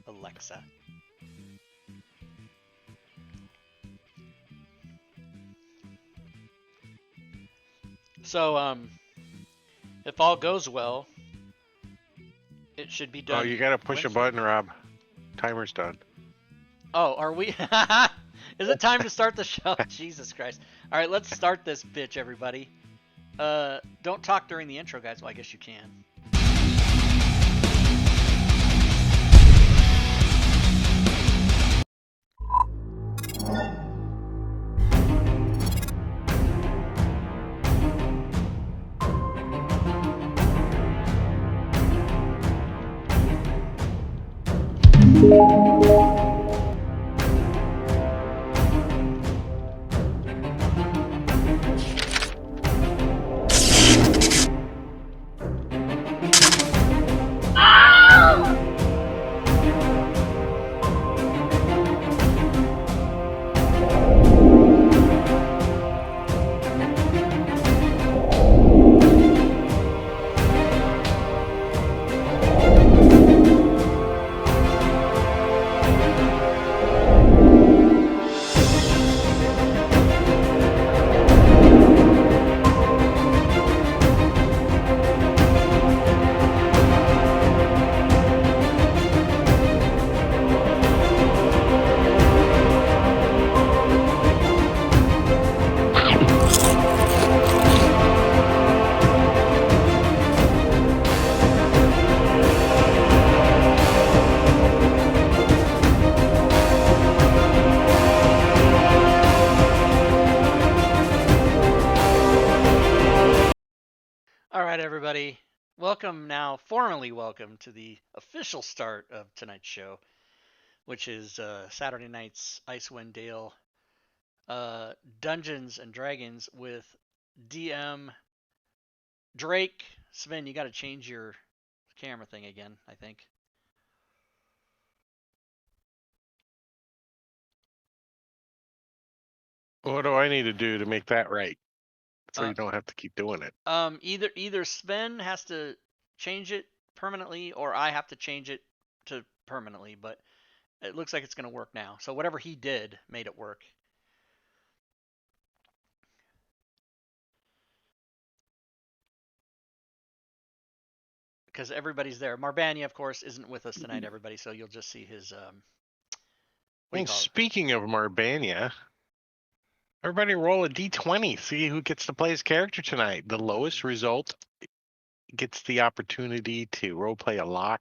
Alexa. So, if all goes well, it should be Oh, done. you gotta push a Wednesday. button, Rob. Timer's done. Oh, are we? Is it time to start the show? Jesus Christ! All right, let's start this bitch, everybody. Don't talk during the intro, guys. Well, I guess you can. All right, everybody. Welcome now, formally welcome to the official start of tonight's show, which is Saturday night's Icewind Dale Dungeons and Dragons with DM Drake. Sven, you got to change your camera thing again, I think. What do I need to do to make that right? So Uh, you don't have to keep doing it. either Sven has to change it permanently, or I have to change it to permanently. But it looks like it's going to work now. So whatever he did made it work. Because everybody's there. Marbania, of course, isn't with us tonight, everybody. So you'll just see his. And speaking of Marbania, everybody roll a d20. See who gets to play his character tonight. The lowest result gets the opportunity to roleplay a lock.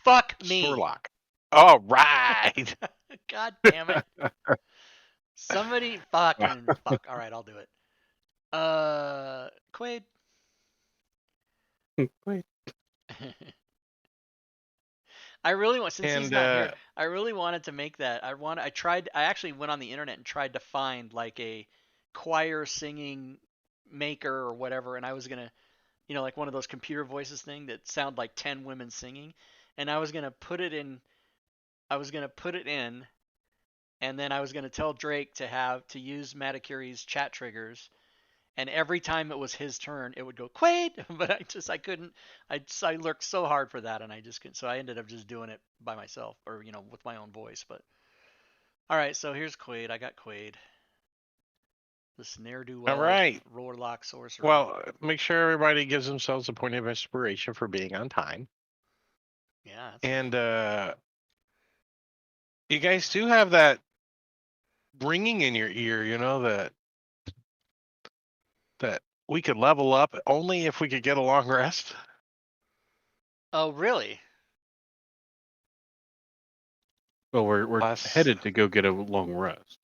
Fuck me. Surlock. All right. God damn it. Somebody fucking fuck. All right, I'll do it. Quaid. Wait. I really want, since he's not here, And I really wanted to make that. I actually went on the internet and tried to find like a choir singing maker or whatever, and I was gonna, like one of those computer voices thing that sound like 10 women singing, and I was gonna put it in, and then I was gonna tell Drake to use Matakuri's chat triggers, and every time it was his turn, it would go Quaid, but I couldn't. I worked so hard for that, and I just couldn't. So I ended up just doing it by myself, or with my own voice. But all right, so here's Quaid. I got Quaid, this ne'er do well, all right. Roarlock sorcerer. Well, make sure everybody gives themselves a point of inspiration for being on time. Yeah. And you guys do have that ringing in your ear, that we could level up only if we could get a long rest. Oh, really? Well, we're headed to go get a long rest.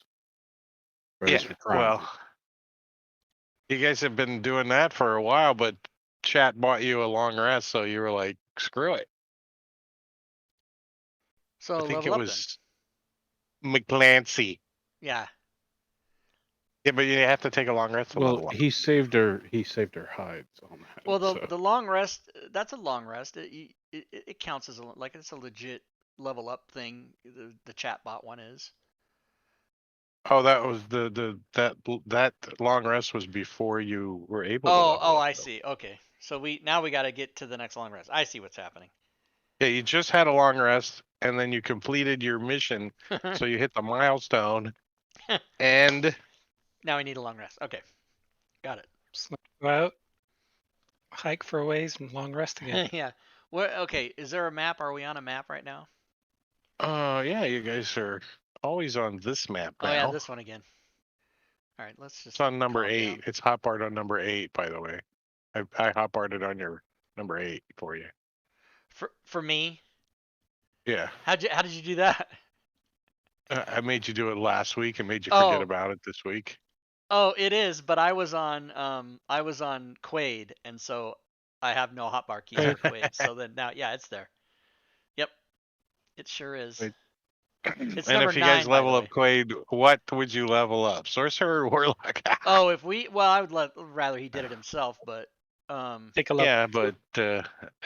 Or at least we're trying Well, to. you guys have been doing that for a while, but chat bought you a long rest, so you were like, screw it. So I think level it up was McClancy. then. Yeah. Yeah, but you have to take a long rest to level Well, up. he saved her hides on that. Well, so. the long rest, that's a long rest. It counts as it's a legit level up thing. The chatbot one is. Oh, that was that long rest was before you were able to level Oh, up. I Though. see. Okay, so we got to get to the next long rest. I see what's happening. Yeah, you just had a long rest, and then you completed your mission, so you hit the milestone, and now we need a long rest. Okay, got it. So go out, hike for a ways, and long rest again. Yeah. Okay, is there a map? Are we on a map right now? yeah, you guys are always on this map now. Oh yeah, this one again. All right, let's just. It's on number calm 8. down. It's hotbarred on number 8, by the way. I hotbarred it on your number 8 for you. For me. Yeah. How did you do that? I made you do it last week and made you Oh. forget about it this week. Oh, it is, but I was on Quaid, and so I have no hotbar keys for Quaid. So then now, yeah, it's there. Yep, it sure is. Wait. It's And number if you 9, guys level by up Quaid, what would you level up? Sorcerer or Warlock? Oh, I would rather he did it himself, but Take a look. Yeah, but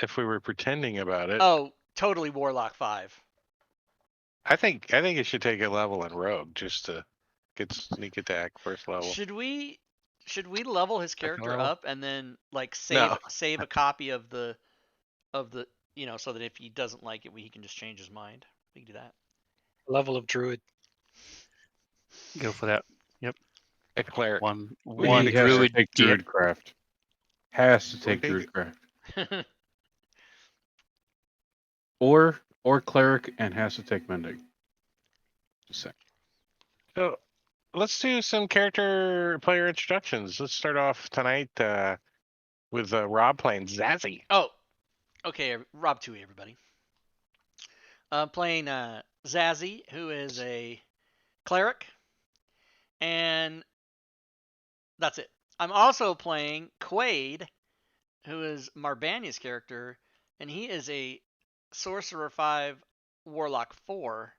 if we were pretending about it, oh, totally Warlock 5. I think it should take a level in Rogue just to get sneak attack first level. Should we level his character level? up and then like No. save a copy of the so that if he doesn't like it, he can just change his mind. We can do that. Level of druid. Go for that. Yep. A cleric. One He has to druid. take Druidcraft. Has to take take Druidcraft. Or Cleric and has to take Mending. Just saying. So let's do some player introductions. Let's start off tonight with Rob playing Zazzy. Oh, okay, Rob Tui, everybody. Playing Zazzy, who is a cleric, and that's it. I'm also playing Quaid, who is Marbania's character, and he is a Sorcerer 5, Warlock 4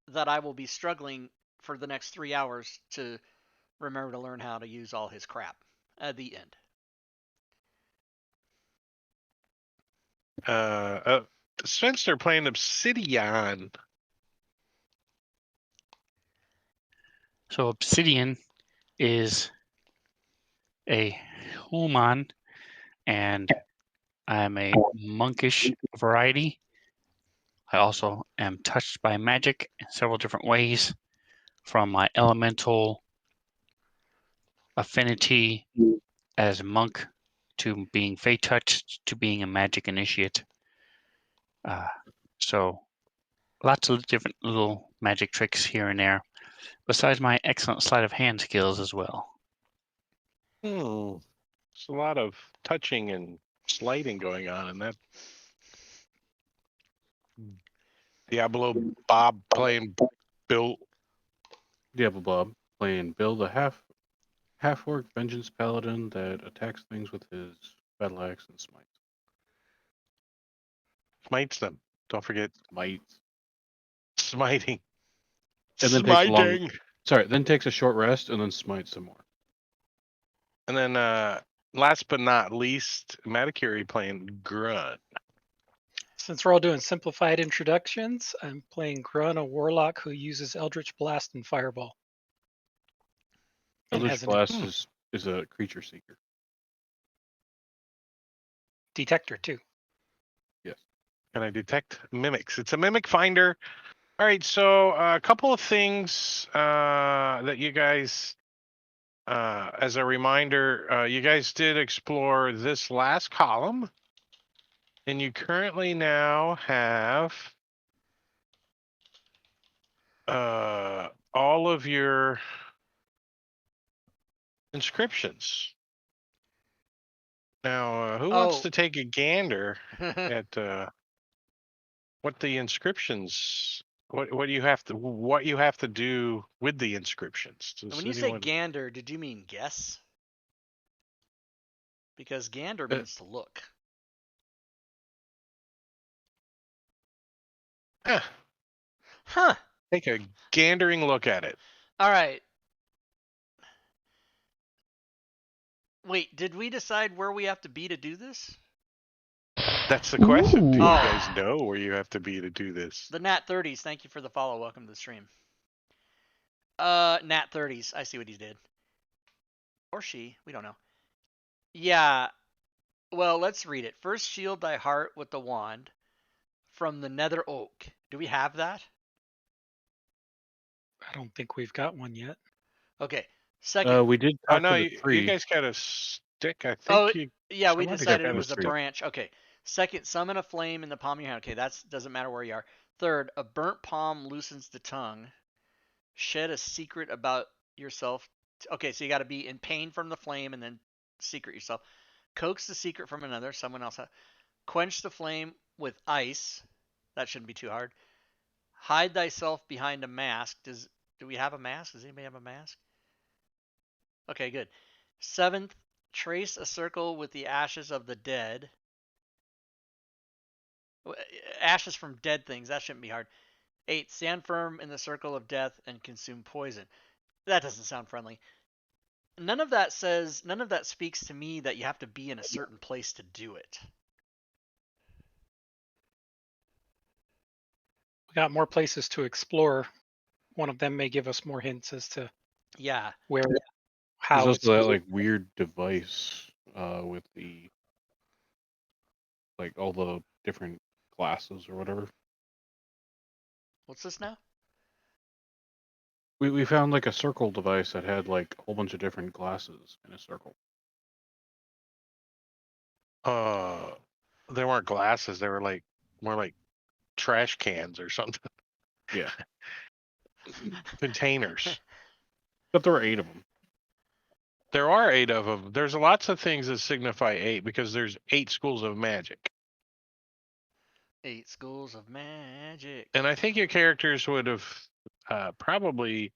that I will be struggling for the next 3 hours to remember to learn how to use all his crap at the end. Spencer playing Obsidian. So Obsidian is a human, and I'm a monkish variety. I also am touched by magic in several different ways, from my elemental affinity as a monk to being fey touched to being a magic initiate. So lots of different little magic tricks here and there, besides my excellent sleight of hand skills as well. There's a lot of touching and sliding going on in that. Diablo Bob playing Bill. Diablo Bob playing Bill, the half-orc vengeance paladin that attacks things with his battle axe and smites. Smites them. Don't forget Smites. smiting. And then then takes a short rest and then smites some more. And then last but not least, Maticuri playing Grunt. Since we're all doing simplified introductions, I'm playing Grun, a warlock who uses Eldritch Blast and Fireball. And Eldritch Blast is a creature seeker. Detector too. Yes. Can I detect mimics? It's a mimic finder. All right, so a couple of things that you guys, as a reminder, you guys did explore this last column, and you currently now have all of your inscriptions. Now, who wants to take a gander at what the inscriptions? What you have to do with the inscriptions? When you say gander, did you mean guess? Because gander means to look. Huh. Take a gandering look at it. All right. Wait, did we decide where we have to be to do this? That's the question. Do you Oh. guys know where you have to be to do this? The Nat 30s, thank you for the follow. Welcome to the stream. Nat 30s, I see what he did. Or she, we don't know. Yeah, well, let's read it. First, shield thy heart with the wand. from the nether oak. Do we have that? I don't think we've got one yet. Okay. Second. We did Oh talk no, to the you tree. guys got a stick. I Oh, think you. yeah, we somebody decided got it a was a tree. branch. Okay. Second, summon a flame in the palm of your hand. Okay, that doesn't matter where you are. Third, a burnt palm loosens the tongue. Shed a secret about yourself. Okay, so you got to be in pain from the flame and then secret yourself. Coax the secret from another, someone else. Quench the flame with ice. That shouldn't be too hard. Hide thyself behind a mask. Do we have a mask? Does anybody have a mask? Okay, good. Seventh, trace a circle with the ashes of the dead. Ashes from dead things. That shouldn't be hard. Eighth, stand firm in the circle of death and consume poison. That doesn't sound friendly. None of that speaks to me that you have to be in a certain place to do it. We got more places to explore. One of them may give us more hints as to Yeah. where, There's how it's also that like weird device with the all the different glasses or whatever. What's this now? We found like a circle device that had like a whole bunch of different glasses in a circle. They weren't glasses. They were like more like trash cans or something. Yeah. Containers. But there were 8 of them. There are 8 of them. There's lots of things that signify 8 because there's 8 schools of magic. 8 schools of magic. And I think your characters would have probably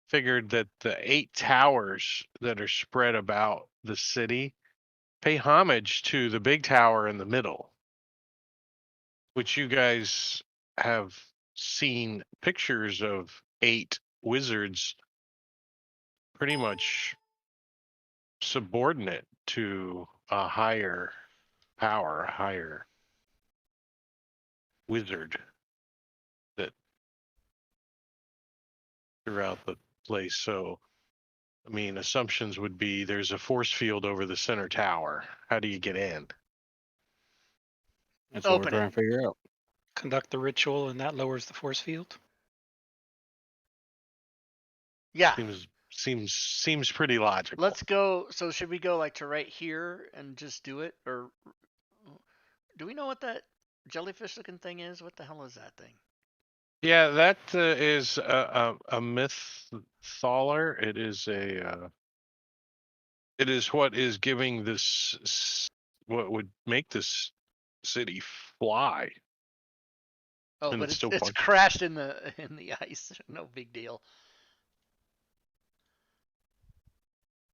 figured that the 8 towers that are spread about the city pay homage to the big tower in the middle, which you guys have seen pictures of 8 wizards pretty much subordinate to a higher power, a higher wizard that throughout the place. So, I mean, assumptions would be there's a force field over the center tower. How do you get in? That's what we're Open it. trying to figure out. conduct the ritual, and that lowers the force field. Yeah. Seems pretty logical. Let's go. So should we go like to right here and just do it, or do we know what that jellyfish-looking thing is? What the hell is that thing? Yeah, that is a myth thaller. It is it is what is giving this what would make this city fly. Oh, And but it's still it's functioning. crashed in the ice. No big deal.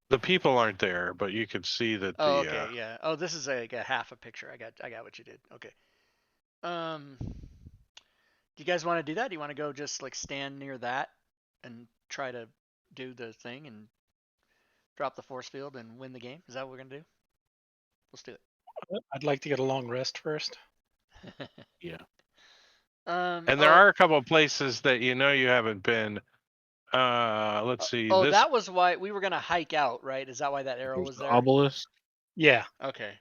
The people aren't there, but you could see that Oh, okay, yeah. Oh, this is like a half a picture. I got what you did. Okay. Do you guys want to do that? Do you want to go just like stand near that and try to do the thing and drop the force field and win the game? Is that what we're gonna do? Let's do I'd like to get a long rest first. it. Yeah. and there are a couple of places that you haven't been. Let's see. Oh, this that was why we were gonna hike out, right? Is that why that arrow There's was the there? obelisk. Yeah. Okay.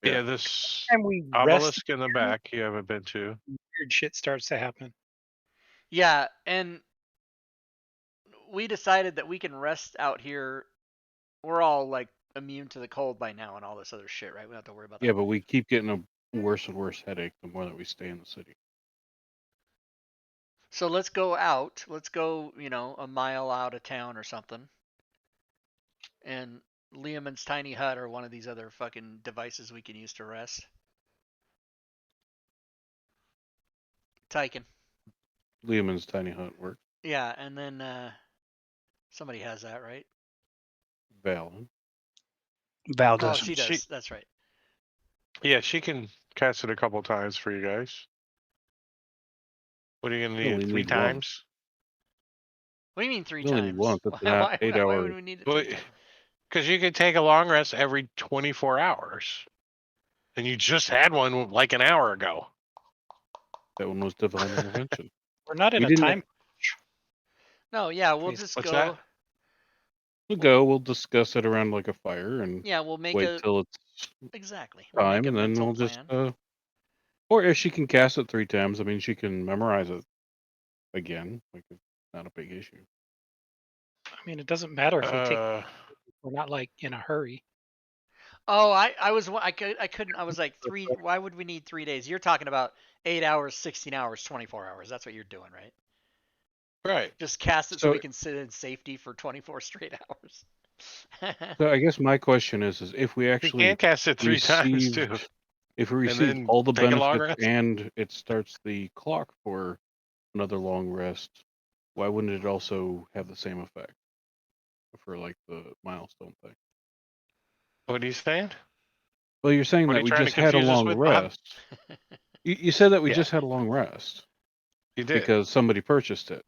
yeah, this And we rest, obelisk in the back you haven't been to. weird shit starts to happen. Yeah, and we decided that we can rest out here. We're all like immune to the cold by now and all this other shit, right? We don't have to worry about that. Yeah, but we keep getting a worse and worse headache the more that we stay in the city. So let's go out. Let's go, a mile out of town or something. And Liamon's tiny hut or one of these other fucking devices we can use to rest. Tyken. Liamon's tiny hut work. Yeah, and then somebody has that, right? Valen. Val Oh, does. she does. That's right. Yeah, she can cast it a couple times for you guys. What are you gonna We need? only 3 need one. times? What do you mean 3 We only need times? one. That's an Why 8-hour. would we need it Well, 3 times? because you could take a long rest every 24 hours, and you just had one like an hour ago. That one was divine intervention. We're not in We a didn't- time. No, yeah, we'll Please. just What's go. that? We'll go. We'll discuss it around like a fire and Yeah, we'll make wait till it's exactly. We'll make time, a and then mental we'll just plan. Or if she can cast it 3 times, I mean, she can memorize it again. Like, it's not a big issue. I mean, it doesn't matter if we take. Uh, We're not like in a hurry. Oh, I couldn't. I was like 3. Why would we need 3 days? You're talking about 8 hours, 16 hours, 24 hours. That's what you're doing, right? right. Just cast it so So- we can sit in safety for 24 straight hours. So I guess my question is if we You actually can cast it 3 times too. received, if we And received then all the take a long benefits rest. and it starts the clock for another long rest, why wouldn't it also have the same effect for like the milestone thing? What are you saying? Well, you're saying What are that you we trying to just had a confuse us long with, Bob? rest. You said that we Yeah. just had a long rest You did. because somebody purchased it.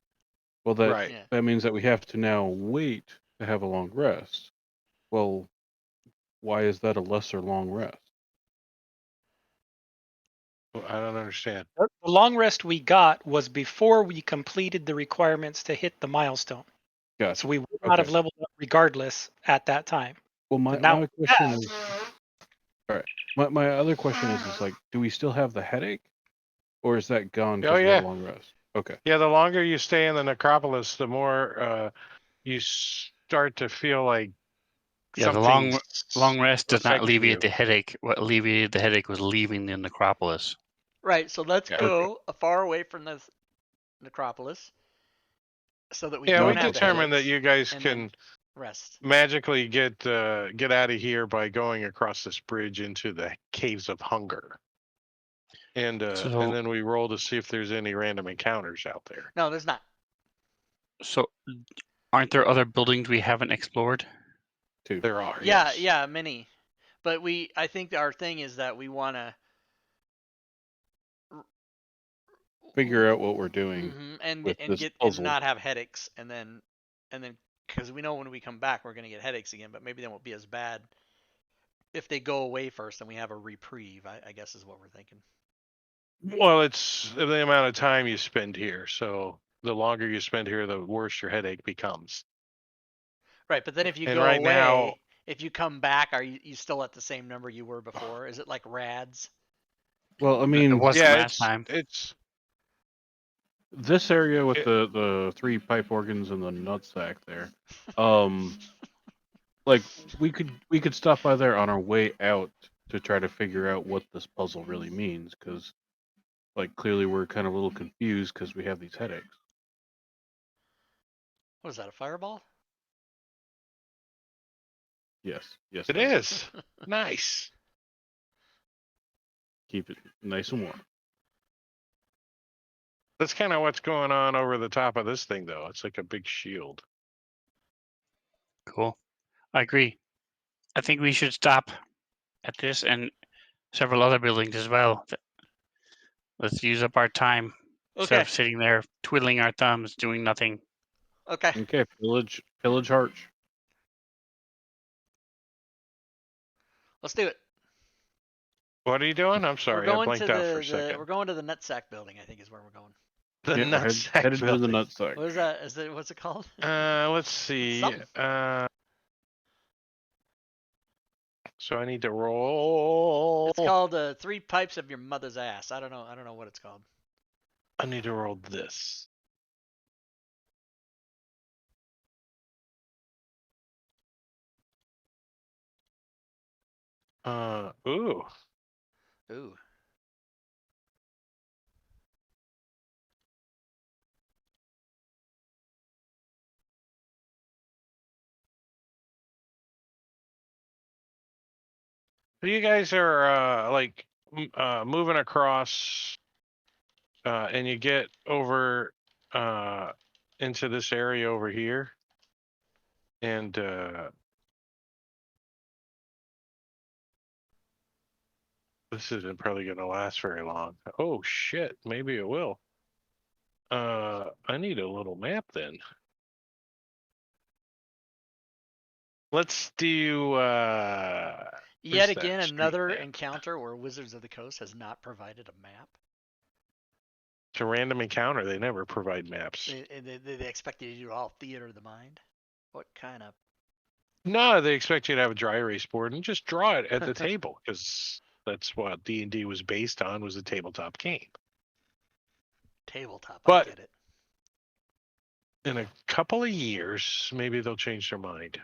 Well, Right. Yeah. that means that we have to now wait to have a long rest. Well, why is that a lesser long rest? Well, I don't understand. The long rest we got was before we completed the requirements to hit the milestone. Gotcha. So we would not have Okay. leveled up regardless at that time. Well, my, But now my question is, all right. My other question is like, do we still have the headache, or is that gone because Oh, we had yeah. a long rest? Okay. Yeah, the longer you stay in the necropolis, the more you start to feel like Yeah, the something's long rest does not affecting alleviate you. the headache. What alleviated the headache was leaving the necropolis. Right. So let's Yeah. go far away from the necropolis, so that we Yeah, we don't have the determined that headaches, you guys and can then rest. magically get out of here by going across this bridge into the caves of hunger. And So- then we roll to see if there's any random encounters out there. No, there's not. So, aren't there other buildings we haven't explored? There are. Yeah, yes. yeah, many. But I think our thing is that we want to Figure out what we're doing. and with and this get puzzle. and not have headaches, and then because we know when we come back we're gonna get headaches again, but maybe they won't be as bad if they go away first and we have a reprieve. I guess is what we're thinking. Well, it's the amount of time you spend here. So the longer you spend here, the worse your headache becomes. Right, but then if you And go right away, now- if you come back, are you still at the same number you were before? Is it like rads? Well, I It mean, wasn't Yeah, last time. it's this area with It- the 3 pipe organs and the nutsack there, like we could stop by there on our way out to try to figure out what this puzzle really means, because like clearly we're kind of a little confused because we have these headaches. What is that? A fireball? Yes, it is nice. Keep it nice and warm. That's kind of what's going on over the top of this thing, though. It's like a big shield. Cool. I agree. I think we should stop at this and several other buildings as well. Let's use up our time instead Okay. of sitting there twiddling our thumbs, doing nothing. Okay. Okay, pillage Harch. Let's do it. What are you doing? I'm We're sorry, I going blinked to out for a the second. we're going to the nutsack building, I think is where we're going. The Yeah, nutsack headed to the building. nutsack. What is that? Is it what's it called? Let's see. Something. So I need to roll. It's called 3 pipes of your mother's ass. I don't know what it's called. I need to roll this. Ooh. Ooh. So you guys are moving across, and you get over into this area over here, and this isn't probably going to last very long. Oh shit, maybe it will. I need a little map then. Let's do Yet where's again, that street another map? encounter where Wizards of the Coast has not provided a map. It's a random encounter. They never provide maps. They expect you to do all theater of the mind. What kind of? No, they expect you to have a dry erase board and just draw it at the table because That's what D&D was based on, was a tabletop game. Tabletop, But I get it. in a couple of years, maybe they'll change their mind.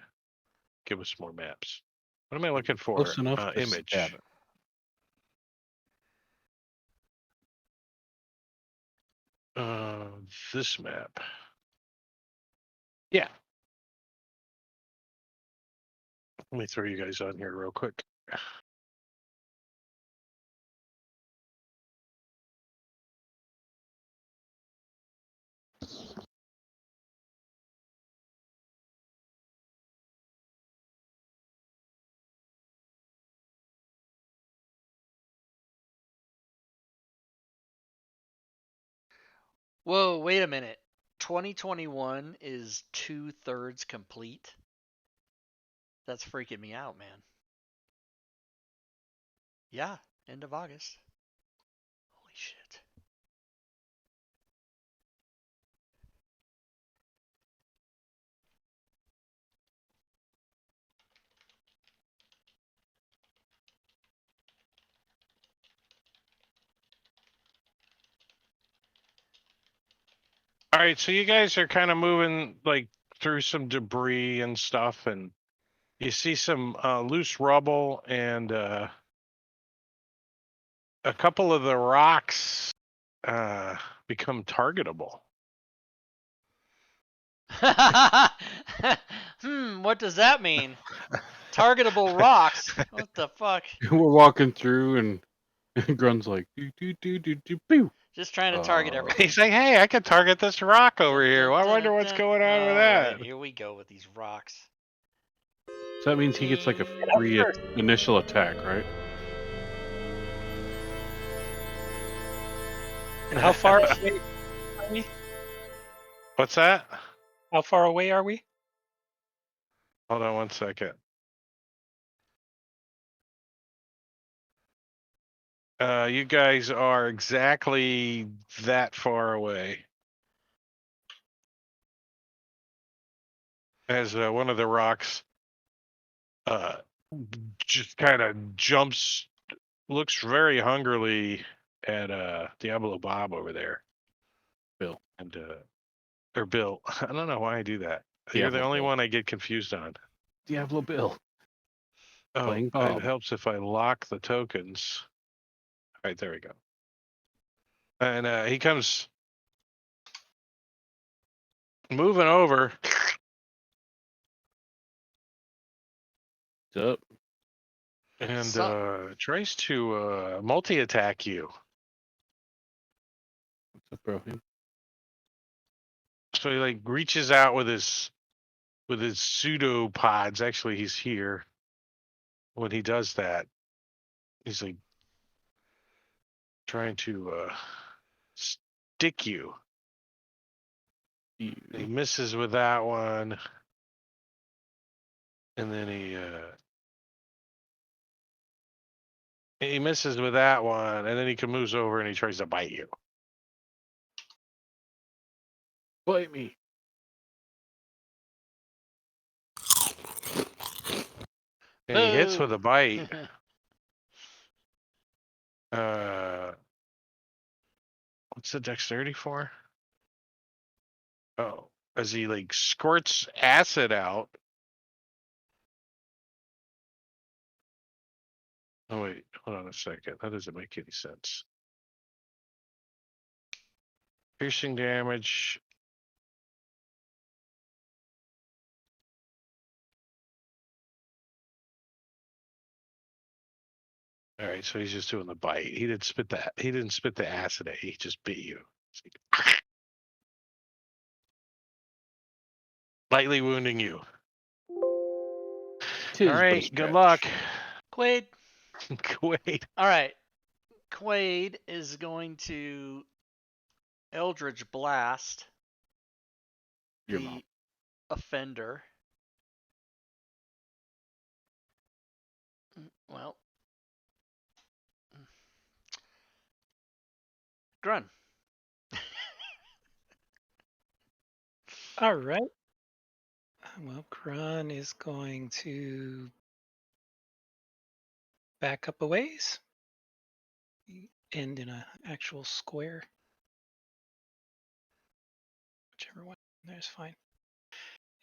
Give us more maps. What am I looking for? Close enough to Image. stab it. This map. Yeah. Let me throw you guys on here real quick. Whoa, wait a minute. 2021 is 2/3 complete. That's freaking me out, man. Yeah, end of August. Holy shit. All right, so you guys are kind of moving like through some debris and stuff, and you see some loose rubble and a couple of the rocks become targetable. What does that mean? Targetable rocks. What the fuck? We're walking through, and Grun's like, pew. Just trying to target everything. He's like, hey, I could target this rock over here. I wonder what's going on with that. Right, here we go with these rocks. So that means he gets like a free initial attack, right? And how far away are we? What's that? How far away are we? Hold on one second. You guys are exactly that far away. As one of the rocks just kind of jumps, looks very hungrily at Diablo Bob over there. Bill. And or Bill. I don't know why I do that. You're the Diablo only Bill. one I get confused on. Diablo Bill. Oh, Playing Bob. it helps if I lock the tokens. All right, there we go. And he comes moving over. What's up? And tries to multi-attack you. What's up, bro? So he like reaches out with his pseudopods. Actually, he's here. When he does that, he's like trying to stick you. He misses with that one, and then he misses with that one, and then he moves over and he tries to bite you. Bite me. And he hits with a bite. What's the dexterity for? Oh, as he like squirts acid out. Oh wait, hold on a second. That doesn't make any sense. Piercing damage. All right, so he's just doing the bite. He didn't spit that. He didn't spit the acid at you. He just bit you. Like, lightly wounding you. All right, good luck. Quaid. Quaid. All right. Quaid is going to Eldritch Blast the offender. Well, Grun. All right. Well, Grun is going to back up a ways. end in an actual square. Whichever one. There's fine.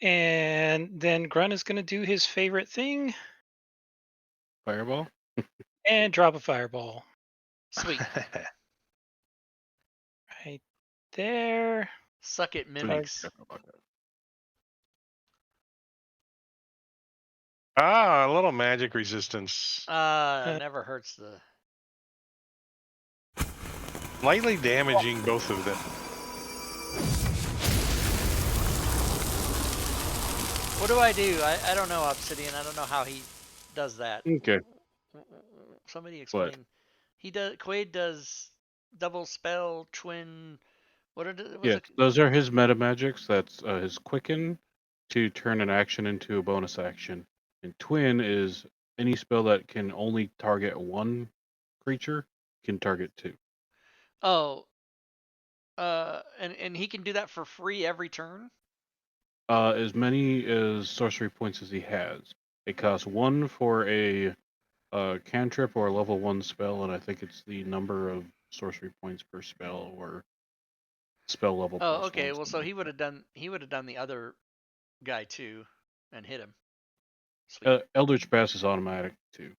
And then Grunt is going to do his favorite thing Fireball. and drop a fireball Sweet. right there. Suck it, mimics. Ah, a little magic resistance. Never hurts the. Lightly damaging both of them. What do I do? I don't know, Obsidian. I don't know how he does that. Okay. Somebody explain. He does. Quaid does double spell, twin. What are the? Yes, those are his meta magics. That's his quicken to turn an action into a bonus action. And twin is any spell that can only target one creature can target two. Oh. And he can do that for free every turn. As many as sorcery points as he has. It costs one for a cantrip or a level 1 spell, and I think it's the number of sorcery points per spell or spell level. Oh, okay. Well, so he would have done the other guy too, and hit him. Sweet. Eldritch Blast is automatic too.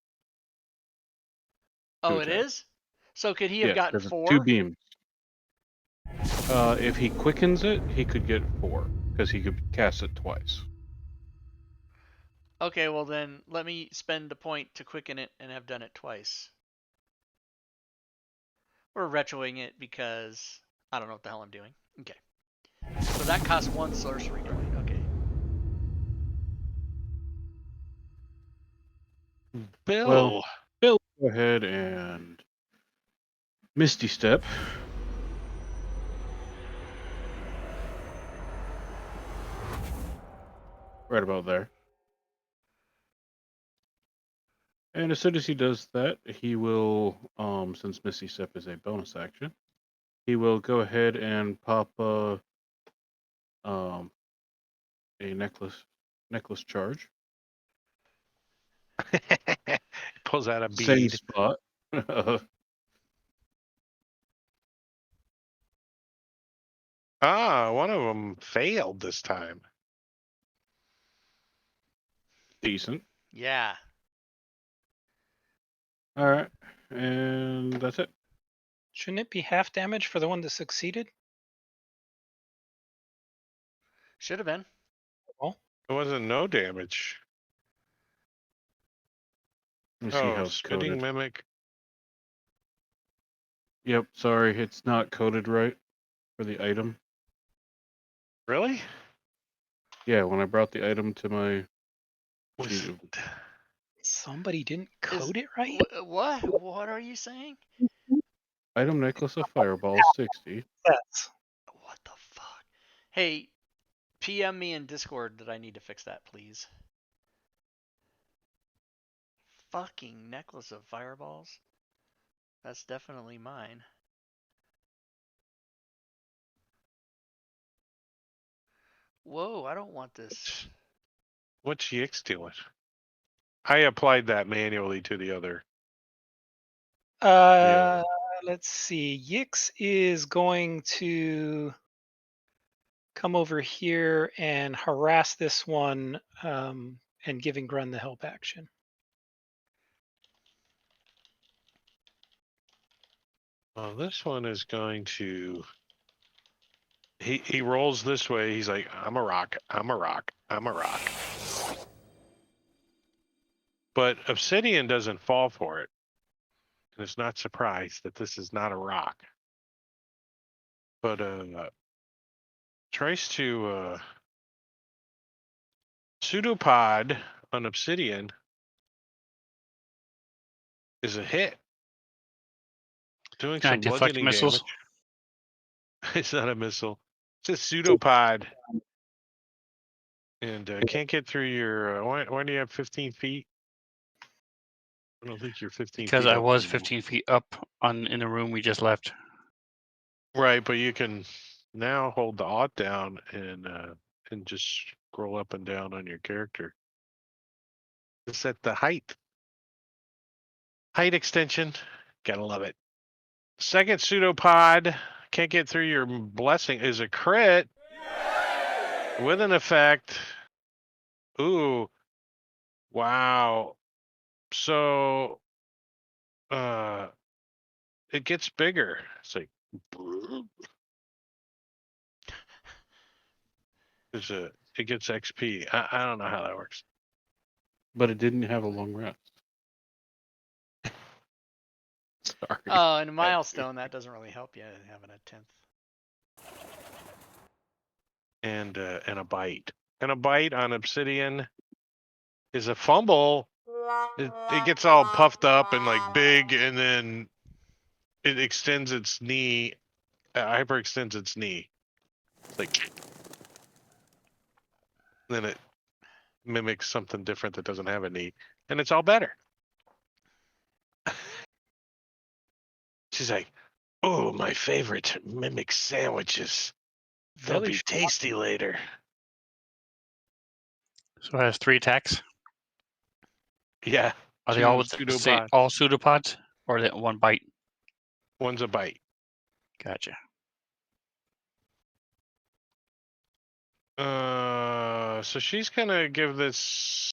Oh, it is? So could he have gotten 4? 2 beams. If he quickens it, he could get 4 because he could cast it twice. Okay, well then let me spend a point to quicken it and have done it twice. We're retroing it because I don't know what the hell I'm doing. Okay. So that costs 1 sorcery point. Okay. Bill. Well, Bill, go ahead and Misty Step. Right about there. And as soon as he does that, he will, since Misty Step is a bonus action, he will go ahead and pop a necklace charge. Pulls out a bead. Same spot. One of them failed this time. Decent. Yeah. All right, and that's it. Shouldn't it be half damage for the one that succeeded? Should have been. It wasn't no damage. Let me see how it's spitting coded. mimic. Yep, sorry, it's not coded right for the item. Really? Yeah, when I brought the item to my Was- Somebody didn't code it right? What? What are you saying? item necklace of fireball 60. Yes. What the fuck? Hey, PM me in Discord that I need to fix that, please. Fucking necklace of fireballs. That's definitely mine. Whoa, I don't want this. What's Yix doing? I applied that manually to the other. Let's see. Yix is going to come over here and harass this one and giving Grun the help action. Well, this one is going to. He rolls this way. He's like, I'm a rock. I'm a rock. I'm a rock. But Obsidian doesn't fall for it. And it's not surprised that this is not a rock. But tries to pseudopod on Obsidian is a hit. Doing some deflect bludgeoning missiles. damage. It's not a missile. It's a pseudopod. And can't get through your. Why do you have 15 feet? I don't think you're 15 Because feet I up was anymore. 15 feet up in the room we just left. Right, but you can now hold the Alt down and just scroll up and down on your character. Just set the height extension. Gotta love it. Second pseudopod can't get through your blessing is a crit with an effect. Ooh. Wow. So it gets bigger. It's like it gets XP. I don't know how that works. But it didn't have a long rest. Sorry. Oh, and a milestone, that doesn't really help you having a 10th. And a bite. And a bite on Obsidian is a fumble. It gets all puffed up and like big, and then it extends its knee, hyperextends its knee. It's like then it mimics something different that doesn't have a knee, and it's all better. She's like, "Oh, my favorite mimic sandwiches. They'll Really be tasty later." So it has 3 attacks. Yeah. Are they Two all with the same, pseudopods. all pseudopods, or are they one bite? One's a bite. Gotcha. So she's gonna give this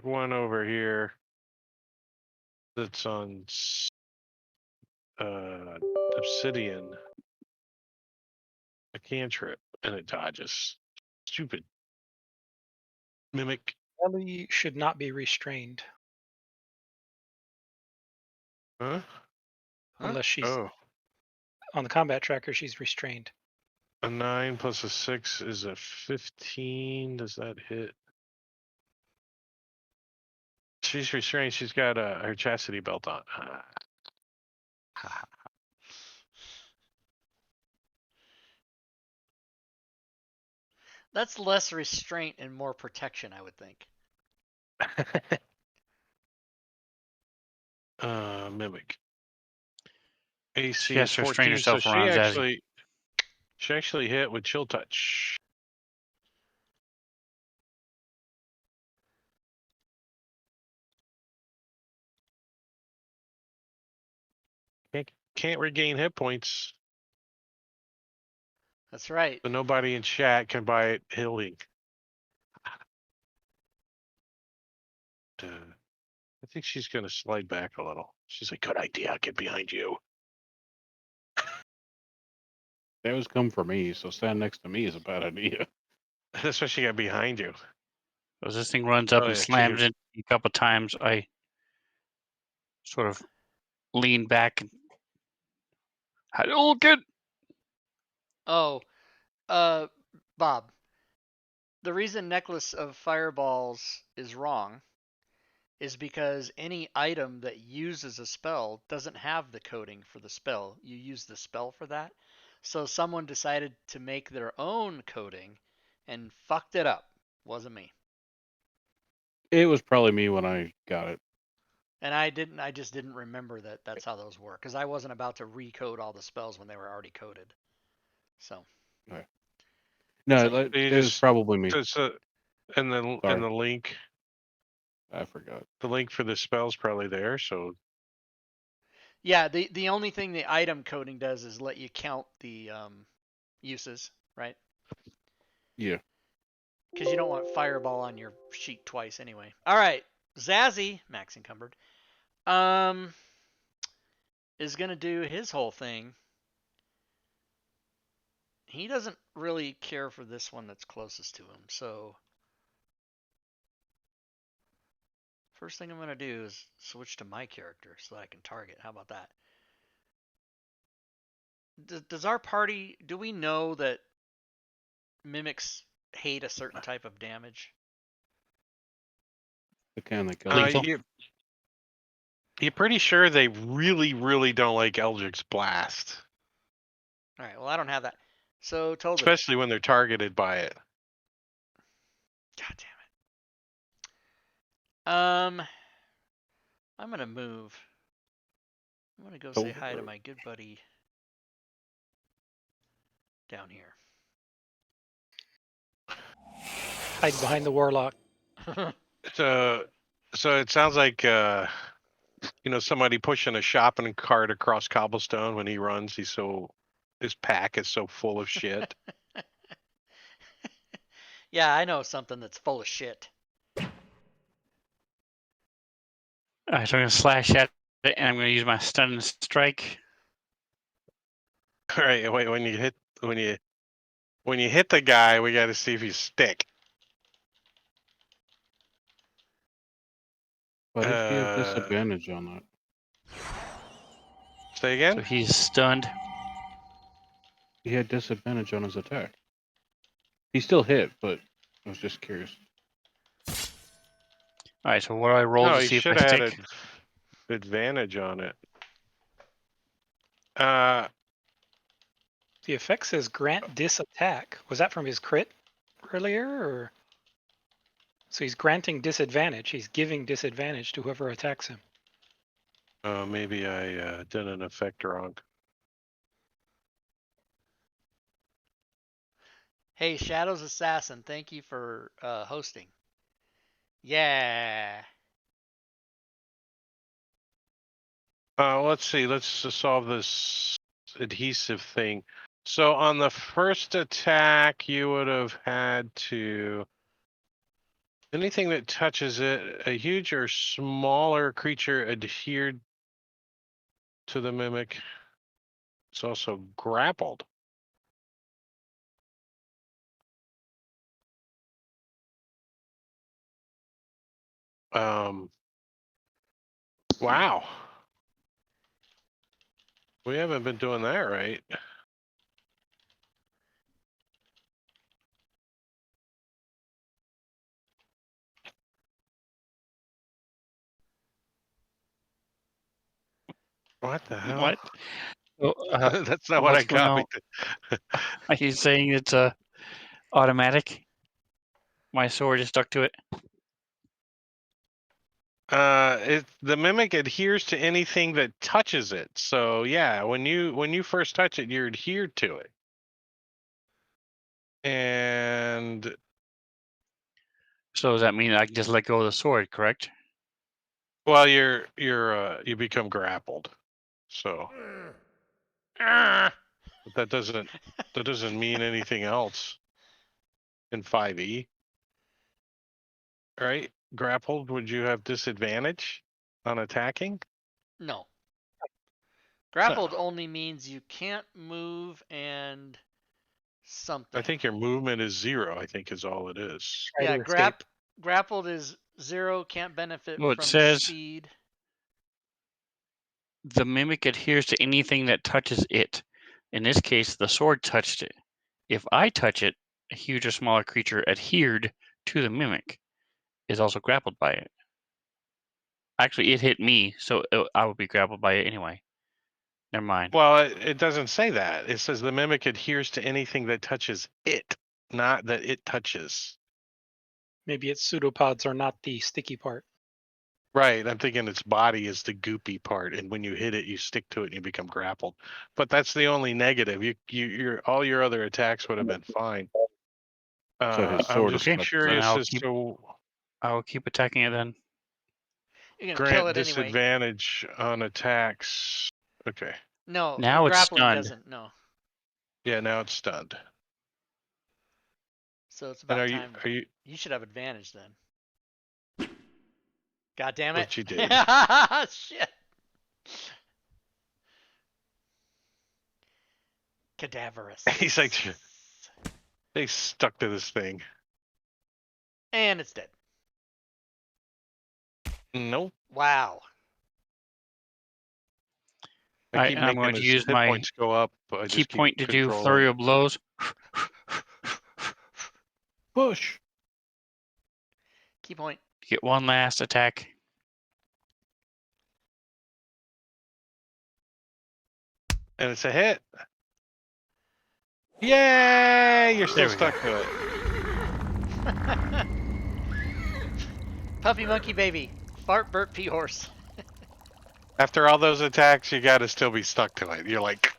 one over here that's on Obsidian a cantrip, and it dodges. Stupid mimic. Ellie should not be restrained Huh? unless she's Oh, on the combat tracker. She's restrained. a 9 plus a 6 is a 15. Does that hit? She's restrained. She's got her chastity belt on. That's less restraint and more protection, I would think. Mimic. AC She has is to restrain 14, so herself around Zazie. she actually hit with chill touch. Can't regain hit points, That's right. so nobody in chat can buy it healing. I think she's gonna slide back a little. She's like, "Good idea. I'll get behind you." That was come for me, so stand next to me is a bad idea. That's why she got behind you. As this thing runs up Oh, and yeah, slams cheers. it a couple times, I sort of lean back and Hadouken! Oh, Bob. The reason Necklace of Fireballs is wrong is because any item that uses a spell doesn't have the coding for the spell. You use the spell for that. So someone decided to make their own coding and fucked it up. Wasn't me. It was probably me when I got it. And I just didn't remember that that's how those work because I wasn't about to recode all the spells when they were already coded. So. Okay. No, So it was probably me. And the link. I forgot. The link for the spell's probably there, so yeah, the only thing the item coding does is let you count the uses, right? Yeah. Because you don't want Fireball on your sheet twice anyway. All right, Zazie, Max Encumbered, is gonna do his whole thing. He doesn't really care for this one that's closest to him, so first thing I'm gonna do is switch to my character so that I can target. How about that? Does our party, do we know that mimics hate a certain type of damage? The kind that kills Lethal. you're pretty sure they really, really don't like Eldritch Blast, All right, well, I don't have that. So totally. especially when they're targeted by it. God damn it. I'm gonna move. I'm gonna go say hi to my good buddy down here. Hide behind the warlock. So it sounds like somebody pushing a shopping cart across cobblestone when he runs. His pack is so full of shit. Yeah, I know something that's full of shit. Alright, so I'm gonna slash at it, and I'm gonna use my stun and strike. All right, wait. When you hit the guy, we got to see if you stick. But if you have disadvantage on that. Say again? So he's stunned. He had disadvantage on his attack. He still hit, but I was just curious. Alright, so what do I roll No, to he see if should I have had stick? an advantage on it. The effect says grant disattack. Was that from his crit earlier, or? So he's granting disadvantage. He's giving disadvantage to whoever attacks him. Maybe I did an effect wrong. Hey, Shadows Assassin, thank you for hosting. Yeah. Let's see. Let's solve this adhesive thing. So on the first attack, you would have had to. Anything that touches it, a huge or smaller creature adhered to the mimic. It's also grappled. Wow. We haven't been doing that right. What the hell? What? So, That's not what I what's going on? copied. Are you saying it's automatic? My sword is stuck to it. The mimic adheres to anything that touches it. So yeah, when you first touch it, you're adhered to it. And So does that mean I can just let go of the sword, correct? well, you become grappled. So but that doesn't mean anything else in 5e. Right? Grappled, would you have disadvantage on attacking? No. Grappled only means you can't move and something. I think your movement is 0, I think is all it is. Try Yeah, to escape. grappled is 0, can't benefit Well, it from says speed. the mimic adheres to anything that touches it. In this case, the sword touched it. If I touch it, a huge or smaller creature adhered to the mimic is also grappled by it. Actually, it hit me, so I would be grappled by it anyway. Never mind. Well, it doesn't say that. It says the mimic adheres to anything that touches it, not that it touches. Maybe its pseudopods are not the sticky part. Right. I'm thinking its body is the goopy part, and when you hit it, you stick to it and you become grappled. But that's the only negative. Your all your other attacks would have been fine. So his I'm sword just is Okay, curious I'll as keep to I will keep attacking it then. You're gonna kill grant it anyway. disadvantage on attacks. Okay. No, Now it's grappling stunned. doesn't. No. Yeah. Now it's stunned. So it's And about are you time. are you You should have advantage then. God damn it. what you did? Shit. Cadaverous. He's like they stuck to this thing. And it's dead. Nope. Wow. I keep I'm making going to his use hit my points go up, but I key just keep point to do controlling flurry it. of blows. Push! Key point. Get one last attack. And it's a hit. Yay! You're still There we go. stuck to it. Puppy monkey baby. Fart burp pee horse. After all those attacks, you gotta still be stuck to it. You're like,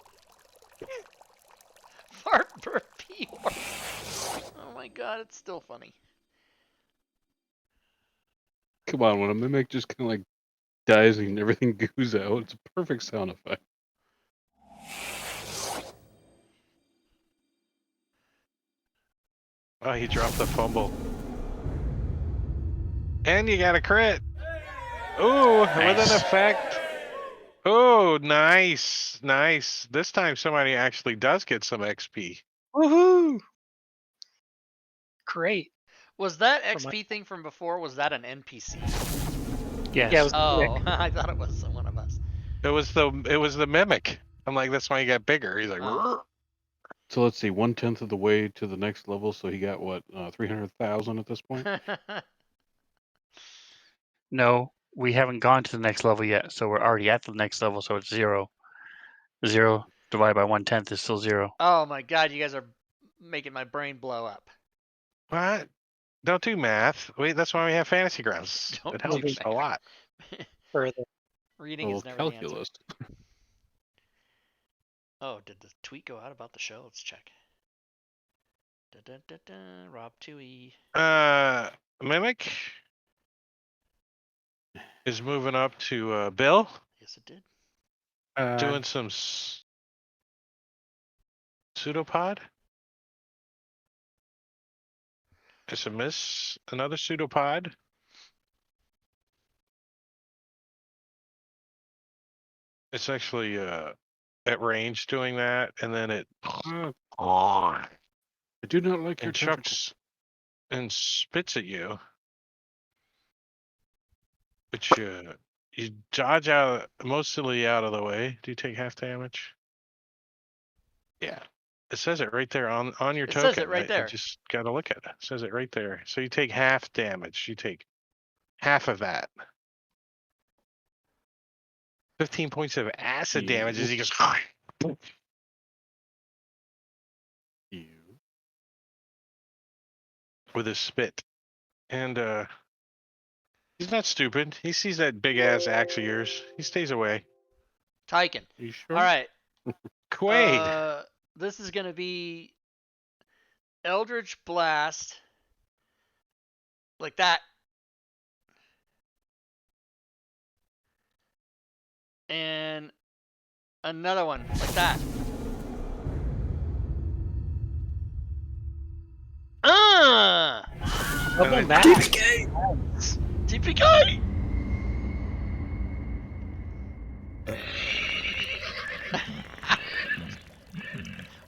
Fart burp pee horse. Oh my god, it's still funny. Come on, when a mimic just kind of like dies and everything goos out. It's a perfect sound effect. Oh, he dropped the fumble. And you got a crit. Ooh, with an Nice. effect. Oh, nice. Nice. This time somebody actually does get some XP. Woohoo! Great. Was that For my- XP thing from before? Was that an NPC? Yes. Yeah, it was Oh, I thought it was one of us. It was the mimic. I'm like, that's why he got bigger. He's like, Oh. So let's see, 1/10 of the way to the next level. So he got what, 300,000 at this point. No, we haven't gone to the next level yet, so we're already at the next level, so it's 0. 0 divided by 1/10 is still 0. Oh my god, you guys are making my brain blow up. what? Don't do math. Wait, that's why we have fantasy grounds. Don't It do helps math. a lot. further. Reading Well, is never the answer. calculus. Oh, did the tweet go out about the show? Let's check. Rob Tui. Mimic is moving up to Bill, Yes, it did. doing some pseudopod. It's a miss. Another pseudopod. It's actually at range doing that, and then it I do not like your and tentacles. chucks and spits at you, which you dodge out mostly out of the way. Do you take half damage? Yeah, it says it right there on your It token. says it right I there. just gotta look at it. It says it right there. So you take half damage. You take half of that. 15 points of acid damage as he goes You. with his spit. And he's not stupid. He sees that big ass axe of yours. He stays away. Tyken. You sure? All right. Quaid. This is gonna be Eldritch Blast, like that, and another one like that. Double then- math. TPK.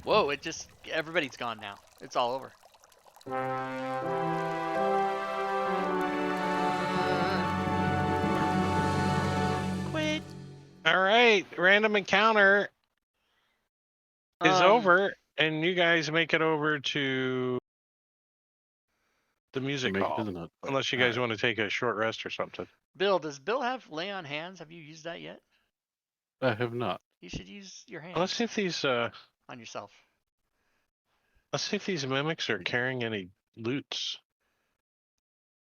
Whoa! It just everybody's gone now. It's all over. Quit. All right, random encounter is over, and you guys make it over to the music Make it hall. to the nut. Unless you guys want to take a short rest or something. Bill, does Bill have lay on hands? Have you used that yet? I have not. You should use your hands Well, let's see if these on yourself. mimics are carrying any loots.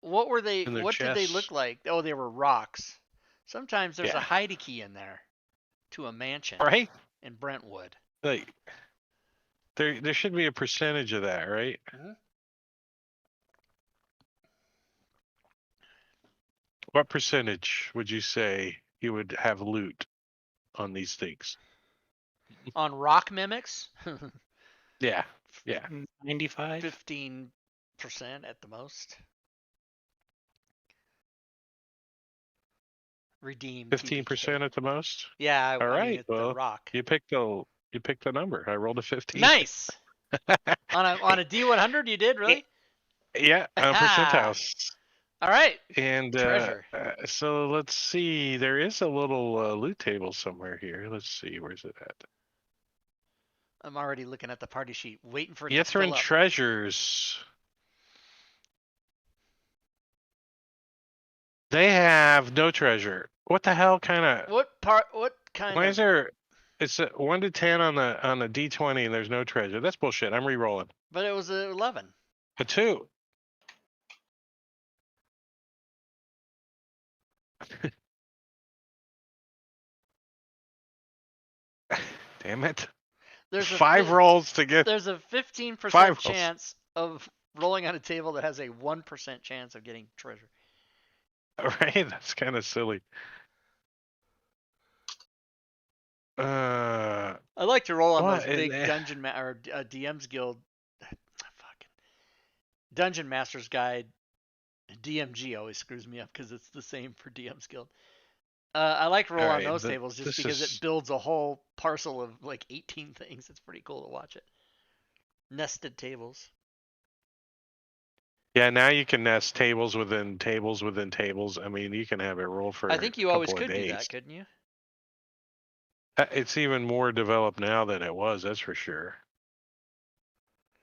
What were they? In their What did they chests. look like? Oh, they were rocks. Sometimes there's Yeah. a hide key in there to a mansion Right? in Brentwood. Like there should be a percentage of that, right? Mhm. What percentage would you say you would have loot on these things? On rock mimics, Yeah. Yeah. 95. 15% at the most. Redeemed. 15% at the most? Yeah. I All mean, right, it's the well, rock. You picked the number. I rolled a 15. Nice. on a D100, you did really? Yeah, percentiles. All right. And Treasure. so let's see. There is a little loot table somewhere here. Let's see. Where's it at? I'm already looking at the party sheet, waiting for it to Yithrin fill up. treasures. They have no treasure. What the hell kind of? What kind Why of? is there? It's a 1 to 10 on the D20 and there's no treasure. That's bullshit. I'm re-rolling. But it was a 11. A 2. Damn it. There's a 5 rolls to get. There's a 15% 5 rolls. chance of rolling on a table that has a 1% chance of getting treasure. Right? That's kind of silly. I like to roll on Well, those big or DM's Guild. Fucking Dungeon Master's Guide. DMG always screws me up because it's the same for DM's Guild. I like to roll on those tables just because it builds a whole parcel of like 18 things. It's pretty cool to watch it. Nested tables. Yeah, now you can nest tables within tables within tables. I mean, you can have it roll for I think you a always couple of could do days. that, couldn't you? It's even more developed now than it was, that's for sure.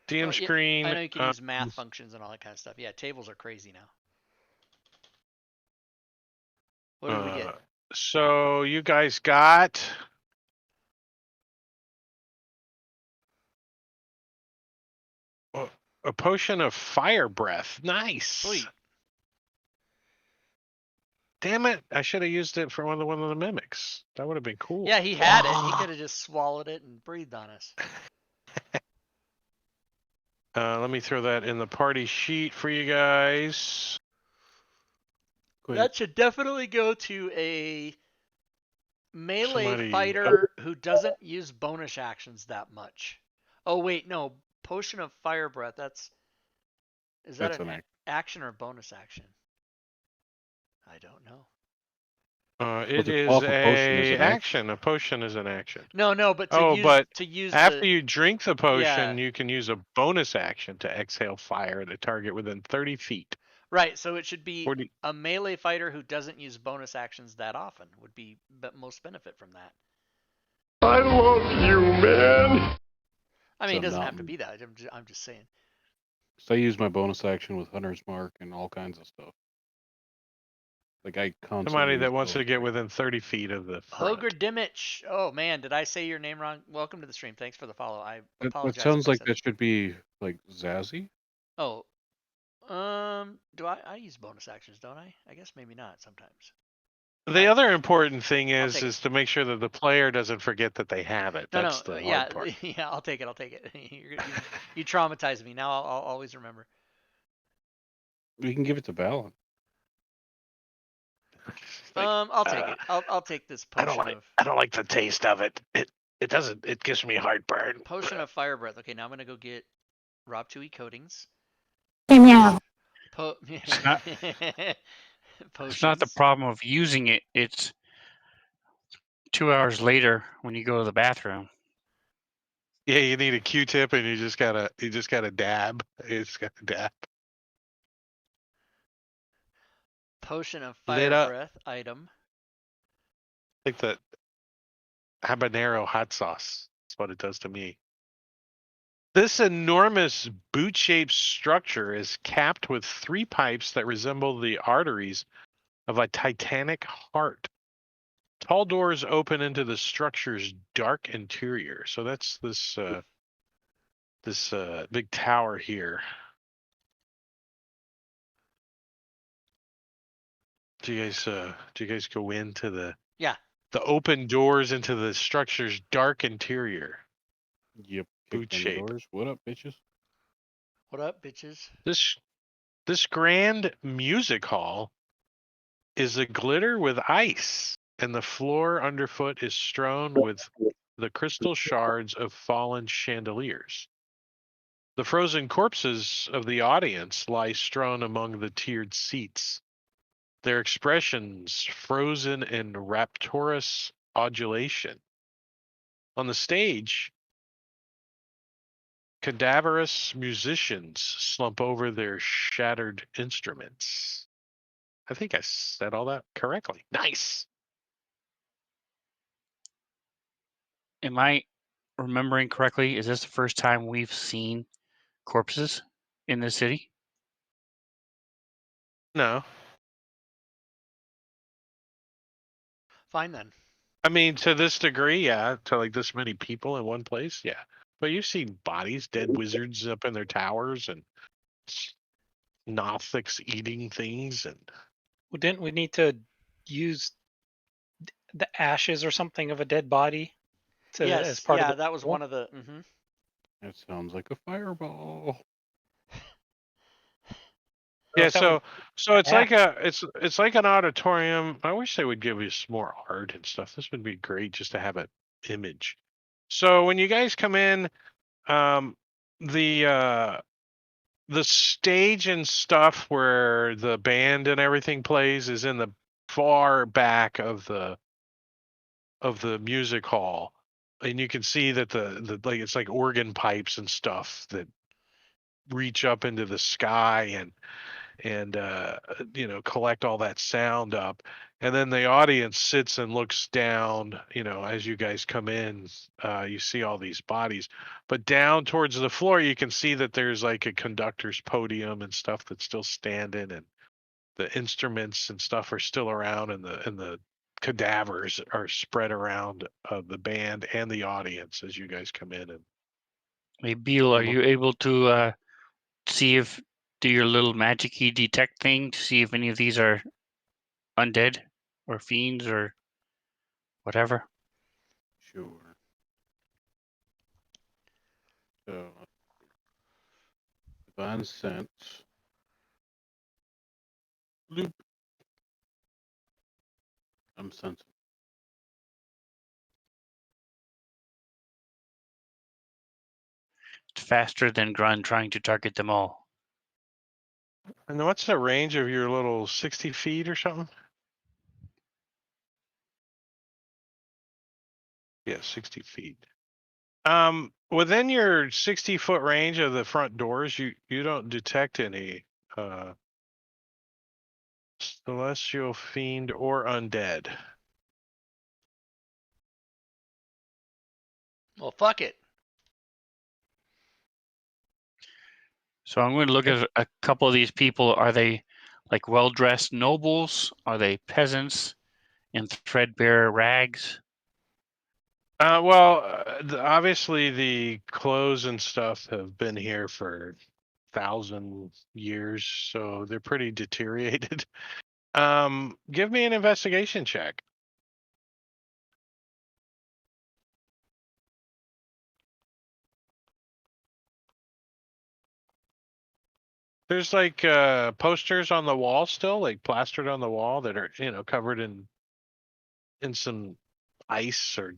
DM screen. I know you can use math functions and all that kind of stuff. Yeah, tables are crazy now. What did we get? So you guys got a potion of fire breath. Nice. Sweet. Damn it! I should have used it for one of the mimics. That would have been cool. Yeah, he had it. He could have just swallowed it and breathed on us. Let me throw that in the party sheet for you guys. That should definitely go to a melee fighter who doesn't use bonus actions that much. Oh wait, no. Potion of fire breath. Is that an action or bonus action? I don't know. It is an action. A potion is an action. No, but to use after you drink the potion, you can use a bonus action to exhale fire at a target within 30 feet. Right, so it should be a melee fighter who doesn't use bonus actions that often would be most benefit from that. I love you, man. I mean, it doesn't have to be that. I'm just saying. So I use my bonus action with Hunter's Mark and all kinds of stuff. Like I constantly. Somebody that wants to get within 30 feet of the front. Hoger Dimich. Oh man, did I say your name wrong? Welcome to the stream. Thanks for the follow. I apologize. It sounds like that should be like Zazzy. Oh, do I use bonus actions? Don't I? I guess maybe not sometimes. The other important thing is to make sure that the player doesn't forget that they have it. That's the hard part. Yeah, I'll take it. You traumatized me. Now I'll always remember. We can give it to Balin. I'll take it. I'll take this potion I don't like the taste of it. It gives me heartburn. Potion of fire breath. Okay, now I'm gonna go get Rob 2E coatings. It's not the problem of using it. It's 2 hours later when you go to the bathroom. Yeah, you need a Q-tip and you just gotta dab. It's got to dab. Potion of fire breath item. I think that habanero hot sauce. That's what it does to me. This enormous boot-shaped structure is capped with 3 pipes that resemble the arteries of a titanic heart. Tall doors open into the structure's dark interior. So that's this big tower here. Do you guys go into the open doors into the structure's dark interior? Yep. Boot shape. What up, bitches? What up, bitches? This grand music hall is a glitter with ice, and the floor underfoot is strewn with the crystal shards of fallen chandeliers. The frozen corpses of the audience lie strewn among the tiered seats, their expressions frozen in rapturous adulation. On the stage, cadaverous musicians slump over their shattered instruments. I think I said all that correctly. Nice. Am I remembering correctly? Is this the first time we've seen corpses in the city? No. Fine then. I mean, to this degree, yeah. To like this many people in one place, yeah. But you've seen bodies, dead wizards up in their towers, and Nothics eating things, and. Well, didn't we need to use the ashes or something of a dead body as part of the that was one of the. Mm-hmm. That sounds like a fireball. Yeah, so it's like it's like an auditorium. I wish they would give us more art and stuff. This would be great just to have it image. So when you guys come in, the stage and stuff where the band and everything plays is in the far back of the music hall, and you can see that the like it's like organ pipes and stuff that reach up into the sky and collect all that sound up, and then the audience sits and looks down. As you guys come in, you see all these bodies, but down towards the floor you can see that there's like a conductor's podium and stuff that's still standing, and the instruments and stuff are still around, and the cadavers are spread around the band and the audience as you guys come in. And Hey, Beal, are you able to do your little magic-y detect thing to see if any of these are undead or fiends or whatever? Sure. So, divine sense. Loop. I'm sensing. It's faster than Grun trying to target them all. And what's the range of your little 60 feet or something? Yeah, 60 feet. Within your 60-foot range of the front doors, you don't detect any celestial fiend or undead. Well, fuck it. So I'm going to look at a couple of these people. Are they like well-dressed nobles? Are they peasants in threadbare rags? Obviously the clothes and stuff have been here for 1,000 years, so they're pretty deteriorated. Give me an investigation check. There's like posters on the wall still, like plastered on the wall that are, covered in some ice or,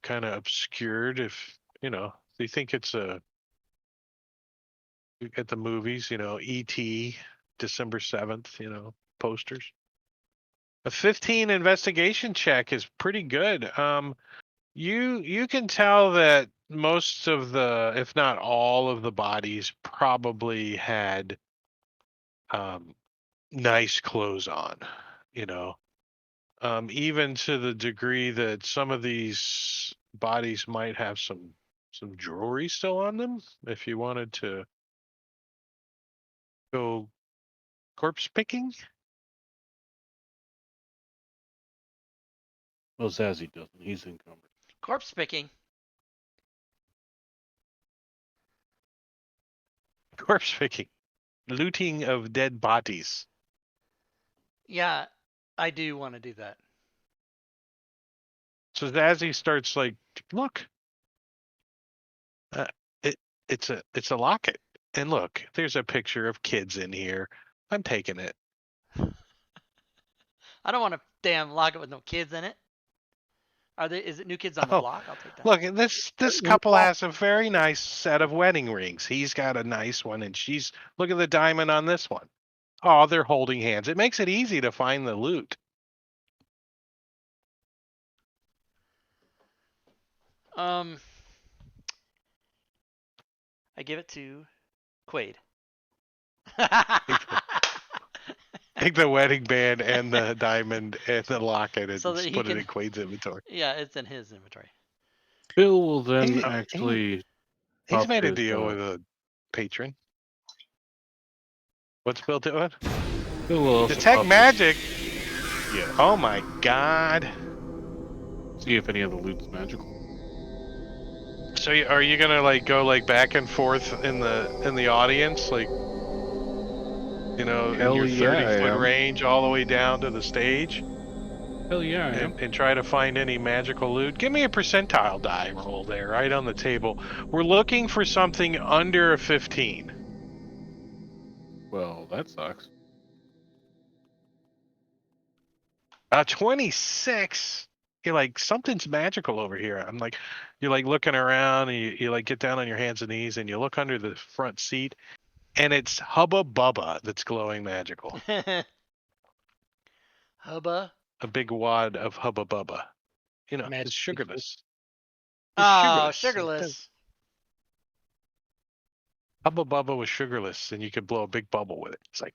kind of obscured. If, they think it's at the movies, E.T., December 7th, posters. A 15 investigation check is pretty good. You can tell that most of the, if not all of the bodies probably had nice clothes on, even to the degree that some of these bodies might have some jewelry still on them. If you wanted to go corpse picking. Well, Zazzy doesn't. He's encumbered. Corpse picking. Corpse picking. Looting of dead bodies. Yeah, I do want to do that. So as he starts like, look, it's a locket, and look, there's a picture of kids in here. I'm taking it. I don't want a damn locket with no kids in it. Is it New Kids on the Oh, Block? I'll take that. Look, this couple has a very nice set of wedding rings. He's got a nice one, and look at the diamond on this one. Oh, they're holding hands. It makes it easy to find the loot. I give it to Quaid. Take the wedding band and the diamond and the locket and So that just he put it can- in Quaid's inventory. Yeah, it's in his inventory. Bill will then He- actually. He's pop made a his, deal with a patron. What's Bill doing? Bill will also Detect pop his- magic. Yeah. Oh my god. See if any of the loot's magical. So are you gonna like go like back and forth in the audience, like in Hell your yeah, 30-foot I am. range all the way down to the stage, Hell yeah, I am. and try to find any magical loot? Give me a percentile die roll there, right on the table. We're looking for something under a 15. Well, that sucks. 26. you're like, something's magical over here. I'm like, you're like looking around, and you like get down on your hands and knees, and you look under the front seat, and it's Hubba Bubba that's glowing magical. Hubba. A big wad of Hubba Bubba. You know, it's Magic sugarless. It's Oh, sugarless. It does- sugarless. Hubba Bubba was sugarless, and you could blow a big bubble with it. It's like,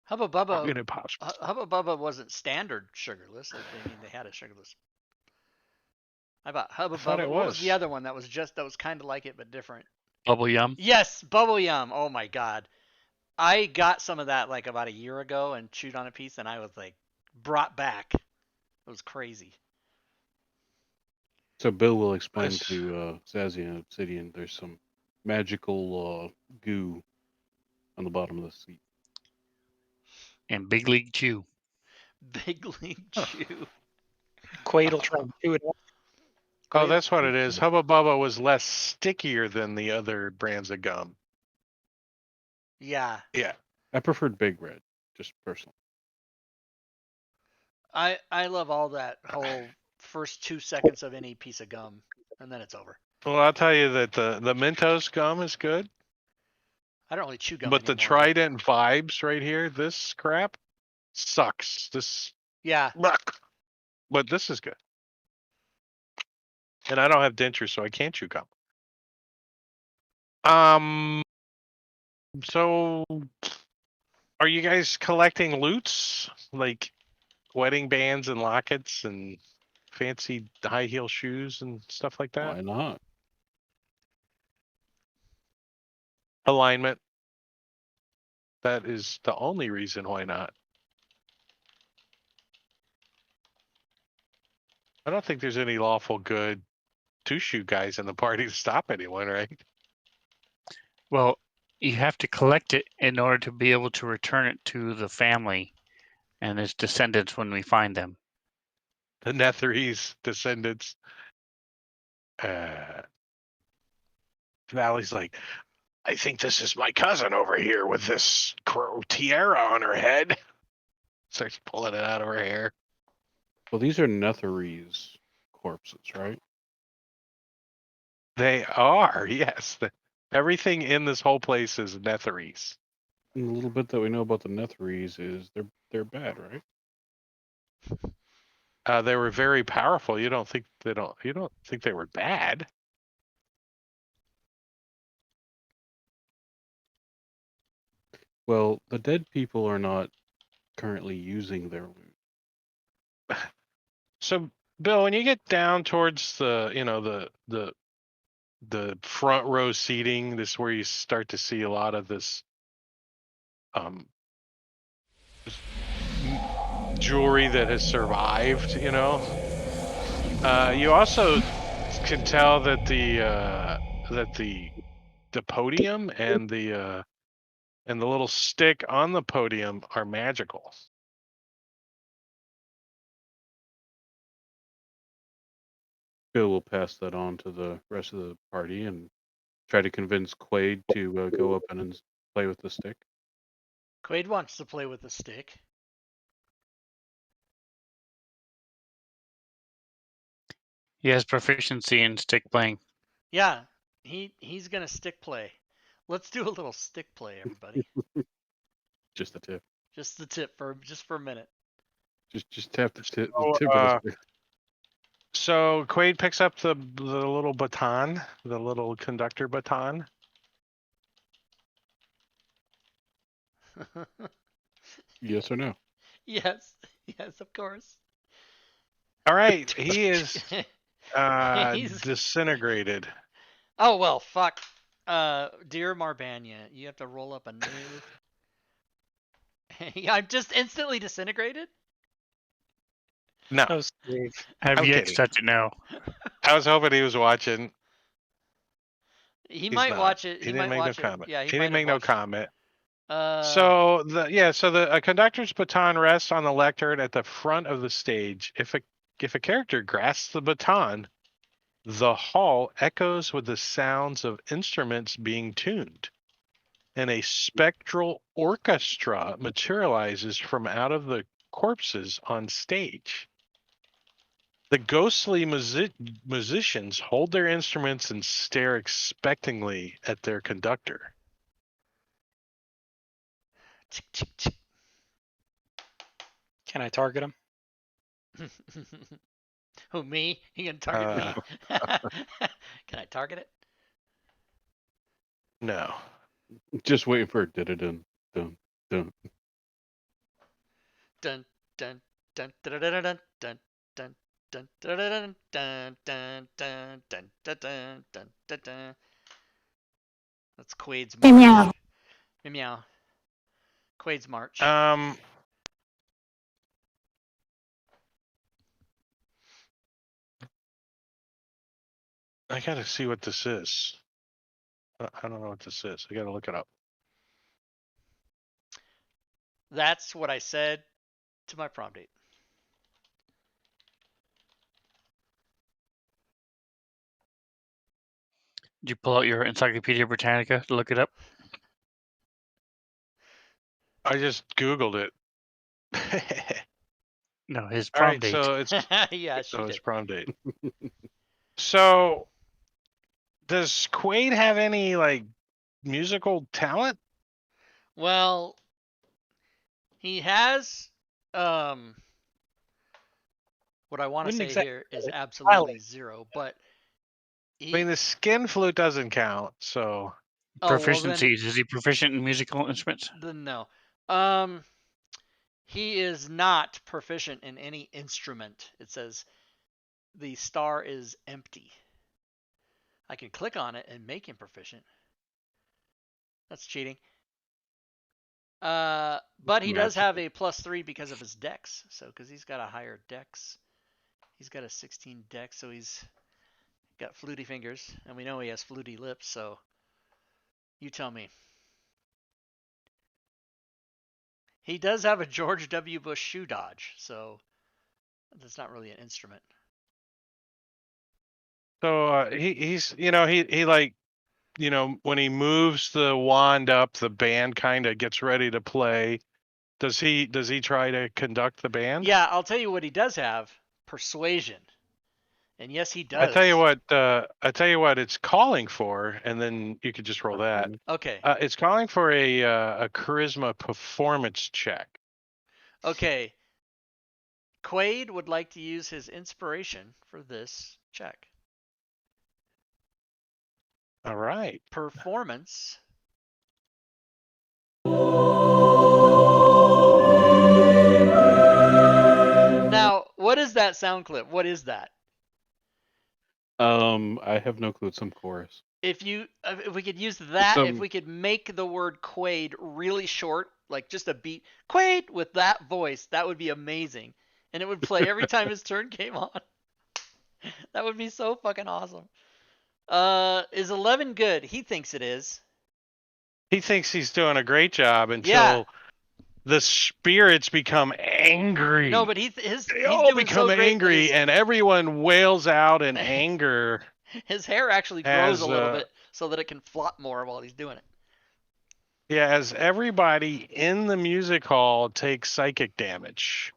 Hubba Bubba. and it pops. Hubba Bubba wasn't standard sugarless. They had a sugarless. How about Hubba I thought Bubba? it What was the was. other one that was kind of like it but different? Bubble Yum. Yes, Bubble Yum. Oh my God. I got some of that like about a year ago and chewed on a piece, and I was like brought back. It was crazy. So Bill will explain This- to Zazzy and Obsidian there's some magical goo on the bottom of the seat. And Big League Chew. Big League Chew. Quaid will try and do it. Oh, that's what it is. Hubba Bubba was less stickier than the other brands of gum. Yeah. Yeah. I preferred Big Red, just personally. I love all that whole first 2 seconds of any piece of gum, and then it's over. Well, I'll tell you that the Mentos gum is good, I don't really chew gum but the anymore. Trident Vibes right here, this crap sucks. This, Yeah. but this is good. And I don't have dentures, so I can't chew gum. So are you guys collecting loots like wedding bands and lockets and fancy high heel shoes and stuff like that? Why not? Alignment. That is the only reason why not. I don't think there's any lawful good two-shoe guys in the party to stop anyone, right? Well, you have to collect it in order to be able to return it to the family and its descendants when we find them. The Netherese descendants. Valley's like, I think this is my cousin over here with this crow tiara on her head. Starts pulling it out of her hair. Well, these are Netherese corpses, right? They are, yes. Everything in this whole place is Netherese. And the little bit that we know about the Netherese is they're bad, right? They were very powerful. You don't think they were bad? Well, the dead people are not currently using their loot. So, Bill, when you get down towards the front row seating, this is where you start to see a lot of this jewelry that has survived. You also can tell that the podium and the little stick on the podium are magical. Bill will pass that on to the rest of the party and try to convince Quaid to go up and play with the stick. Quaid wants to play with the stick. He has proficiency in stick playing. Yeah, he's gonna stick play. Let's do a little stick play, everybody. Just the tip. Just the tip for a minute. Just tap the tip. So, The tip of the stick. So Quaid picks up the little baton, the little conductor baton. Yes or no? Yes, of course. All right, he is He's- disintegrated. Oh well, fuck. Dear Marbania, you have to roll up a new. I'm just instantly disintegrated. No, No save. Have I'm you kidding. touch it now? I was hoping he was watching. He He's might not. watch it. He He didn't might make no watch it. comment. Yeah, he might didn't make have no watched it. comment. So So the conductor's baton rests on the lectern at the front of the stage. If a character grasps the baton, the hall echoes with the sounds of instruments being tuned, and a spectral orchestra materializes from out of the corpses on stage. The ghostly musicians hold their instruments and stare expectingly at their conductor. Chick, chick, chick. Can I target him? Who, me? You gonna target me? Can I target it? No. Just waiting for it. Dun, dun, dun. Dun dun dun dun dun dun dun dun dun dun dun dun dun dun dun dun dun dun. That's Quaid's march. Meow. Meow. Quaid's march. I gotta see what this is. I don't know what this is. I gotta look it up. That's what I said to my prom date. Did you pull out your Encyclopedia Britannica to look it up? I just Googled it. No, his All prom right, date. so it's Yeah, she it's did. prom date. So, does Quaid have any like musical talent? Well, he has what I want to Wouldn't say exactly here is say absolutely talent. zero, but I mean, the skin flute doesn't count. So, oh well then Proficiencies. Is he proficient in musical instruments? no. He is not proficient in any instrument. It says the star is empty. I can click on it and make him proficient. That's cheating. But he does have a +3 because of his dex. So, because he's got a higher dex, he's got a 16 dex, so he's got fluty fingers, and we know he has fluty lips. So, you tell me. He does have a George W. Bush shoe dodge, so that's not really an instrument. so he's he like when he moves the wand up, the band kind of gets ready to play. Does he try to conduct the band? Yeah, I'll tell you what he does have: persuasion. And yes, he does. I tell you what it's calling for, and then you could just roll that. Okay. It's calling for a charisma performance check. Okay. Quaid would like to use his inspiration for this check. All right. Performance. Now, what is that sound clip? What is that? I have no clue. It's some chorus. If we could use that, if we could make the word Quaid really short, like just a beat, Quaid with that voice, that would be amazing, and it would play every time his turn came on. That would be so fucking awesome. Is 11 good? He thinks it is. He thinks he's doing a great job until the spirits become angry. No, but they all doing become so great angry, and everyone wails out in anger. His hair actually grows a little bit so that it can flop more while he's doing it. Yeah, as everybody in the music hall takes psychic damage.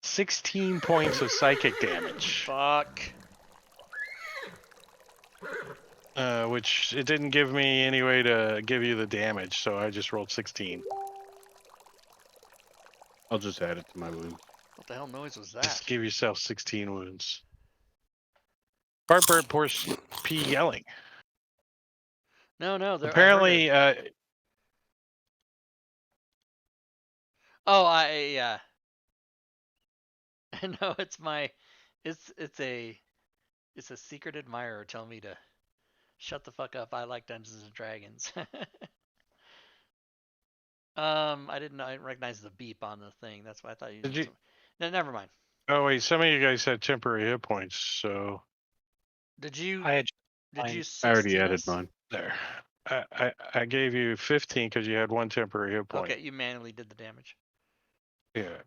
16 points of psychic damage. Fuck. Which it didn't give me any way to give you the damage, so I just rolled 16. I'll just add it to my wound. What the hell noise was that? Just give yourself 16 wounds. Bart pours P yelling. No, apparently. Yeah. No, it's a secret admirer telling me to shut the fuck up. I like Dungeons and Dragons. I didn't recognize the beep on the thing. That's why I thought you. Did you? No, never mind. Oh wait, some of you guys had temporary hit points, so. Did you? I already added mine. There. I gave you 15 because you had one temporary hit point. Okay, you manually did the damage. Yeah.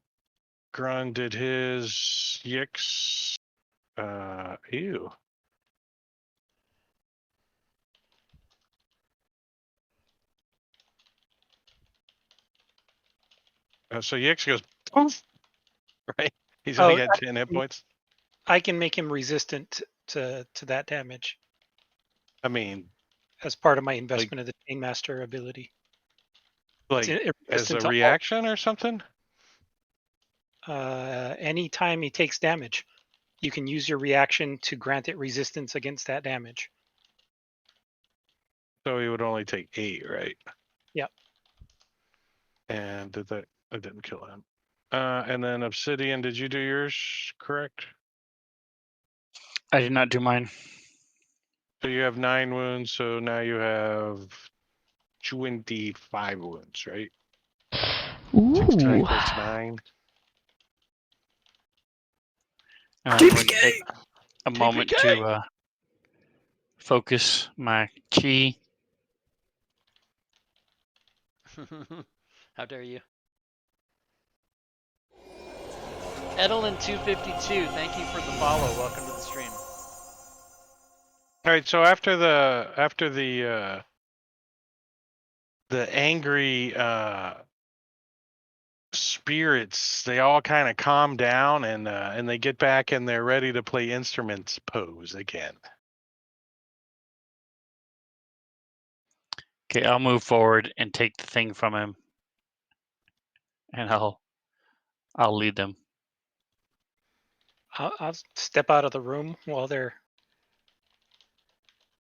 Grun did his. Yix. Ew. So Yix goes, poof! Right? He's only got 10 hit points. I can make him resistant to that damage I mean, as part of my investment of the Chainmaster ability. like It's as resistant a to all- reaction or something? anytime he takes damage, you can use your reaction to grant it resistance against that damage. So he would only take 8, right? Yep. And did that? I didn't kill him. And then Obsidian, did you do yours correct? I did not do mine. So you have 9 wounds. So now you have 25 wounds, right? 6 equals 9. And I'm going to take a moment to focus my chi. How dare you? Edelin252, thank you for the follow. Welcome to the stream. All right. So after the angry spirits, they all kind of calm down and they get back and they're ready to play instruments pose again. Okay, I'll move forward and take the thing from him, and I'll lead them. I'll step out of the room while they're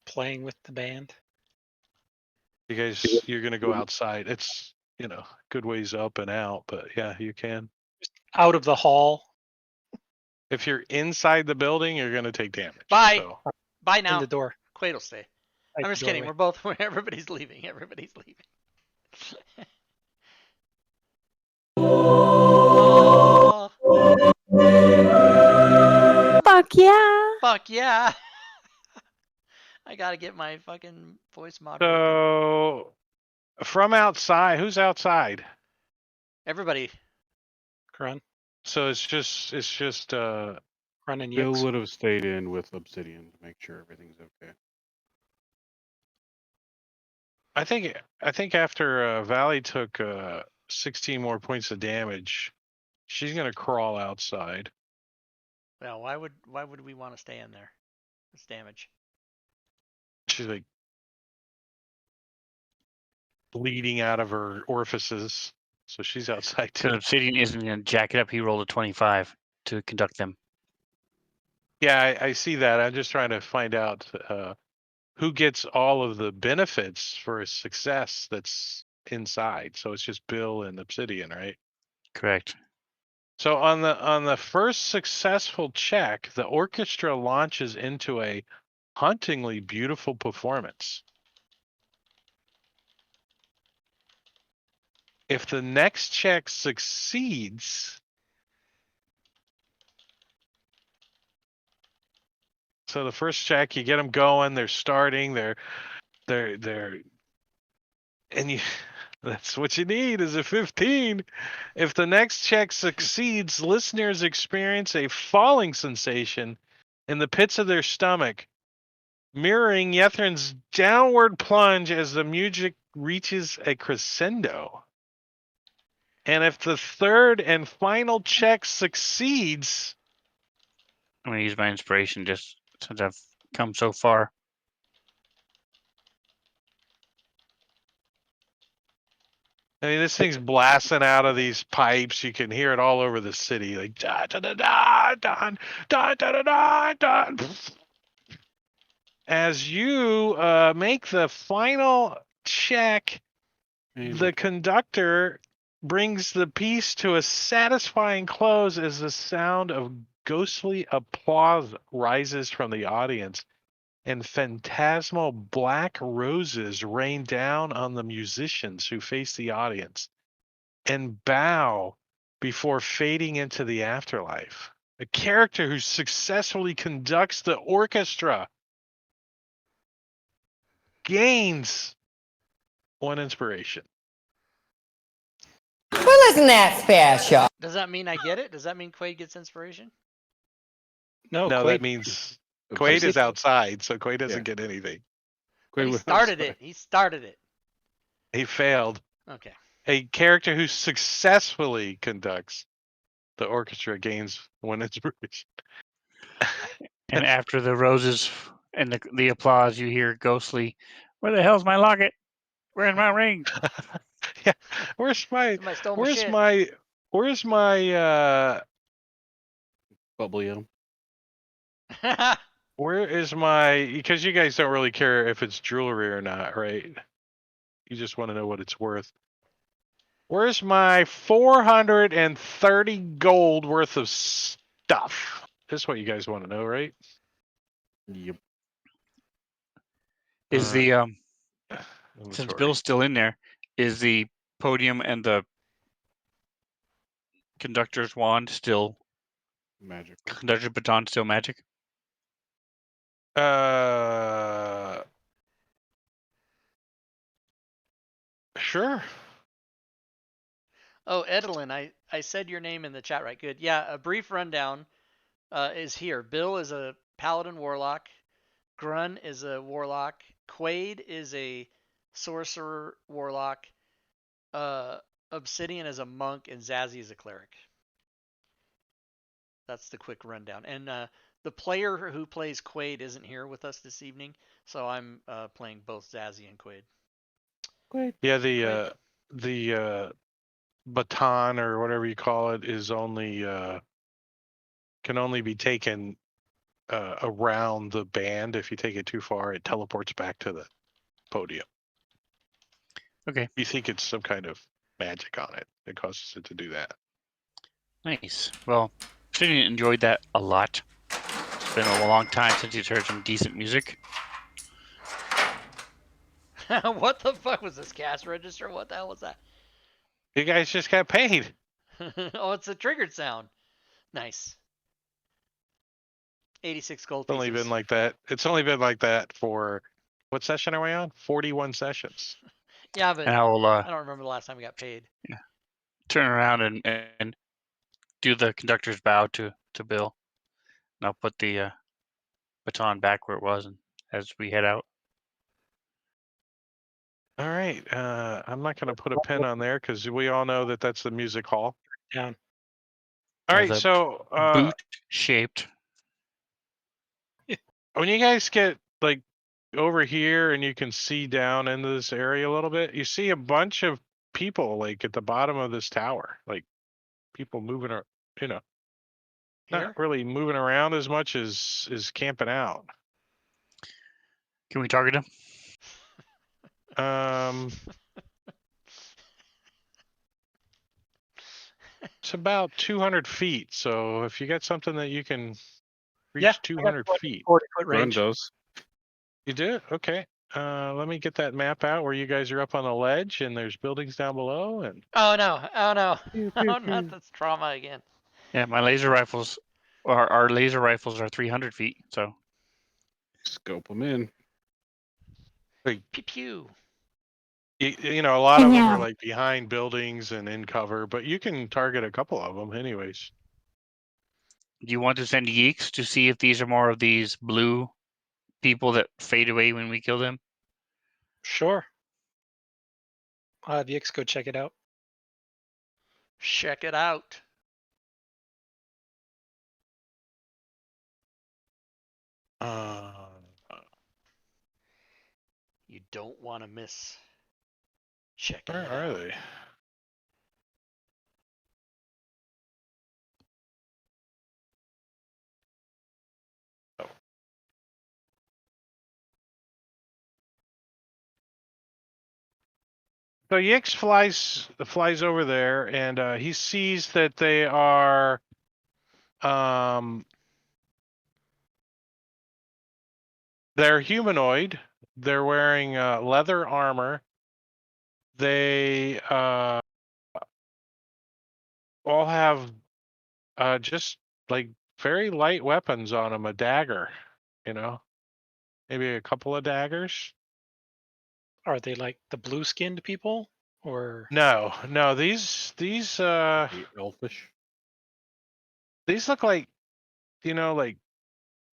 playing with the band. You guys, you're gonna go outside. It's good ways up and out, but yeah, you can. Out of the hall. If you're inside the building, you're gonna take damage. Bye. So. Bye now. In the door. Quaid will stay. Like I'm the just kidding. doorway. We're both. Everybody's leaving. Everybody's leaving. Oh, Fuck yeah. fuck yeah. I gotta get my fucking voice mod working. So from outside, who's outside? Everybody. Run. So it's just Run and Bill Yix. would have stayed in with Obsidian to make sure everything's okay. I think after Valley took 16 more points of damage, she's gonna crawl outside. Well, why would we want to stay in there? It's damage. She's like bleeding out of her orifices, so she's outside too. Because Obsidian isn't going to jack it up. He rolled a 25 to conduct them. Yeah, I see that. I'm just trying to find out who gets all of the benefits for a success that's inside. So it's just Bill and Obsidian, right? Correct. So on the first successful check, the orchestra launches into a hauntingly beautiful performance. If the next check succeeds, so the first check, you get them going, they're starting, they're and you that's what you need is a 15. If the next check succeeds, listeners experience a falling sensation in the pits of their stomach, mirroring Yethrin's downward plunge as the music reaches a crescendo. And if the third and final check succeeds, I'm going to use my inspiration just since I've come so far. I mean, this thing's blasting out of these pipes. You can hear it all over the city, like da da da da da da da da da. As you make the final check, the conductor brings the piece to a satisfying close as the sound of ghostly applause rises from the audience, and phantasmal black roses rain down on the musicians who face the audience and bow before fading into the afterlife. A character who successfully conducts the orchestra gains 1 inspiration. Well, isn't that special? Does that mean I get it? Does that mean Quaid gets inspiration? No, No, Quaid. that means Quaid is outside, so Quaid doesn't get anything. But he started it. He started it. He failed. Okay. A character who successfully conducts the orchestra gains 1 inspiration. And after the roses and the applause, you hear ghostly, "Where the hell's my locket? Where's my ring?" Yeah, where's my Somebody stole my where's shit. my where's my Bubbly him. where is my, because you guys don't really care if it's jewelry or not, right? You just want to know what it's worth. Where's my 430 gold worth of stuff? That's what you guys want to know, right? Yep. Is the since Inventory. Bill's still in there, is the podium and the conductor's wand still Magical. conductor's baton still magic? Sure. Oh, Edelyn, I said your name in the chat, right? Good. Yeah, a brief rundown is here. Bill is a paladin warlock. Grun is a warlock. Quaid is a sorcerer warlock. Obsidian is a monk, and Zazzy is a cleric. That's the quick rundown. And the player who plays Quaid isn't here with us this evening, so I'm playing both Zazzy and Quaid. Great. Yeah, the baton or whatever you call it is only can only be taken around the band. If you take it too far, it teleports back to the podium. Okay. You think it's some kind of magic on it that causes it to do that. Nice. Well, Obsidian enjoyed that a lot. It's been a long time since he's heard some decent music. What the fuck was this cash register? What the hell was that? You guys just got paid. Oh, it's a triggered sound. Nice. 86 gold It's only pieces. been like that. It's only been like that for, what session are we on? 41 sessions. Yeah, but And I will I don't remember the last time we got paid. turn around and do the conductor's bow to Bill. And I'll put the baton back where it was and as we head out. All right. I'm not going to put a pin on there because we all know that that's the music hall. Down. All There's right. a So boot shaped. when you guys get like over here and you can see down into this area a little bit, you see a bunch of people like at the bottom of this tower, like people moving, you know, Here? not really moving around as much as camping out. Can we target him? It's about 200 feet. So if you got something that you can reach Yeah, 200 feet, 40-foot Run range. does. you do? Okay. Let me get that map out where you guys are up on the ledge and there's buildings down below. And Oh no! Oh no! Pew, Oh, pew, not pew. this trauma again. Yeah, my laser rifles, our laser rifles are 300 feet. So Scope them in. Pew pew. you know, a lot of them are like behind buildings and in cover, but you can target a couple of them anyways. do you want to send Yeeks to see if these are more of these blue people that fade away when we kill them? Sure. I'll have Yix go check it out. Check it out. You don't want to miss. Checking Where it are out. they? Oh. So Yix flies over there and he sees that they are they're humanoid. They're wearing leather armor. They all have just like very light weapons on them, a dagger, you know, maybe a couple of daggers. Are they like the blue skinned people? Or No, these The elfish. these look like, you know, like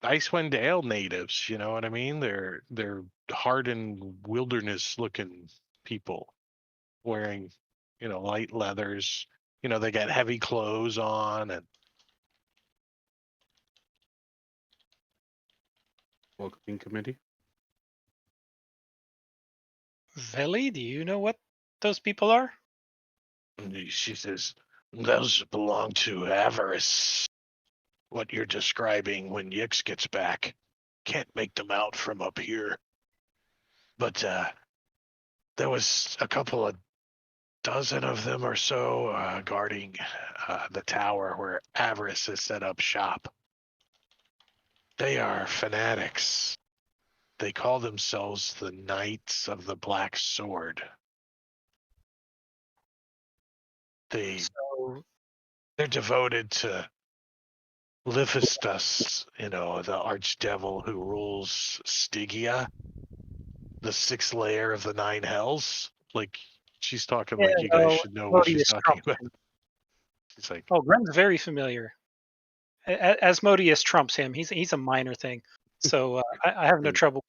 Icewind Dale natives, you know what I mean? They're hardened wilderness looking people wearing, you know, light leathers. You know, they got heavy clothes on and welcoming committee. Veli, do you know what those people are? She says, those belong to Avarice. What you're describing when Yix gets back. Can't make them out from up here. But there was a couple of dozen of them or so guarding the tower where Avarice has set up shop. They are fanatics. They call themselves the Knights of the Black Sword. They're devoted to Liphistus, the archdevil who rules Stygia, the sixth layer of the nine hells. Like, she's talking like you guys should know what she's talking about. She's like, oh, Gren's very familiar. Asmodeus trumps him. He's a minor thing. So I have no trouble.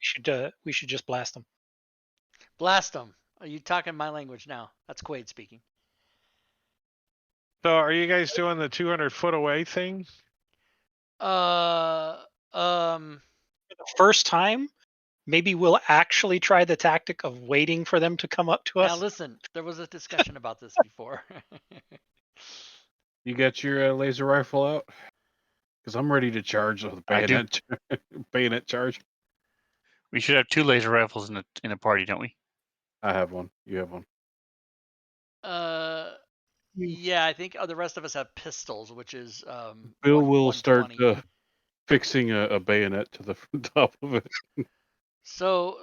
We should just blast him. Blast them. Are you talking my language now? That's Quaid speaking. so are you guys doing the 200 foot away thing? For the first time, maybe we'll actually try the tactic of waiting for them to come up to us. Now listen, there was a discussion about this before. You got your laser rifle out? Because I'm ready to charge with bayonet, bayonet charge. We should have 2 laser rifles in a party, don't we? I have one. You have one. Yeah, I think the rest of us have pistols, which is Bill will start fixing a bayonet to the top of it. So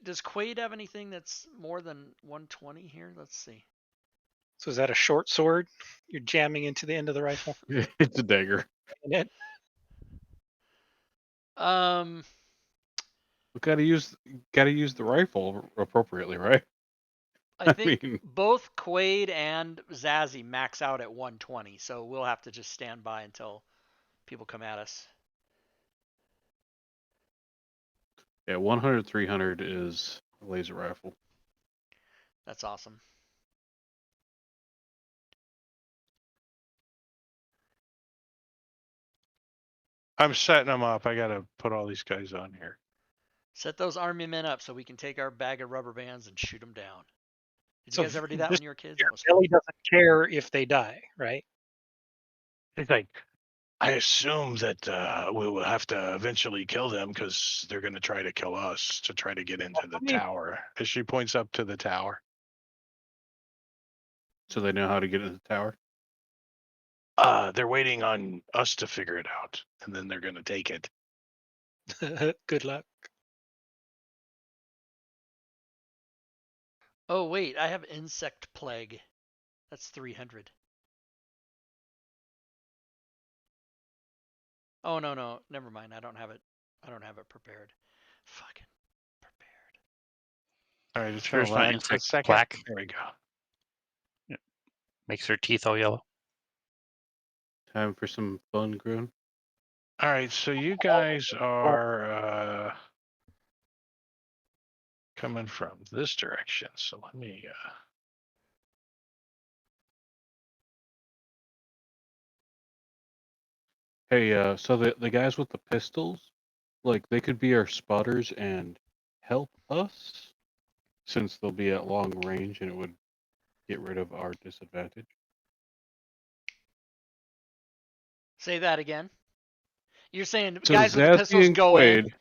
does Quaid have anything that's more than 120 here? Let's see. So is that a short sword you're jamming into the end of the rifle? It's a dagger. We gotta use the rifle appropriately, right? I think both Quaid and Zazzy max out at 120, so we'll have to just stand by until people come at us. Yeah, 100, 300 is a laser rifle. That's awesome. I'm setting them up. I gotta put all these guys on here. Set those army men up so we can take our bag of rubber bands and shoot them down. Did you guys ever do that when you were kids? Billy doesn't care if they die, right? It's like, I assume that we will have to eventually kill them because they're going to try to kill us to try to get into the tower. As she points up to the tower. So they know how to get into the tower? They're waiting on us to figure it out, and then they're going to take it. Good luck. Oh, wait, I have insect plague. That's 300. Oh, no, never mind. I don't have it prepared. Fucking prepared. All right, it's Here's going to my lag for a insect second. plaque. There we go. Yep. Makes her teeth all yellow. Time for some fun, Groon. All right, so you guys are coming from this direction. So let me. Hey, so the guys with the pistols, like they could be our spotters and help us, since they'll be at long range and it would get rid of our disadvantage. Say that again. You're saying So guys with the pistols go in,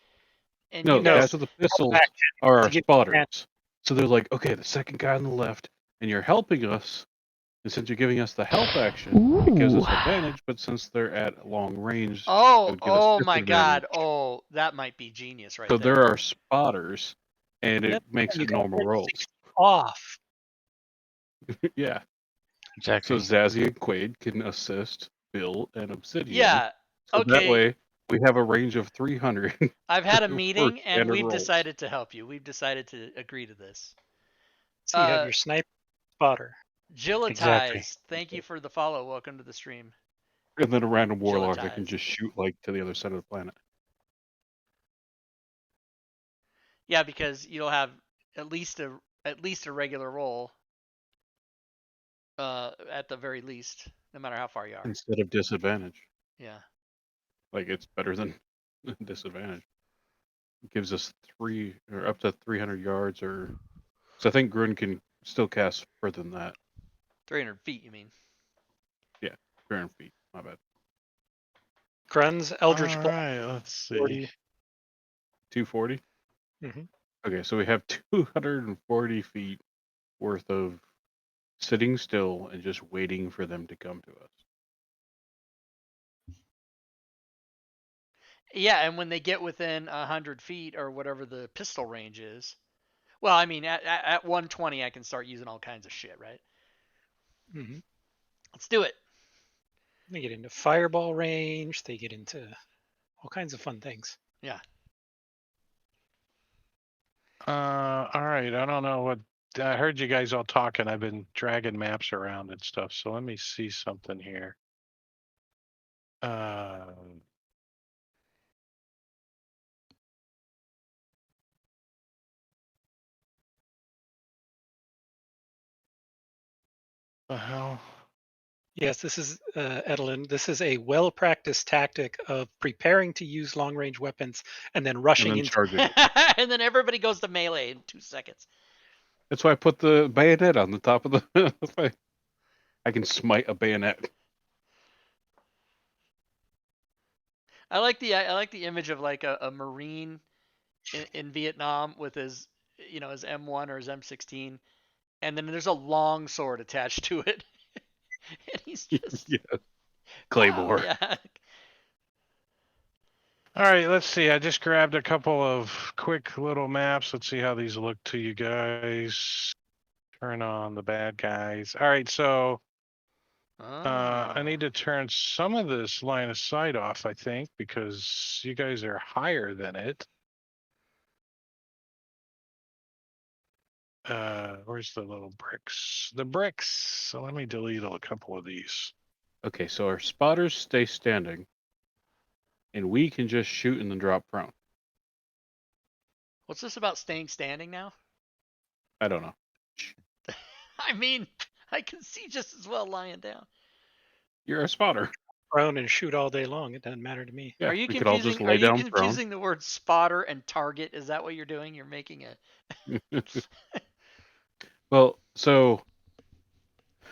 and no, you guys guys with the pistols are our spotters. So they're like, okay, the second guy on the left, and you're helping us. And since you're giving us the help action, it gives us advantage. But since they're at long range, it would give us oh my god, disadvantage. that might be genius right So there. they're our spotters, and it makes it normal rolls. Off. Yeah. Exactly. So Zazzy and Quaid can assist Bill and Obsidian. Yeah. So Okay. that way we have a range of 300. I've had a meeting and we've rolls. decided to help you. We've decided to agree to this. So you have your sniper spotter. Jillitize, Exactly. thank you for the follow. Welcome to the stream. And then a random warlock that can just shoot like to the other side of the planet. Yeah, because you'll have at least a regular roll. At the very least, no matter how far you are. Instead of disadvantage. Yeah. Like it's better than disadvantage. gives us 3 or up to 300 yards, or so I think Grun can still cast further than that. 300 feet, you mean? Yeah, 300 feet. My bad. Grun's Eldritch All Blast. right, let's see. 40. 240. Mhm. Okay, so we have 240 feet worth of sitting still and just waiting for them to come to us. Yeah, and when they get within 100 feet or whatever the pistol range is, well, I mean, at 120, I can start using all kinds of shit, right? Mm-hmm. Let's do it. They get into fireball range. They get into all kinds of fun things. Yeah. All right. I don't know what. I heard you guys all talking. I've been dragging maps around and stuff. So let me see something here. The hell? Yes, this is Edelin. This is a well-practiced tactic of preparing to use long-range weapons and then rushing And then into. charging. And then everybody goes to melee in 2 seconds. That's why I put the bayonet on the top of the fight. I can smite a bayonet. I like the image of like a Marine in Vietnam with his his M1 or his M16, and then there's a long sword attached to it, and he's just Yeah. Claymore. wow, yeah. All right, let's see. I just grabbed a couple of quick little maps. Let's see how these look to you guys. Turn on the bad guys. All right, so I need to turn some of this line of sight off, I think, because you guys are higher than it. Where's the little bricks? The bricks. So let me delete a couple of these. Okay, so our spotters stay standing, and we can just shoot and then drop prone. What's this about staying standing now? I don't know. I mean, I can see just as well lying down. You're a spotter. Prone and shoot all day long. It doesn't matter to me. Yeah, Are you we could all just confusing? Are lay you down prone. confusing the word spotter and target? Is that what you're doing? You're making a. Well, so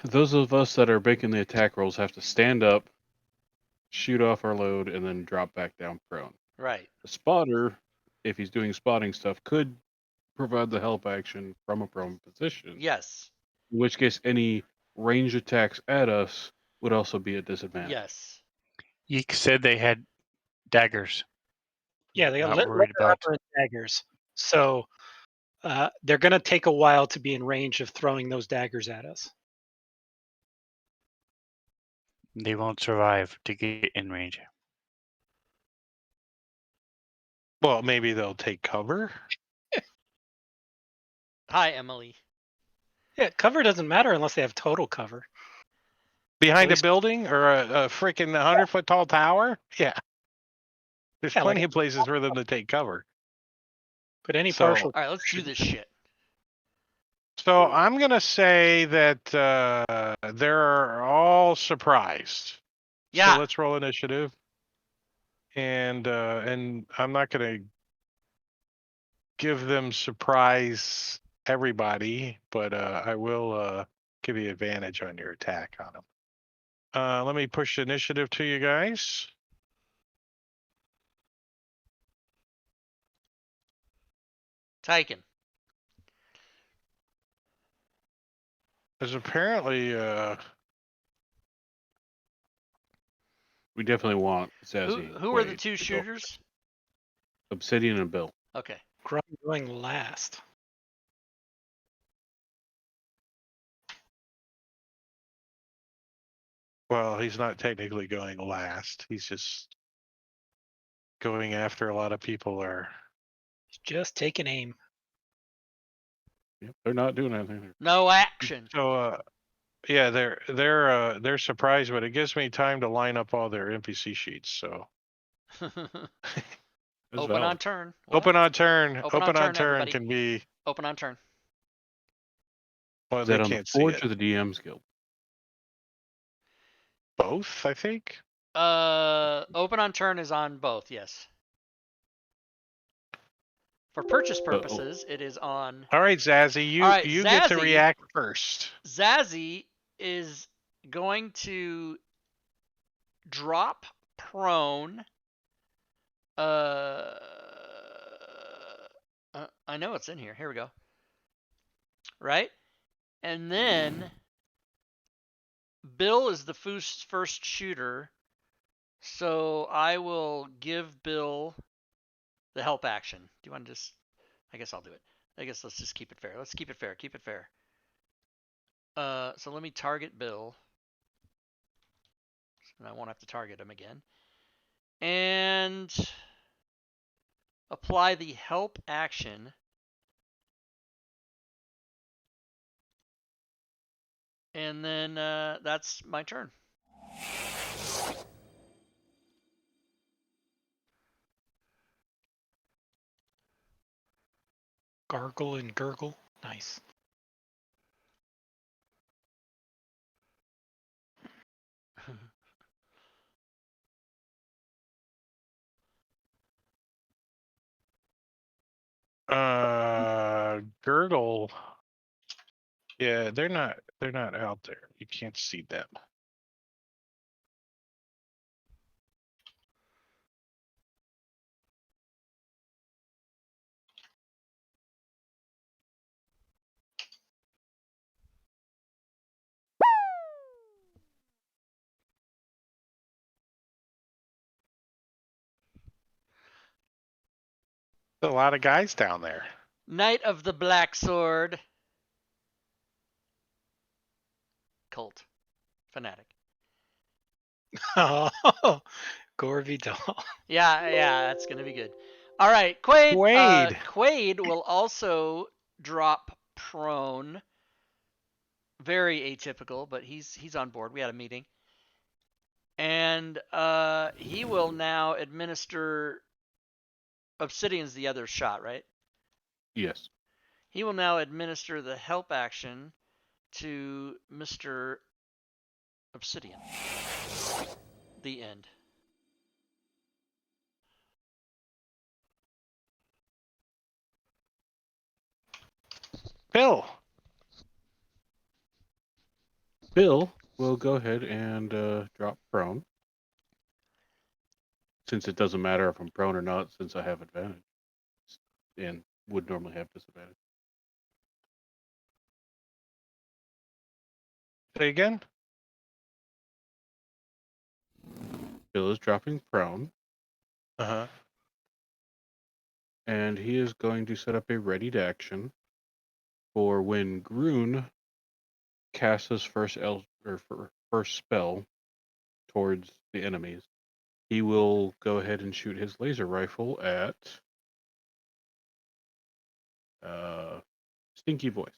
those of us that are making the attack rolls have to stand up, shoot off our load, and then drop back down prone. Right. The spotter, if he's doing spotting stuff, could provide the help action from a prone position. Yes. In which case, any range attacks at us would also be a disadvantage. Yes. You said they had daggers. Yeah, they got Not leather worried about. armor and daggers. So they're going to take a while to be in range of throwing those daggers at us. They won't survive to get in range. Well, maybe they'll take cover. Hi, Emily. Yeah, cover doesn't matter unless they have total cover. Behind a least- building or a freaking 100-foot tall tower? Yeah. There's Yeah, plenty like- of places for them to take cover. But any So- partial. All right, let's do this shit. So I'm going to say that they're all surprised. Yeah. So let's roll initiative. And I'm not going to give them surprise everybody, but I will give you advantage on your attack on them. Let me push initiative to you guys. Tyken. Because apparently, We definitely want Sassy. Who are the Quaid two to go. shooters? Obsidian and Bill. Okay. Grun going last. well, he's not technically going last. He's just going after a lot of people are. Just take an aim. Yep, they're not doing anything. No action. So yeah, they're surprised, but it gives me time to line up all their NPC sheets. So That's Open on valid. turn. What? open on turn. Open on turn, everybody. Can be. Open on turn. Well, Is they that on the can't see Forge it. or the DM's Guild? Both, I think. Open on turn is on both. Yes. For purchase purposes, it is on. All right, Zazzy, you All right, you get to Zazzy. react first. Zazzy is going to drop prone. I know it's in here. Here we go. Right? And then Bill is the first shooter. So I will give Bill the help action. Do you want to just... I guess I'll do it. I guess let's just keep it fair. Let's keep it fair. Keep it fair. So let me target Bill. And I won't have to target him again. And apply the help action. And then that's my turn. Gargle and gurgle. Nice. Girdle. Yeah, they're not out there. You can't see them. There's a lot of guys down there. Knight of the Black Sword. Cult. Fanatic. Oh, Gorby doll. Yeah, that's going to be good. All right, Quaid. Quaid. Quaid will also drop prone. Very atypical, but he's on board. We had a meeting. And he will now administer... Obsidian's the other shot, right? Yes. He will now administer the help action to Mr. Obsidian. The end. Bill. Bill will go ahead and drop prone. Since it doesn't matter if I'm prone or not, since I have advantage. And would normally have disadvantage. Say again? Bill is dropping prone. Uh-huh. And he is going to set up a readied action for when Groon casts his first spell towards the enemies. He will go ahead and shoot his laser rifle at Stinky Voice.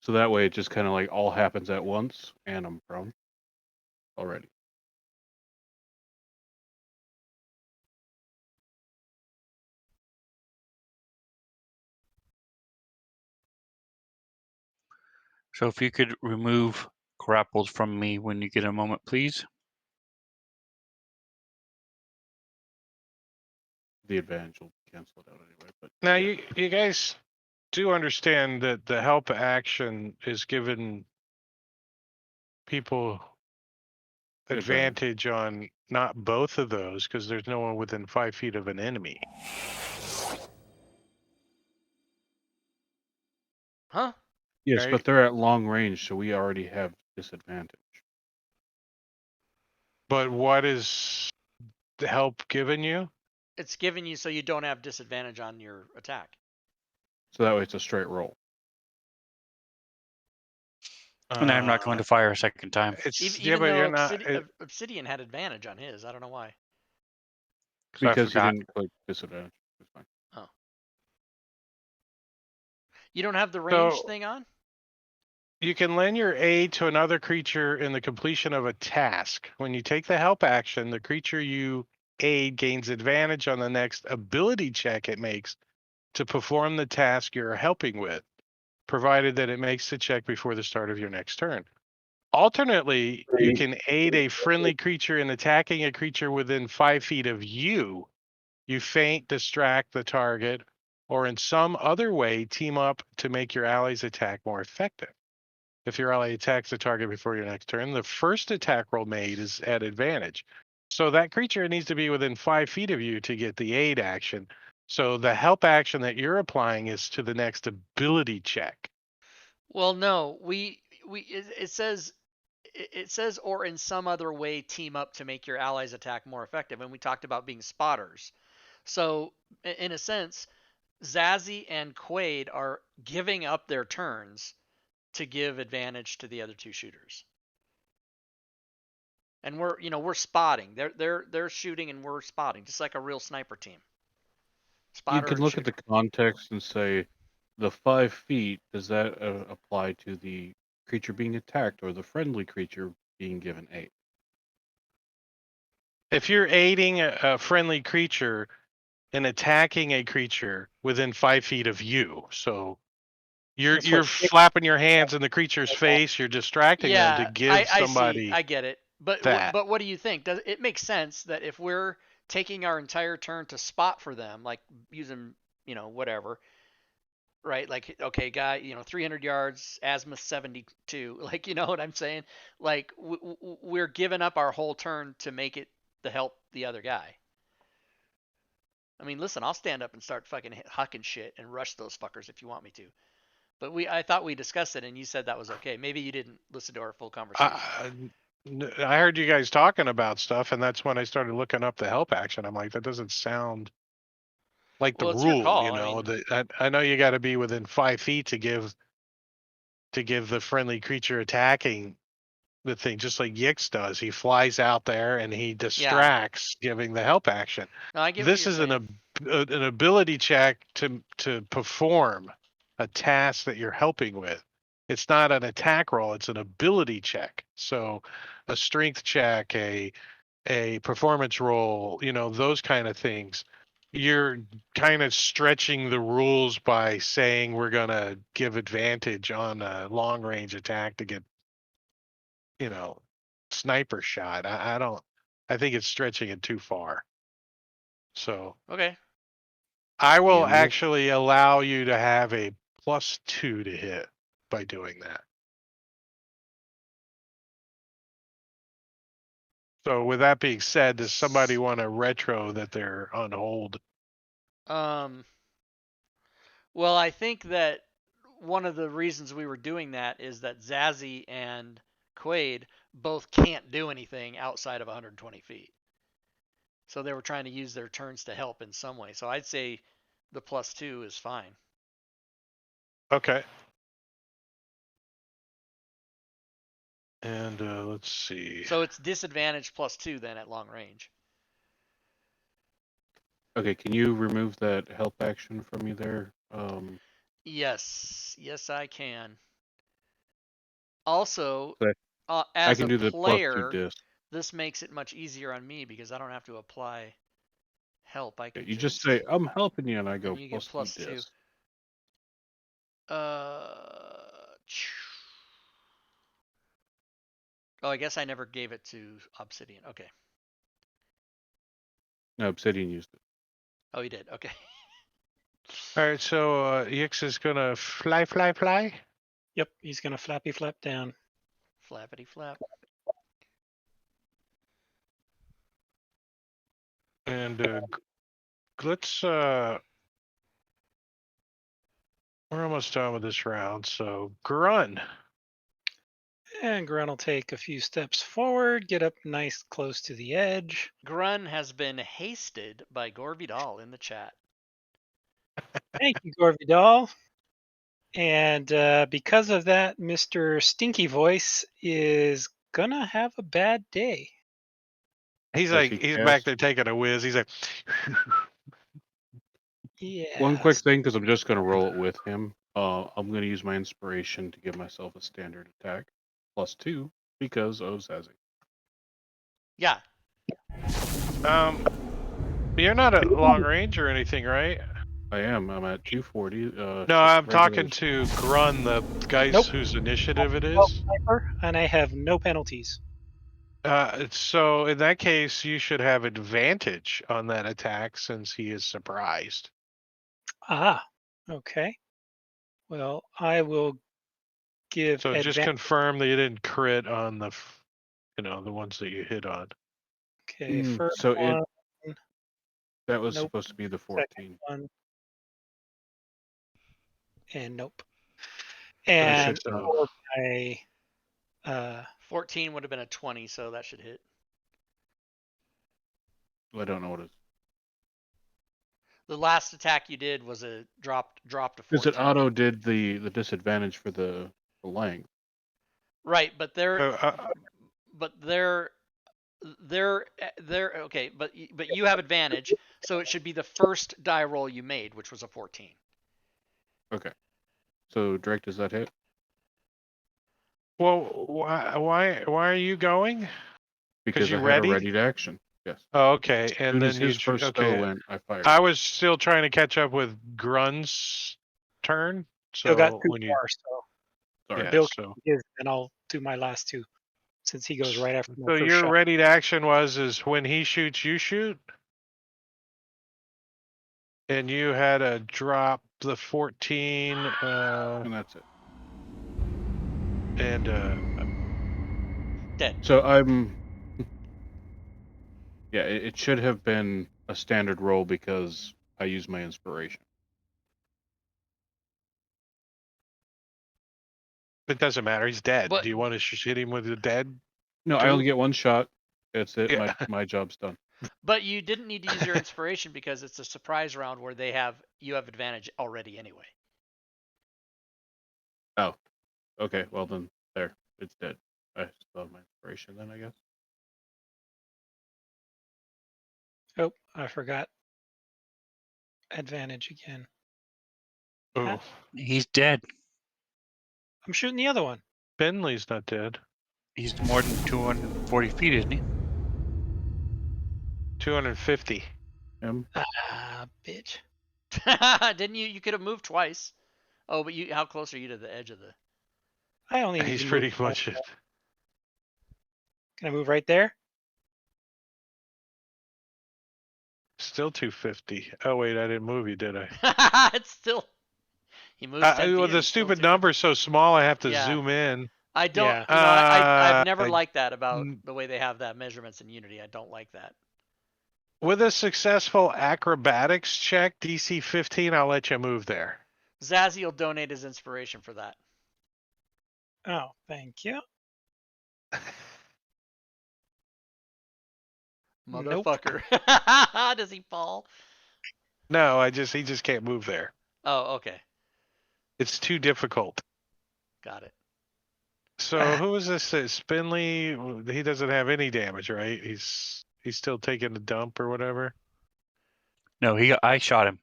So that way it just kind of like all happens at once, and I'm prone already. So if you could remove grappled from me when you get a moment, please. The advantage will cancel it out anyway. But Now yeah. you guys do understand that the help action is given people advantage on not both of those because there's no one within 5 feet of an enemy. Huh? Yes, Right. but they're at long range, so we already have disadvantage. But what is the help given you? It's giving you so you don't have disadvantage on your attack. So that way it's a straight roll. And I'm not going to fire a second time. Even but though you're not. Obsidian had advantage on his. I don't know why. Because he forgot. didn't click disadvantage. It's fine. Oh. You don't have the range So- thing on? You can lend your aid to another creature in the completion of a task. When you take the help action, the creature you aid gains advantage on the next ability check it makes to perform the task you're helping with, provided that it makes the check before the start of your next turn. Alternately, you can aid a friendly creature in attacking a creature within 5 feet of you. You feint, distract the target, or in some other way team up to make your ally's attack more effective. If your ally attacks the target before your next turn, the first attack roll made is at advantage. So that creature needs to be within 5 feet of you to get the aid action. So the help action that you're applying is to the next ability check. Well, no, it says or in some other way team up to make your allies' attack more effective, and we talked about being spotters. So in a sense, Zazie and Quaid are giving up their turns to give advantage to the other two shooters. And we're spotting. They're shooting and we're spotting, just like a real sniper team. Spotter you can look at the context and say, the 5 feet, does that apply to the creature being attacked or the friendly creature being given aid? If you're aiding a friendly creature and attacking a creature within 5 feet of you, so you're flapping your hands in the creature's face, you're distracting them to give somebody. I get it. But what do you think? Does it make sense that if we're taking our entire turn to spot for them, like using, whatever, right? Like, okay, guy, 300 yards, azimuth 72, like, you know what I'm saying? Like, we're giving up our whole turn to make it to help the other guy. I mean, listen, I'll stand up and start fucking hucking shit and rush those fuckers if you want me to. But I thought we discussed it and you said that was okay. Maybe you didn't listen to our full conversation. I heard you guys talking about stuff, and that's when I started looking up the help action. I'm like, that doesn't sound like the rule, I know you got to be within 5 feet to give the friendly creature attacking the thing, just like Yix does. He flies out there and he distracts, giving the help action. No, I get this is an ability check to perform a task that you're helping with. It's not an attack roll, it's an ability check. So a strength check, a performance roll, those kind of things. You're kind of stretching the rules by saying we're going to give advantage on a long range attack to get, sniper shot. I think it's stretching it too far. So okay, I will actually allow you to have a +2 to hit by doing that. So with that being said, does somebody want to retro that they're on hold? Well, I think that one of the reasons we were doing that is that Zazie and Quaid both can't do anything outside of 120 feet. So they were trying to use their turns to help in some way. So I'd say the +2 is fine. Okay. And let's see. So it's disadvantage +2 then at long range. Okay, can you remove that help action from you there? Yes, I can. Also, as I can a do player, the +2 this makes it much easier on me because I don't have to apply help. I can you just say, I'm helping you, and I go, and you get +2. Oh, I guess I never gave it to Obsidian. Okay. No, Obsidian used it. Oh, he did. Okay. All right, so Yix is gonna fly. Yep, he's gonna flappy flap down. Flappity flap. And let's we're almost done with this round, so Grun. And Grun will take a few steps forward, get up nice close to the edge. Grun has been hasted by Gorvidal in the chat. Thank you, Gorvidal. And because of that, Mr. Stinky Voice is gonna have a bad day. He's back there taking a whiz. He's like, yeah. One quick thing, because I'm just gonna roll it with him. I'm gonna use my inspiration to give myself a standard attack +2 because of Zazie. Yeah. You're not at long range or anything, right? I am. I'm at 240. No, just I'm regular- talking to Grun, the guys Nope. whose initiative it Oh, is. sniper, and I have no penalties. So in that case, you should have advantage on that attack since he is surprised. Ah, okay. Well, I will give So just advantage. confirm that you didn't crit on the, the ones that you hit on. Okay, first so one, that was Nope. supposed to be the second 14. one, and nope. So it And should go. for my 14 would have been a 20, so that should hit. I don't know what it is. The last attack you did was a dropped to 14. Because it auto did the disadvantage for the length. Right, but they're okay, but you have advantage, so it should be the first die roll you made, which was a 14. Okay. So Drake, does that hit? Well, why are you going? Because you I had ready? a ready to action. Yes. Oh, okay. As And soon then as his first spell went, I fired. I was still trying to catch up with Grun's turn. So still got 2 when you, more, so Sorry. yeah, Bill so can his, and I'll do my last 2, since he goes right after my so first your shot. ready to action is when he shoots, you shoot, and you had to drop the 14, And that's it. and Dead. So I'm. Yeah, it should have been a standard roll because I used my inspiration. it doesn't matter. He's dead. But- Do you want to hit him with the dead? No, I only get one shot. That's it. Yeah. My job's done. But you didn't need to use your inspiration because it's a surprise round where you have advantage already anyway. Oh, okay. Well then, there, it's dead. I still have my inspiration then, I guess. Oh, I forgot. Advantage again. Oh, He's dead. I'm shooting the other one. Bentley's not dead. He's more than 240 feet, isn't he? 250. Ah, bitch. Didn't you? You could have moved twice. Oh, but how close are you to the edge of the? I only need He's to pretty move much one. it. Can I move right there? Still 250. Oh wait, I didn't move you, did I? It's still. He moves 10 feet. Well, and the it's still stupid 250. number's so small, I have to Yeah. zoom in. I don't. Yeah. I've never I- liked that about the way they have that measurements in Unity. I don't like that. With a successful acrobatics check, DC 15, I'll let you move there. Zazzy will donate his inspiration for that. Oh, thank you. Nope. Motherfucker. Does he fall? No, he just can't move there. Oh, okay. It's too difficult. Got it. So who is this? Spinley? He doesn't have any damage, right? He's still taking a dump or whatever. No, I shot him.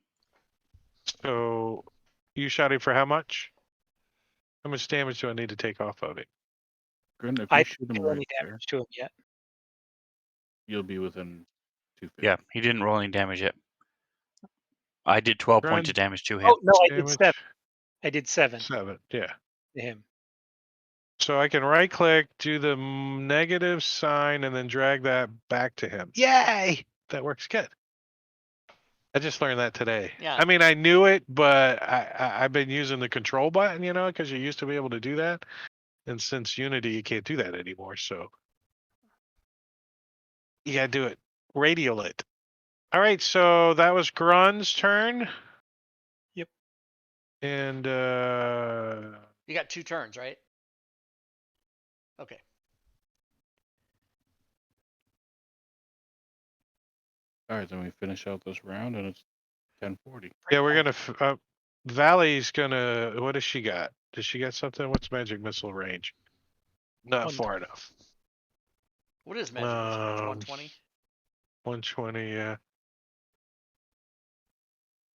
So you shot him for how much? How much damage do I need to take off of it? Grin, if I you didn't shoot him do right any there, damage to him yet. you'll be within 250. Yeah, he didn't roll any damage yet. I did 12 Grind points of damage to him. Oh no, I did damage? 7. I did 7 7, yeah. to him. So I can right click, do the negative sign, and then drag that back to him. Yay! That works good. I just learned that today. Yeah. I mean, I knew it, but I've been using the control button, because you used to be able to do that. And since Unity, you can't do that anymore. So you gotta do it. Radial it. All right, so that was Grun's turn. Yep. And You got 2 turns, right? Okay. All right, then we finish out this round, and it's 10:40. yeah, we're gonna. Valley's gonna. What does she got? Does she got something? What's magic missile range? Not 120. far enough. What is magic? 120? 120, yeah.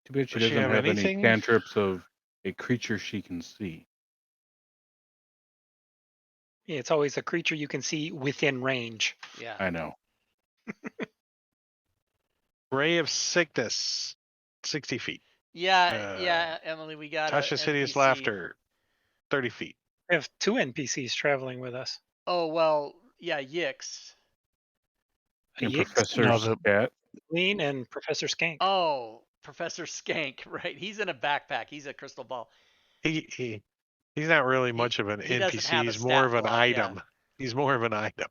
Too bad she Does she doesn't have have any anything? cantrips of a creature she can see. Yeah, it's always a creature you can see within range. Yeah. I know. Ray of Sickness, 60 feet. Yeah, Emily, we got Tasha's a hideous NPC. laughter, 30 feet. We have 2 NPCs traveling with us. Oh well, yeah, Yix. And Yix, Professor No, the- Scat. Lean, and Professor Skank. Oh, Professor Skank, right? He's in a backpack. He's a crystal ball. He's not really much of an he doesn't NPC. have a He's more stat of an block, yeah. item. He's more of an item.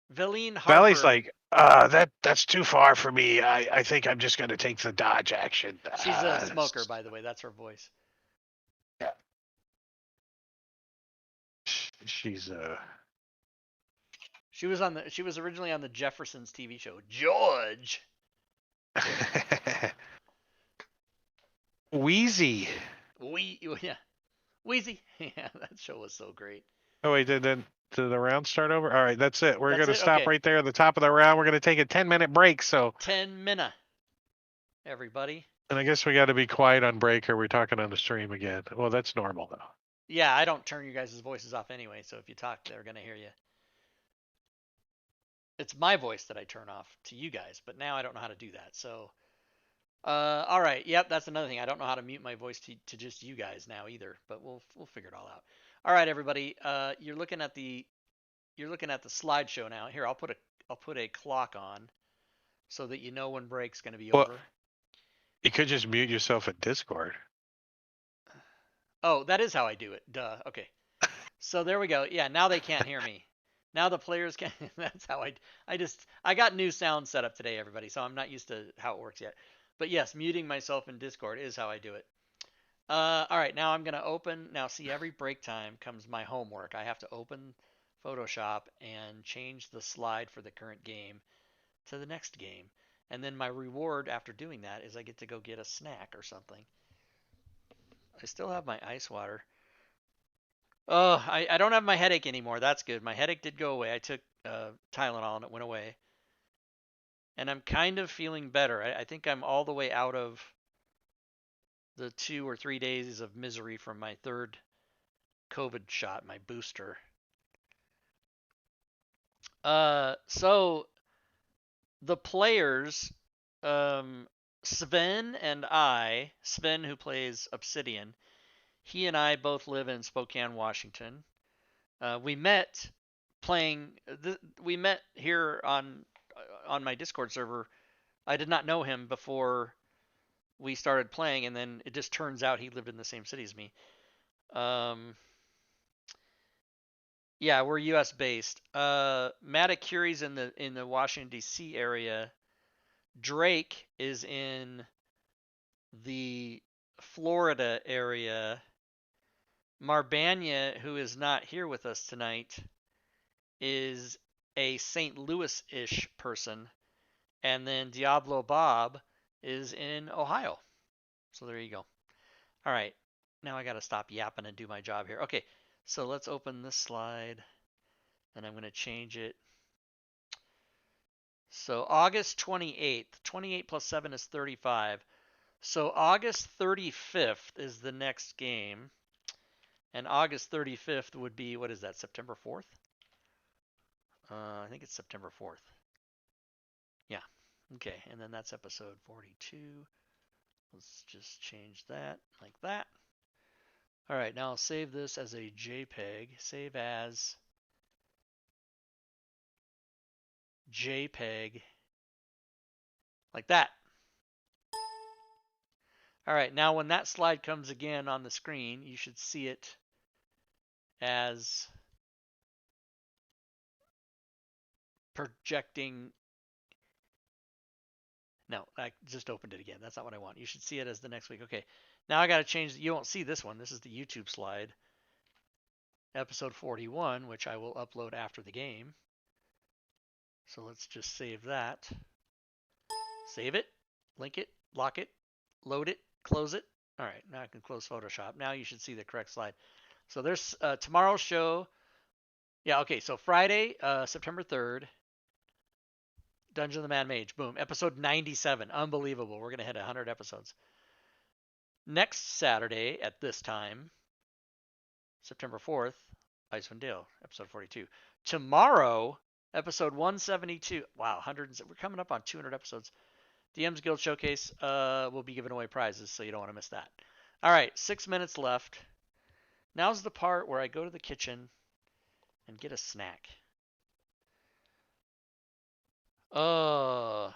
Valine Harper. Valley's like, that's too far for me. I think I'm just gonna take the dodge action. She's a smoker, by the way. That's her voice. She's She was originally on the Jeffersons TV show. George. Wheezy. Yeah. Wheezy. Yeah, that show was so great. Oh wait, did the round start over? All right, that's it. We're That's gonna it? stop Okay. right there at the top of the round. We're gonna take a 10-minute break. So 10 minutes. Everybody. and I guess we got to be quiet on break, or we're talking on the stream again. Well, that's normal though. Yeah, I don't turn you guys' voices off anyway, so if you talk, they're gonna hear you. It's my voice that I turn off to you guys, but now I don't know how to do that. So, all right, yep, that's another thing. I don't know how to mute my voice to just you guys now either, but we'll figure it all out. All right, everybody, you're looking at the slideshow now. Here, I'll put a clock on so that you know when break's gonna be over. You could just mute yourself at Discord. Oh, that is how I do it. Duh. Okay. So there we go. Yeah, now they can't hear me. Now the players can. That's how I got new sound set up today, everybody. So I'm not used to how it works yet. But yes, muting myself in Discord is how I do it. All right, now I'm gonna open. Now see, every break time comes my homework. I have to open Photoshop and change the slide for the current game to the next game. And then my reward after doing that is I get to go get a snack or something. I still have my ice water. Oh, I don't have my headache anymore. That's good. My headache did go away. I took Tylenol and it went away. And I'm kind of feeling better. I think I'm all the way out of the 2 or 3 days of misery from my third COVID shot, my booster. So the players, Sven and I, Sven who plays Obsidian, he and I both live in Spokane, Washington. We met we met here on my Discord server. I did not know him before we started playing, and then it just turns out he lived in the same city as me. Yeah, we're U.S. based. Matt Curie's in the Washington D.C. area. Drake is in the Florida area. Marbanya, who is not here with us tonight, is a St. Louis-ish person. And then Diablo Bob is in Ohio. So there you go. All right. Now I got to stop yapping and do my job here. Okay. So let's open this slide. And I'm going to change it. So August 28th. 28 plus 7 is 35. So August 35th is the next game. And August 35th would be, what is that, September 4th? I think it's September 4th. Yeah. Okay, and then that's episode 42. Let's just change that like that. All right, now I'll save this as a JPEG. Save as JPEG like that. All right, now when that slide comes again on the screen, you should see it as projecting. No, I just opened it again. That's not what I want. You should see it as the next week. Okay, now I got to change. You won't see this one. This is the YouTube slide. Episode 41, which I will upload after the game. So let's just save that. Save it, link it, lock it, load it, close it. All right, now I can close Photoshop. Now you should see the correct slide. So there's tomorrow's show. Yeah, okay, so Friday, September 3rd, Dungeon of the Mad Mage. Boom, episode 97. Unbelievable. We're going to hit 100 episodes. Next Saturday at this time, September 4th, Icewind Dale, episode 42. Tomorrow, episode 172. Wow, we're coming up on 200 episodes. DM's Guild Showcase will be giving away prizes, so you don't want to miss that. All right, 6 minutes left. Now's the part where I go to the kitchen and get a snack. Wollongong?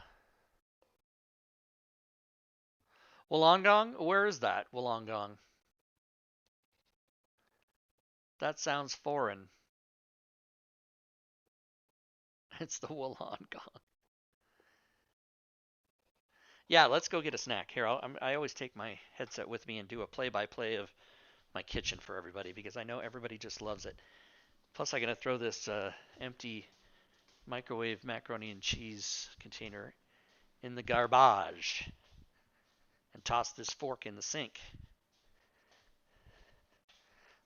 Where is that, Wollongong? That sounds foreign. It's the Wollongong. Yeah, let's go get a snack. Here, I always take my headset with me and do a play-by-play of my kitchen for everybody because I know everybody just loves it. Plus, I'm going to throw this empty microwave macaroni and cheese container in the garbage and toss this fork in the sink.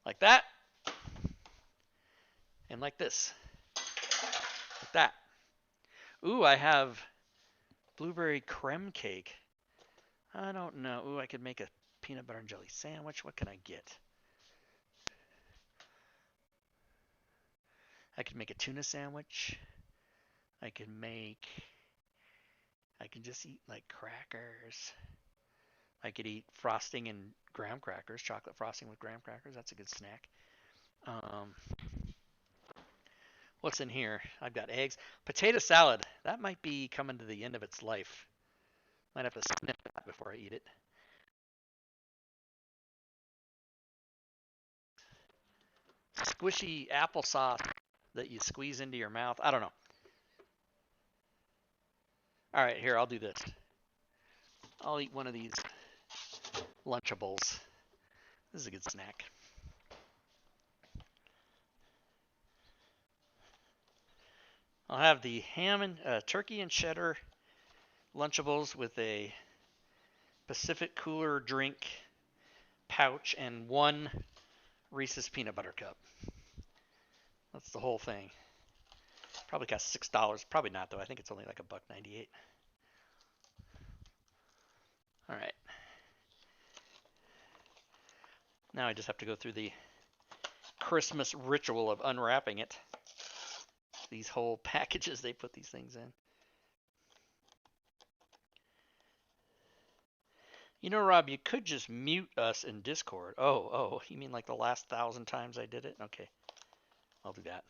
Like that. And like this. Like that. Ooh, I have blueberry creme cake. I don't know. Ooh, I could make a peanut butter and jelly sandwich. What can I get? I could make a tuna sandwich. I can just eat like crackers. I could eat frosting and graham crackers, chocolate frosting with graham crackers. That's a good snack. What's in here? I've got eggs. Potato salad. That might be coming to the end of its life. Might have to sniff that before I eat it. Squishy applesauce that you squeeze into your mouth. I don't know. All right, here, I'll do this. I'll eat one of these Lunchables. This is a good snack. I'll have the ham and turkey and cheddar Lunchables with a Pacific Cooler drink pouch and one Reese's peanut butter cup. That's the whole thing. Probably cost $6. Probably not though. I think it's only like $1.98. All right. Now I just have to go through the Christmas ritual of unwrapping it. These whole packages they put these things in. You know, Rob, you could just mute us in Discord. Oh, you mean like the last 1,000 times I did it? Okay, I'll do that.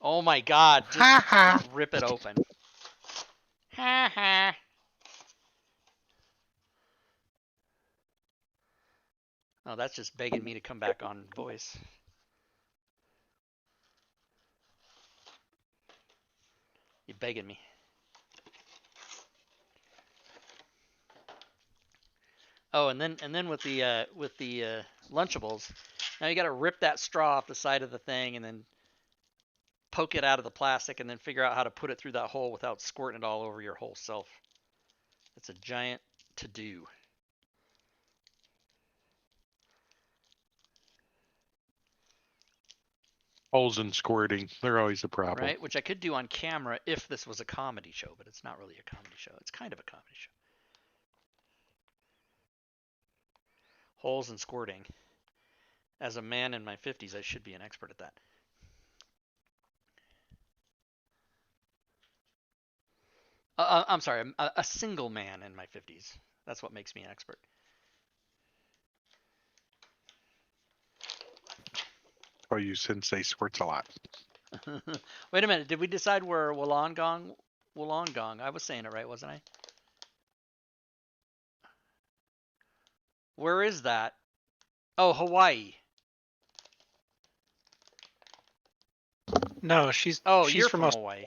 Oh my God, just rip it open. Ha ha. Oh, that's just begging me to come back on voice. You're begging me. Oh, and then with the Lunchables, now you got to rip that straw off the side of the thing and then poke it out of the plastic and then figure out how to put it through that hole without squirting it all over your whole self. It's a giant to-do. Holes and squirting, they're always a problem. Right, which I could do on camera if this was a comedy show, but it's not really a comedy show. It's kind of a comedy show. Holes and squirting. As a man in my 50s, I should be an expert at that. I'm sorry, I'm a single man in my 50s. That's what makes me an expert. Oh, you sensei squirts a lot. Wait a minute, did we decide where Wollongong? I was saying it right, wasn't I? Where is that? Oh, Hawaii. No, she's you're from Australia.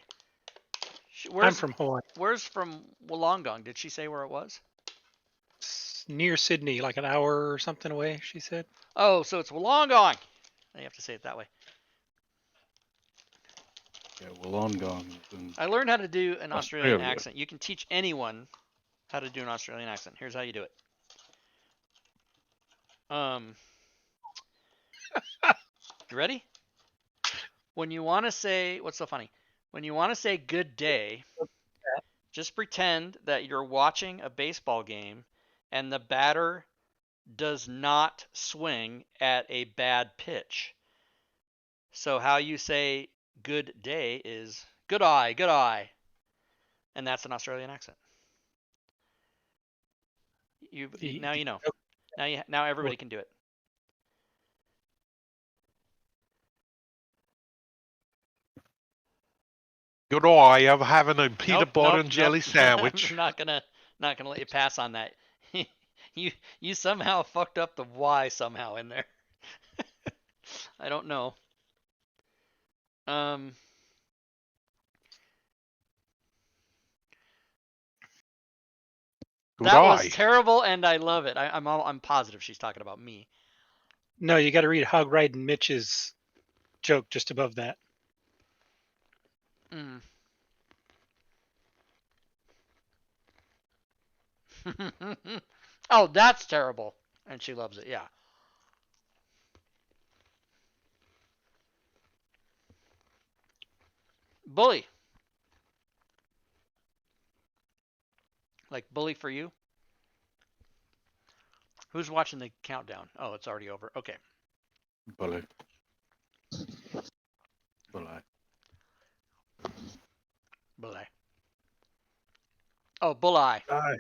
Hawaii. I'm from Hawaii. Where's from Wollongong? Did she say where it was? Near Sydney, like an hour or something away, she said. Oh, so it's Wollongong. You have to say it that way. Yeah, Wollongong. I learned how to do an Australian accent. You can teach anyone how to do an Australian accent. Here's how you do it. You ready? When you want to say, what's so funny? When you want to say good day, just pretend that you're watching a baseball game and the batter does not swing at a bad pitch. So how you say good day is good eye, good eye. And that's an Australian accent. Now you know. Now everybody can do it. Good eye. I'm having a peanut Nope, butter nope, and jelly nope. sandwich. I'm not gonna let you pass on that. you somehow fucked up the Y somehow in there. I don't know. Um, Good that was eye. terrible, and I love it. I'm positive she's talking about me. No, you got to read Hog Riding Mitch's joke just above that. Mm. Oh, that's terrible, and she loves it. Yeah. Bully. Like bully for you. Who's watching the countdown? Oh, it's already over. Okay. Bully. Bully. Bully. Oh, bulleye. Aye.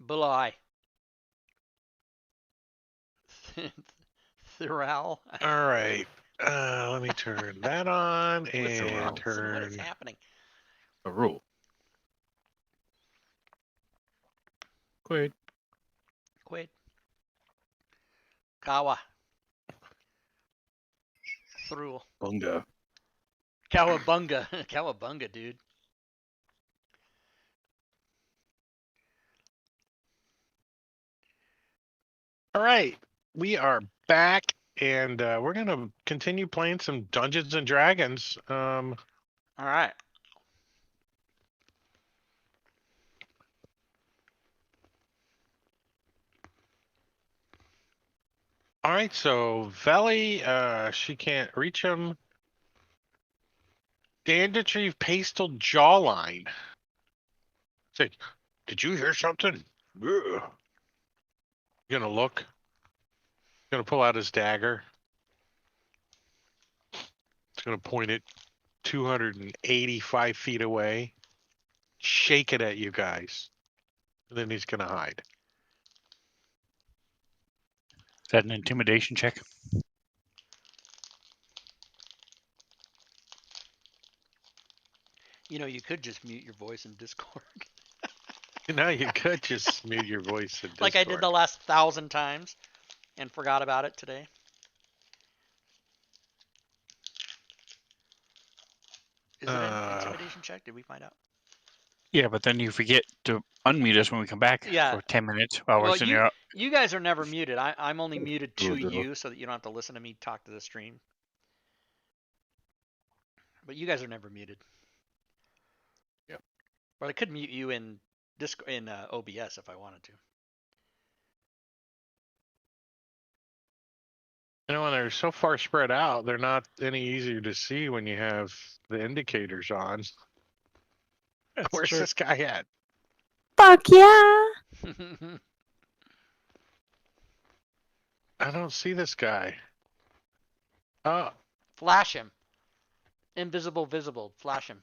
Bulleye. Thural. All right. Let me turn that on Listen, and listen, what is turn. happening? A rule. Quaid. Quaid. Kawa. Through. Bunga. Cowabunga. Cowabunga, dude. All right. We are back, and we're gonna continue playing some Dungeons and Dragons. All right. All right. So Veli, she can't reach him. Danditree pastel jawline. Say, did you hear something? Ugh. Gonna look. Gonna pull out his dagger. It's gonna point it 285 feet away. Shake it at you guys. And then he's gonna hide. Is that an intimidation check? You know, you could just mute your voice in Discord. Now you could just mute your voice in Discord. Like I did the last 1,000 times and forgot about it today. Is it an intimidation check? Did we find out? Yeah, but then you forget to unmute us when we come back Yeah. for 10 minutes while we're Well, sitting here. you guys are never muted. I'm only muted to Good. you so that you don't have to listen to me talk to the stream. But you guys are never muted. Yep. But I could mute you in OBS if I wanted to. You know, when they're so far spread out, they're not any easier to see when you have the indicators on. That's Where's true. this guy at? Fuck yeah. I don't see this guy. Oh, Flash him. Invisible, visible. Flash him.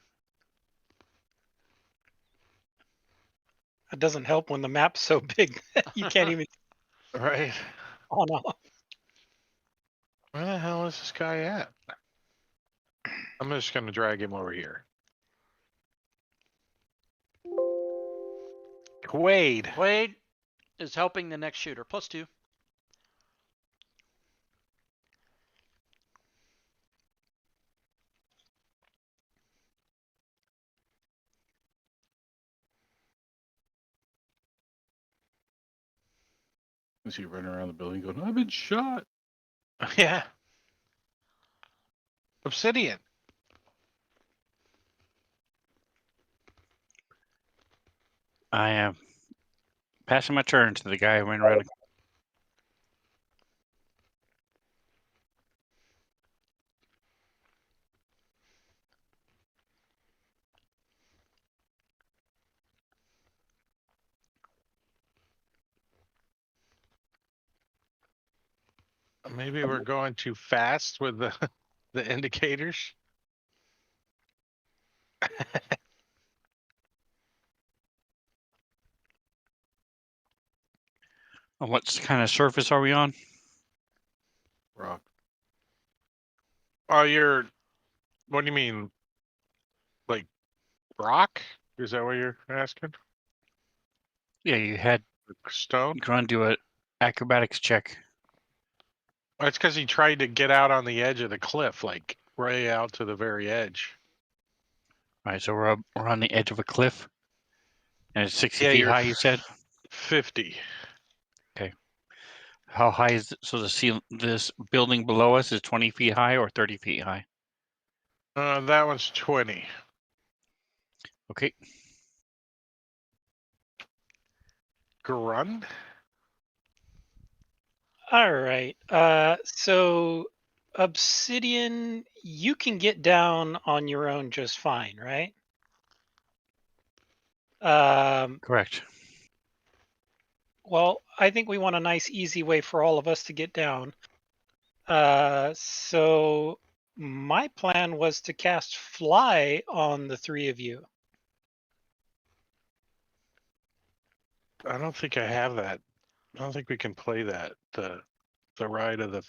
It doesn't help when the map's so big that you can't even right. on off. Where the hell is this guy at? I'm just gonna drag him over here. Quaid. Quaid is helping the next shooter. +2. Is he running around the building going, I've been shot? Yeah. Obsidian. I am passing my turn to the guy who ran around. Maybe we're going too fast with the indicators. What kind of surface are we on? Rock. Oh, what do you mean? Like rock? Is that what you're asking? Yeah, you had Stone? Grun do an acrobatics check. That's because he tried to get out on the edge of the cliff, like right out to the very edge. All right, so we're on the edge of a cliff, and it's 60 Yeah, feet you're high. You said 50. how high is this building below us is 20 feet high or 30 feet high? That one's 20. Okay. Grun? All right. So Obsidian, you can get down on your own just fine, right? Correct. Well, I think we want a nice, easy way for all of us to get down. So my plan was to cast Fly on the three of you. I don't think I have that. I don't think we can play that. The ride of the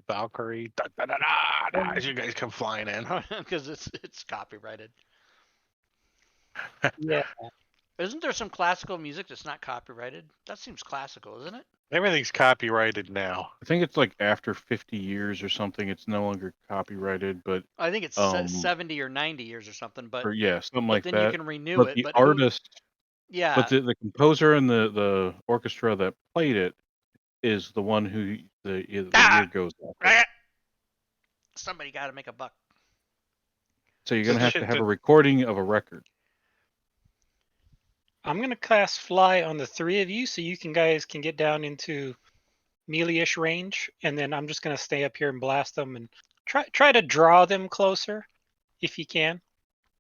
Valkyrie. Da, da, da, da, da, as you guys come flying in. Because it's copyrighted. Yeah. Isn't there some classical music that's not copyrighted? That seems classical, isn't it? Everything's copyrighted now. I think it's like after 50 years or something, it's no longer copyrighted, but I think it's 70 or 90 years or something, but something but like then you that. can renew But it. the But artist, yeah, but the composer and the orchestra that played it is the one who the year goes after. somebody got to make a buck. So you're gonna have to Shit have that- a recording of a record. I'm gonna cast Fly on the three of you, so you guys can get down into melee-ish range, and then I'm just gonna stay up here and blast them and try to draw them closer, if you can,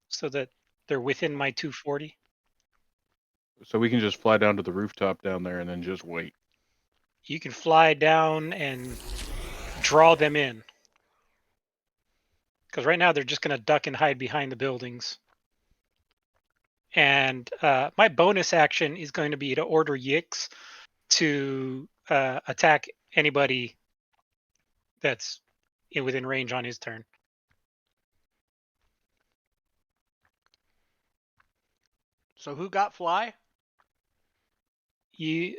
so that they're within my 240. So we can just fly down to the rooftop down there and then just wait. You can fly down and draw them in, because right now they're just gonna duck and hide behind the buildings. And my bonus action is going to be to order Yix to attack anybody that's within range on his turn. So who got Fly? You,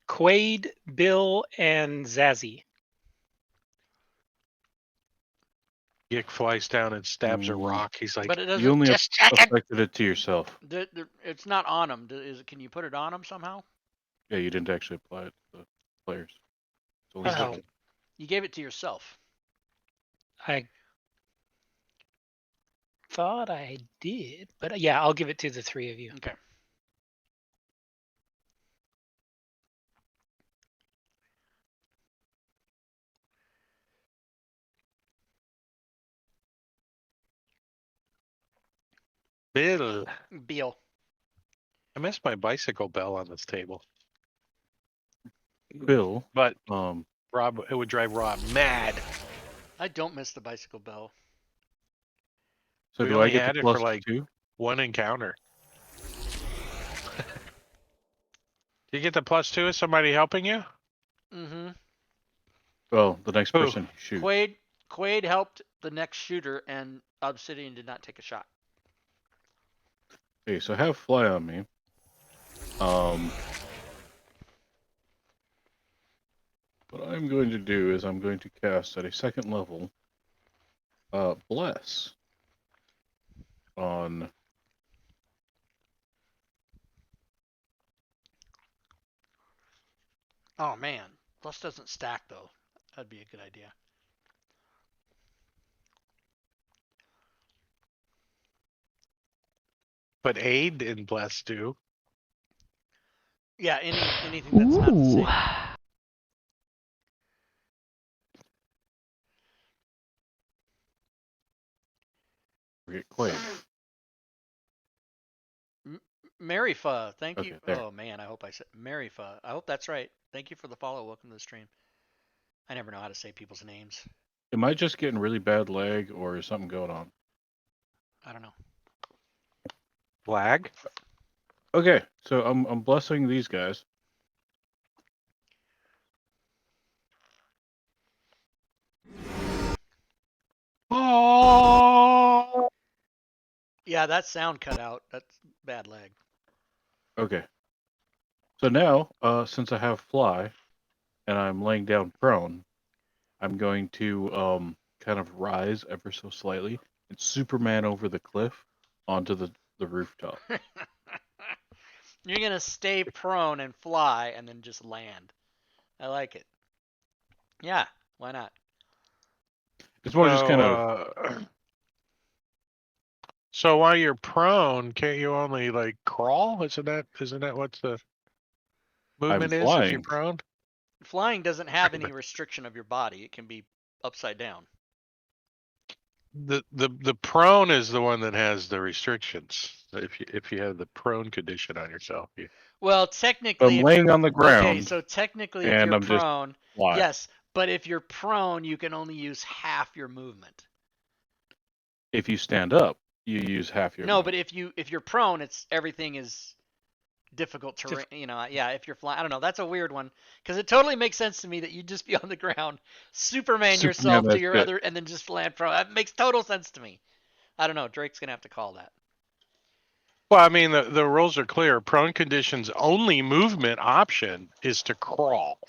Quaid, Bill, and Zazzy. Yick flies down and stabs a rock. He's like, But it You only doesn't. affected it to yourself. It's not on him. Can you put it on him somehow? Yeah, you didn't actually apply it to the players. So Oh. You gave it to yourself. I thought I did, but yeah, I'll give it to the three of you. Okay. Bill. Beal. I missed my bicycle bell on this table. Bill, But um, Rob, it would drive Rob mad. I don't miss the bicycle bell. so We do I only get had the it plus for like 2? one encounter. Do you get the +2 as somebody helping you? Mm-hmm. Well, the next Who? person you shoot. Quaid helped the next shooter, and Obsidian did not take a shot. Okay, so have Fly on me. What I'm going to do is I'm going to cast at a second level Bless on Oh man, plus doesn't stack though. That'd be a good idea. But aid and bless do. Yeah, anything that's not the same. get Quaid. Marifa, thank you. Okay, there. Oh man, I hope I said Marifa. I hope that's right. Thank you for the follow. Welcome to the stream. I never know how to say people's names. Am I just getting really bad lag, or is something going on? I don't know. Flag? Okay, so I'm blessing these guys. Oh! Yeah, that sound cut out. That's bad lag. Okay. So now, since I have fly, and I'm laying down prone, I'm going to kind of rise ever so slightly and Superman over the cliff onto the rooftop. You're gonna stay prone and fly and then just land. I like it. Yeah, why not? It's more just kind of So while you're prone, can't you only like crawl? Isn't that what the movement is if you're flying. prone? Flying doesn't have any restriction of your body. It can be upside down. The prone is the one that has the restrictions. If you have the prone condition on yourself, Well, technically, I'm if laying you're on the ground. okay, so technically, if and you're I'm just prone, fly. yes, but if you're prone, you can only use half your movement. If you stand up, you use half your. No, movement. but if you're prone, it's everything is difficult terrain. You know, yeah. If you're flying, I don't know. That's a weird one because it totally makes sense to me that you'd just be on the ground, Superman yourself to your other, and then just land prone. That makes total sense to me. I don't know. Drake's gonna have to call that. well, I mean the rules are clear. Prone conditions only movement option is to crawl.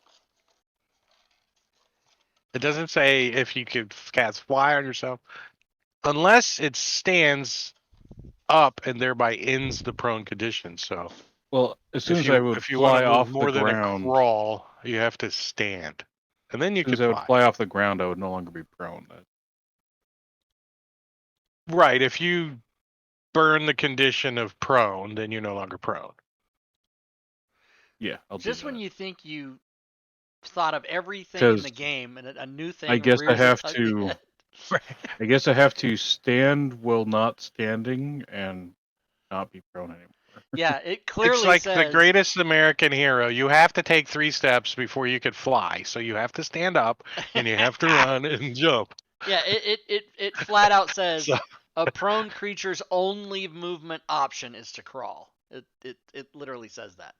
It doesn't say if you could cast fly on yourself, unless it stands up and thereby ends the prone condition. So, well, as soon as I would if you want fly to move off more the than ground, a crawl, you have to stand, and then you as soon could as I would fly. fly off the ground, I would no longer be prone. Right. If you burn the condition of prone, then you're no longer prone. Yeah, I'll Just do when that. you think you thought of everything in the 'Cause game and a new thing I guess I rears have its ugly to. head. I guess I have to stand while not standing and not be prone anymore. Yeah, it It's clearly like says the greatest American hero. You have to take 3 steps before you could fly. So you have to stand up and you have to run and jump. Yeah, it flat out says So, a prone creature's only movement option is to crawl. It literally says that.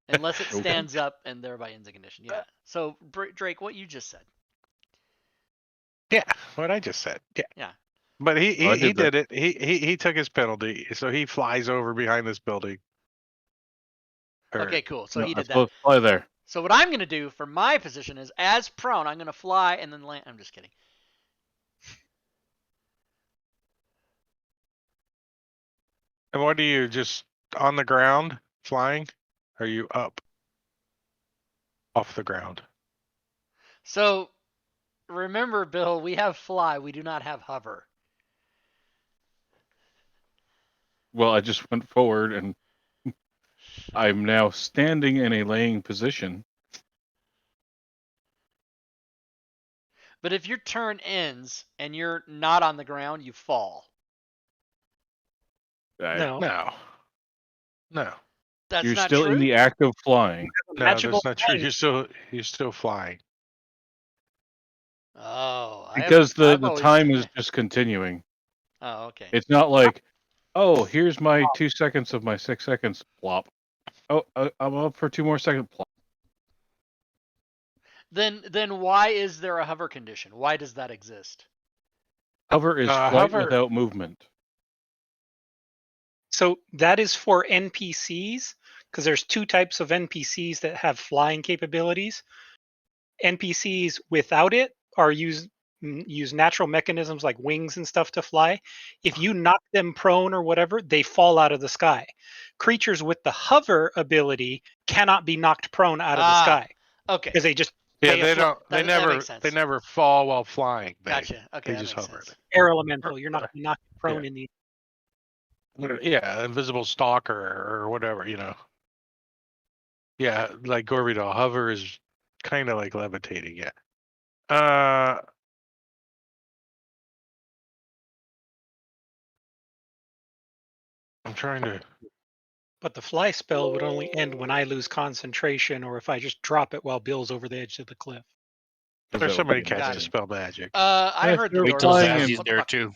Unless it Okay. stands up and thereby ends the condition. Yeah. So Drake, what you just said. yeah, what I just said. Yeah. Yeah. But he Oh, I he did did it. He took his penalty. So he flies over behind this building. Okay, cool. So No, he I'm did that. supposed to fly there. So what I'm gonna do for my position is, as prone, I'm gonna fly and then land. I'm just kidding. And what are you, just on the ground flying? Are you up off the ground? So remember, Bill, we have fly. We do not have hover. Well, I just went forward and I'm now standing in a laying position. But if your turn ends and you're not on the ground, you fall. No. No. That's You're not still true. in the act of flying. No, Magical that's not true. flying. You're still flying. Oh, Because the I've always... time is just continuing. Oh, okay. It's not like, oh, here's my 2 seconds of my 6 seconds, plop. Oh, I'm up for 2 more seconds, plop. Then why is there a hover condition? Why does that exist? Hover is flight without movement. So that is for NPCs, because there's 2 types of NPCs that have flying capabilities. NPCs without it are use natural mechanisms like wings and stuff to fly. If you knock them prone or whatever, they fall out of the sky. Creatures with the hover ability cannot be knocked prone out of the sky. Okay. Because they just They don't. That makes sense. They never fall while flying. Gotcha. Okay, They that just makes hover. sense. air elemental. You're not going to knock prone Yeah. in the. Yeah, invisible stalker or whatever, Yeah, like Gorvidal, hover is kind of like levitating. Yeah. I'm trying to. But the fly spell would only end when I lose concentration or if I just drop it while Bill's over the edge of the cliff. There's somebody Got cast it. Dispel Magic. I Yeah, heard the they're Wait door. till flying Zazzy's What the there fuck? too.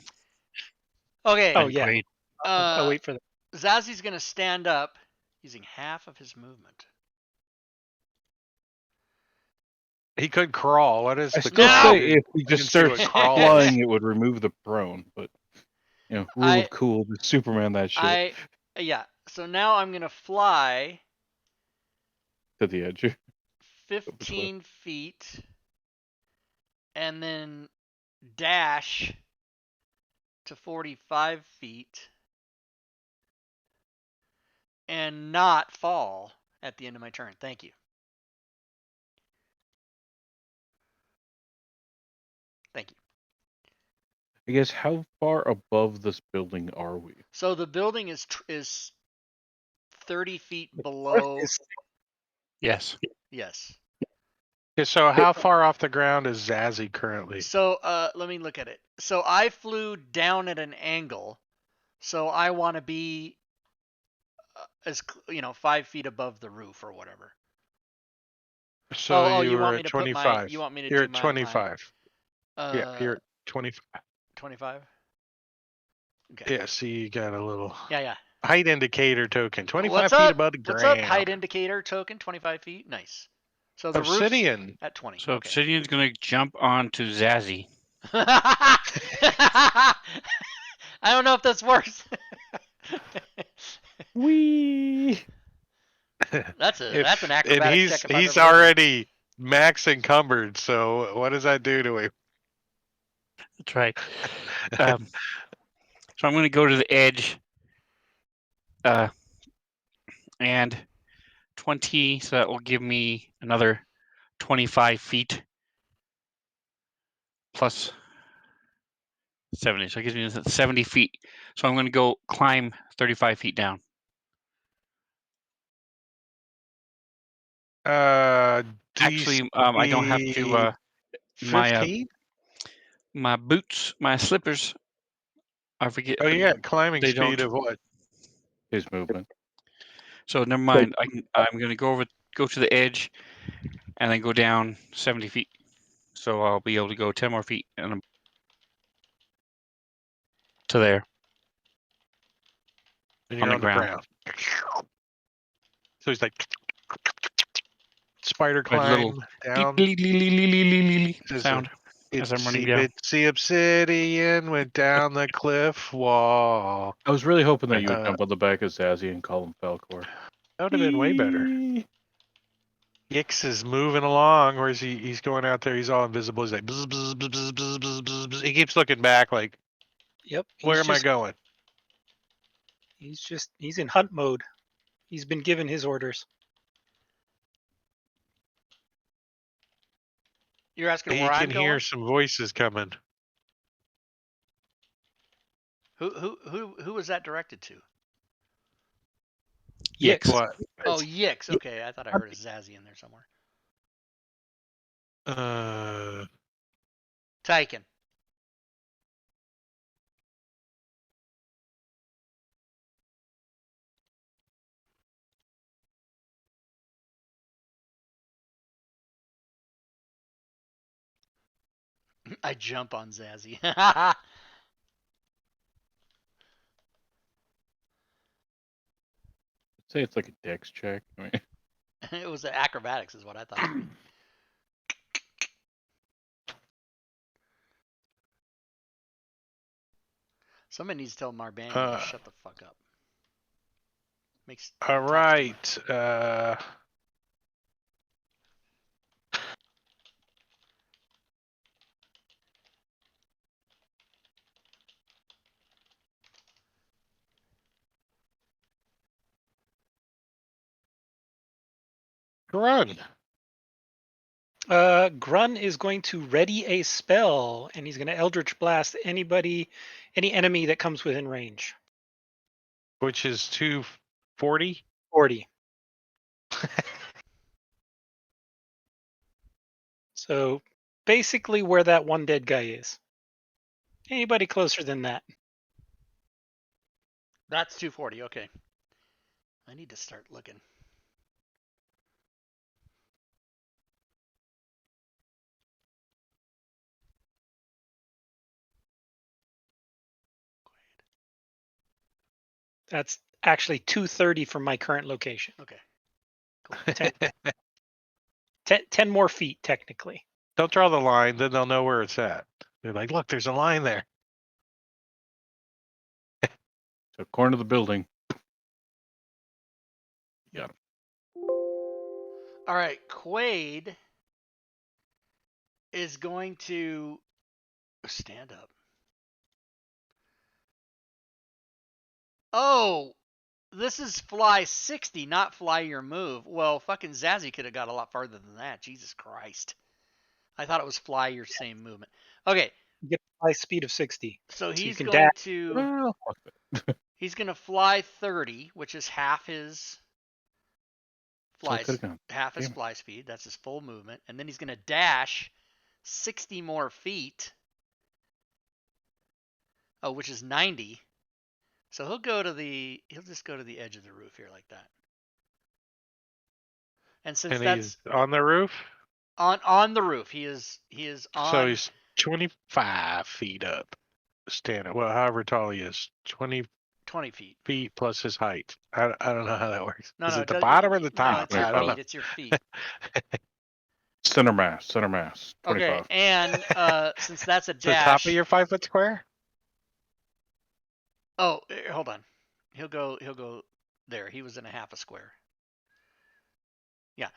Okay. Oh And yeah. Quaid. I'll wait for that. Zazzy's gonna stand up using half of his movement. He could crawl. What is I the still crawl? say if he I can just see what starts crawl is. flying, it would remove the prone. But rule of cool, just Superman that shit Yeah. So now I'm gonna fly to the edge. 15 feet and then dash to 45 feet and not fall at the end of my turn. Thank you. Thank you. I guess how far above this building are we? So the building is 30 feet below. Yes. Yes. Okay, so how far off the ground is Zazzy currently? So let me look at it. So I flew down at an angle. So I want to be as 5 feet above the roof or whatever. So you want were me at to put 25. you want me to You're do at my 25. Yeah, you're at 25. 25. Okay. Yeah, see, you got a little Yeah. height indicator token. 25 What's feet up? above the ground. What's up? Height indicator token 25 feet. Nice. So the roof's Obsidian. at 20. So Okay. Obsidian's gonna jump onto Zazzy. I don't know if this works. Wee. That's an acrobatics and check. If I've he's ever heard one. already max encumbered. So what does that do to him? That's right. So I'm gonna go to the edge. And 20, so that will give me another 25 feet plus 70. So it gives me 70 feet. So I'm going to go climb 35 feet down. Actually, I don't have to. 15? My boots, my slippers. I forget. Oh, you got climbing They speed don't. of what? His movement. So never mind. I'm going to go to the edge, and then go down 70 feet. So I'll be able to go 10 more feet and to there. And you're on the ground. So he's like spider Like a climb little down. sound as I'm running down. Itsy obsidian went down the cliff wall. I was really hoping that you would jump on the back of Zazzy and call him Falcor. That would have been way better. Yix is moving along. Where's he? He's going out there. He's all invisible. He's like, bzz, bzz, bzz, bzz, bzz, bzz, bzz, bzz. He keeps looking back like, Yep. where am I going? He's in hunt mode. He's been given his orders. You're asking He where I'm can going? hear some voices coming. Who was that directed to? Yix. What? Oh, Yix. Okay, I thought I heard a Zazzy in there somewhere. Tyken. I jump on Zazzy. Say it's like a dex check. I mean, It was acrobatics is what I thought. Somebody needs to tell Marbani to shut the fuck up. All right. Grun. Grun is going to ready a spell, and he's going to Eldritch Blast any enemy that comes within range. Which is 240? 40. So basically where that one dead guy is. Anybody closer than that? That's 240. Okay. I need to start looking. That's actually 230 from my current location. Okay. Cool. 10 more feet, technically. Don't draw the line, then they'll know where it's at. They're like, look, there's a line there. So corner of the building. Yeah. All right, Quaid is going to stand up. Oh, this is fly 60, not fly your move. Well, fucking Zazzy could have got a lot farther than that. Jesus Christ. I thought it was fly your same movement. Okay. You get a high speed of 60. So you he's can going dash. to Well, fuck that. he's going to fly 30, which is half his fly So could've gone. half his Damn it. fly speed. That's his full movement. And then he's going to dash 60 more feet. Oh, which is 90. So he'll just go to the edge of the roof here like that. And since And that's he's on the roof, on the roof, he is on. so he's 25 feet up, standing. Well, however tall he is, 20 feet. feet plus his height. I don't know how that works. No, Is no, it the does- bottom or the No, top? it's your I don't feet. know. It's your feet. Center mass. 25. Okay, and since that's a It's the top dash. of your 5 foot square? Oh, hold on. He'll go there. He was in a half a square. Yeah.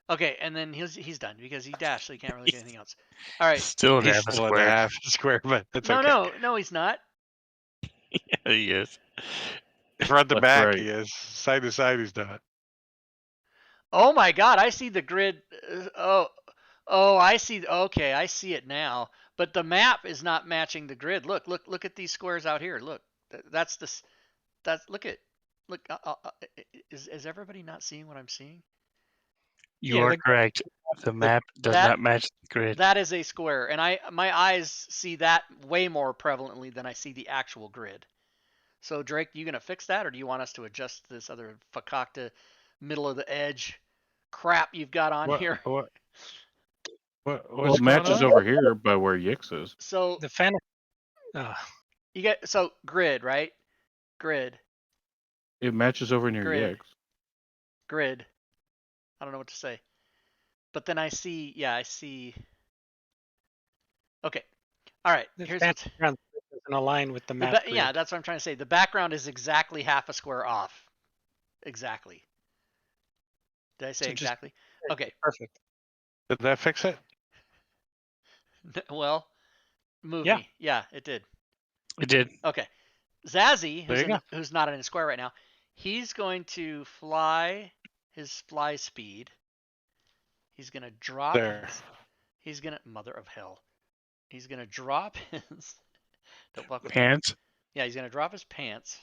Okay, and then he's done because he dashed, so he can't really do anything else. All right. Still in He's half a still in a square. half square, but that's No, okay. no, he's not. Yeah, he is. Front to Left, back, right. he is. Side to side, he's not. Oh my God, I see the grid. Oh, I see. Okay, I see it now. But the map is not matching the grid. Look at these squares out here. Look, that's this. That's look. Is everybody not seeing what I'm seeing? You Yeah, are the- correct. The map does that- not match the grid. That is a square, and my eyes see that way more prevalently than I see the actual grid. So Drake, you gonna fix that, or do you want us to adjust this other fakakta middle of the edge crap you've got on here? Well, What's it matches going on? over here by where Yix is. So the Phantom. you get grid, right? Grid. It matches over near Grid. Yix. Grid. I don't know what to say. But then I see. Okay. All right. The Here's Phantom doesn't align with the map. grid. yeah, that's what I'm trying to say. The background is exactly half a square off. Exactly. Did I say So just- exactly? Okay. Perfect. Did that fix it? Well, move Yeah. me. Yeah, it did. It did. Okay. Zazzy, There you go. who's not in a square right now, he's going to fly his fly speed. He's going to drop There. He's going to mother of hell. He's going to drop his don't fuck with me. Pants. Yeah, he's going to drop his pants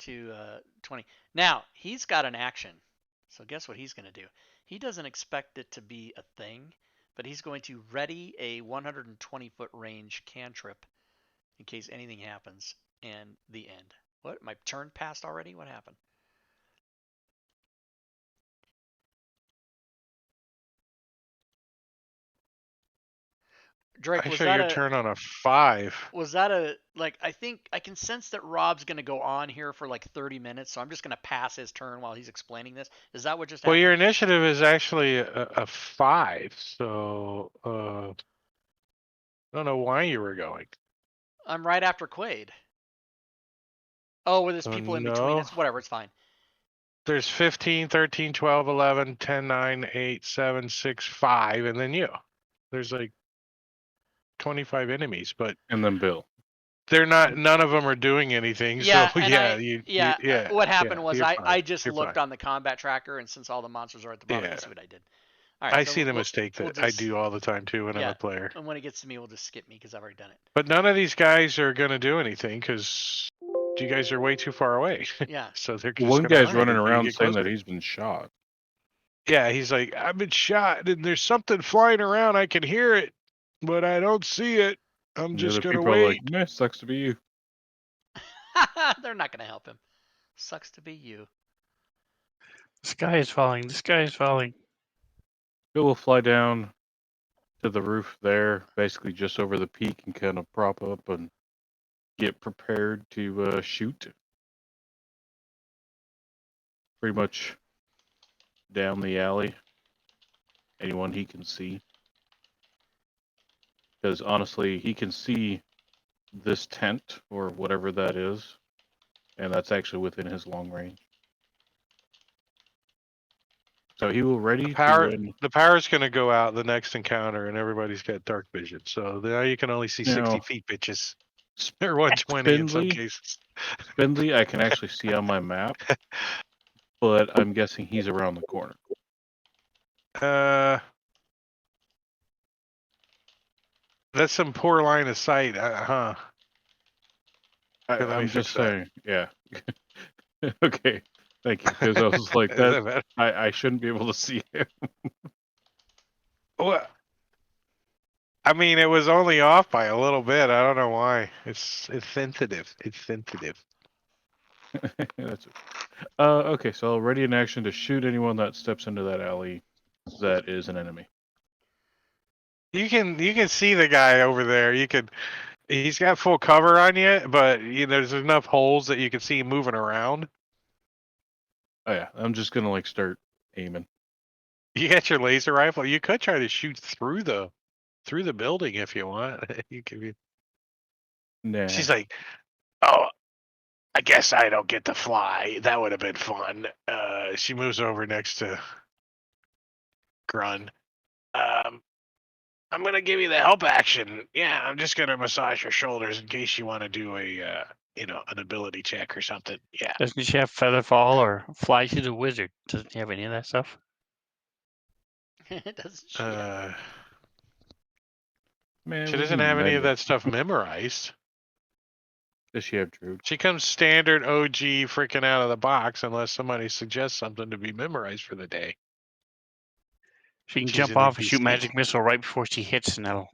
to 20. Now, he's got an action. So guess what he's going to do? He doesn't expect it to be a thing, but he's going to ready a 120-foot range cantrip in case anything happens, and the end. What? My turn passed already? What happened? Drake, I was show that your turn on a 5. was that a like? I think I can sense that Rob's gonna go on here for like 30 minutes, so I'm just gonna pass his turn while he's explaining this. Is that what just Well, happened? your initiative is actually a 5, so I don't know why you were going. I'm right after Quaid. Oh, well, there's people in between. No. It's whatever. It's fine. There's 15, 13, 12, 11, 10, 9, 8, 7, 6, 5, and then you. There's like 25 enemies, but And then Bill. they're not. None of them are doing anything. Yeah, so and yeah, what happened yeah, was you're I fine. just You're looked fine. on the combat tracker, and since all the monsters are at the bottom, Yeah. that's what I did. All right, I so see the we'll- mistake that we'll I just- do all the time too when I'm yeah. a player. And when it gets to me, we'll just skip me because I've already done it. But none of these guys are gonna do anything because you guys are way too far away. Yeah. So they're just One gonna guy's hide running until you around get saying closer. that he's been shot. Yeah, he's like, I've been shot and there's something flying around. I can hear it, but I don't see it. I'm And the just other gonna people are wait. like, meh, sucks to be you. They're not gonna help him. Sucks to be you. The sky is falling. The sky is falling. Bill will fly down to the roof there, basically just over the peak, and kind of prop up and get prepared to shoot. pretty much down the alley. Anyone he can see. Because honestly, he can see this tent or whatever that is, and that's actually within his long range. So he will ready to when... The power's going to go out the next encounter, and everybody's got dark vision. So now you can only see 60 feet, bitches. Or 120 in some cases. Spindly, I can actually see on my map, but I'm guessing he's around the corner. That's some poor line of sight, huh? I'm just saying, yeah. Okay, thank you. Because I was like, that I shouldn't be able to see him. Well, I mean, it was only off by a little bit. I don't know why. It's sensitive. It's sensitive. That's it. Okay, so I'll ready an action to shoot anyone that steps into that alley that is an enemy. You can see the guy over there. He's got full cover on you, but there's enough holes that you can see him moving around. Oh yeah, I'm just gonna like start aiming. You got your laser rifle. You could try to shoot through the building if you want. You could be... Nah. She's like, oh, I guess I don't get to fly. That would have been fun. She moves over next to Grun. I'm gonna give you the help action. Yeah, I'm just gonna massage your shoulders in case you want to do a an ability check or something. Yeah. Doesn't she have feather fall or fly to the wizard? Doesn't she have any of that stuff? Doesn't she? Man, she doesn't have any of that stuff memorized. Does she have Druid? She comes standard OG freaking out of the box unless somebody suggests something to be memorized for the day. She can jump off and shoot magic missile right before she hits, and that'll...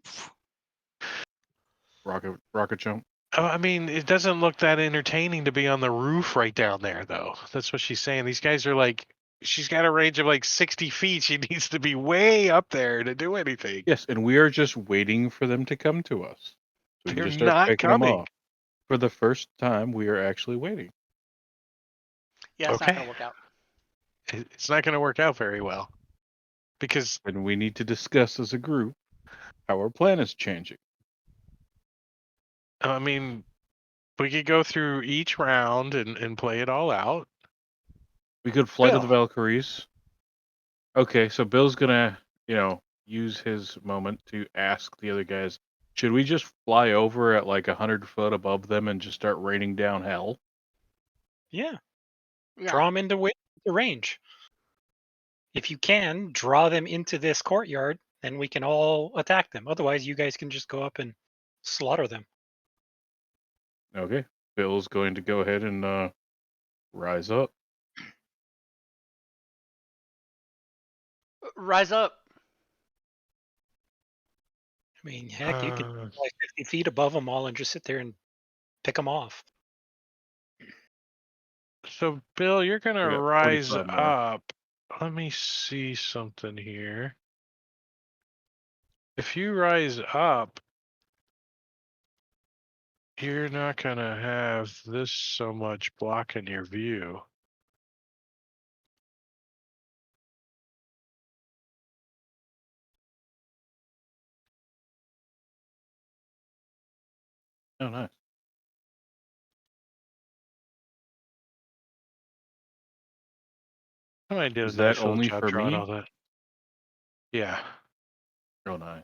Rocket jump. Oh, I mean, it doesn't look that entertaining to be on the roof right down there, though. That's what she's saying. These guys are like, she's got a range of like 60 feet. She needs to be way up there to do anything. Yes, and we are just waiting for them to come to us. So we They're can just start not picking coming. them off. For the first time, we are actually waiting. Yeah, it's not going to work out. It's not going to work out very well. Because... And we need to discuss as a group how our plan is changing. I mean, we could go through each round and play it all out. We could fly to the Valkyries. Okay, so Bill's gonna, use his moment to ask the other guys, should we just fly over at like 100 foot above them and just start raining down hell? Yeah. Draw them into range. If you can, draw them into this courtyard, then we can all attack them. Otherwise, you guys can just go up and slaughter them. Okay. Bill's going to go ahead and rise up. Rise up. I mean, heck, you could fly 50 feet above them all and just sit there and pick them off. So, Bill, you're going to rise up. Let me see something here. If you rise up, you're not going to have this so much blocking your view. Oh, nice. I did Is that only for me? all that. Yeah. Real nice.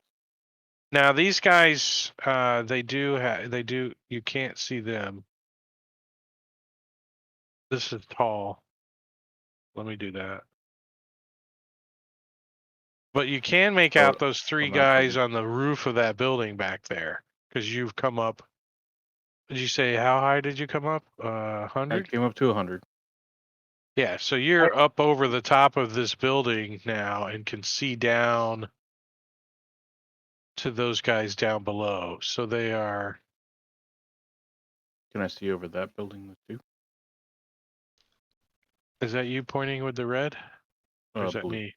Now these guys, you can't see them. This is tall. Let me do that. But you can make out those three guys on the roof of that building back there, because you've come up. Did you say how high did you come up? 100? I came up to 100. Yeah, so you're up over the top of this building now and can see down to those guys down below. So they are... Can I see over that building too? Is that you pointing with the red? Or is that Blue. me?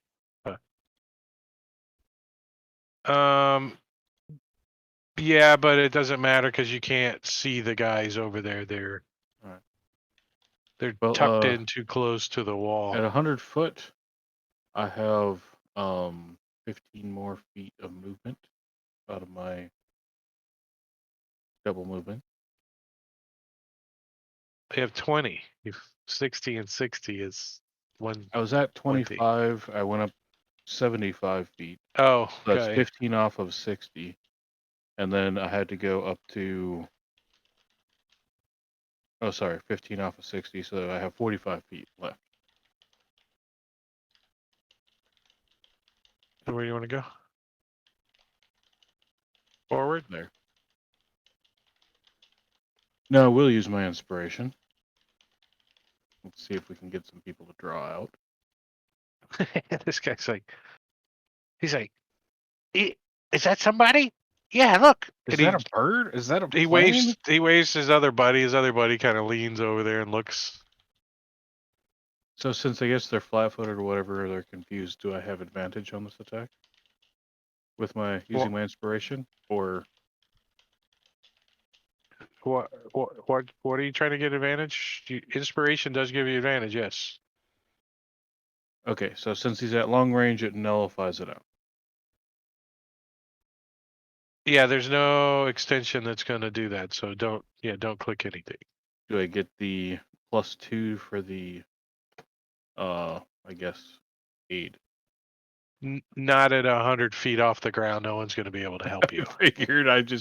Yeah, but it doesn't matter because you can't see the guys over there. They're... All right. They're Well, tucked in too close to the wall. At 100 foot, I have 15 more feet of movement out of my double movement. They have 20. If 60 and 60 is one. I was at 20. 25. I went up 75 feet. Oh, So that's okay. 15 off of 60. And then I had to go up to. Oh, sorry, 15 off of 60. So I have 45 feet left. So where do you want to go? Forward? There. No, we'll use my inspiration. Let's see if we can get some people to draw out. This guy's like, he's like, is that somebody? Yeah, look. Is And that a bird? Is that a he plane? waves his other buddy. His other buddy kind of leans over there and looks. So since I guess they're flat-footed or whatever, they're confused. Do I have advantage on this attack with my using my inspiration, or What are you trying to get advantage? Inspiration does give you advantage, yes. okay? So since he's at long range, it nullifies it out. Yeah, there's no extension that's going to do that. So don't click anything. Do I get the +2 for the I guess aid? Not at 100 feet off the ground. No one's going to be able to help you. I figured I'd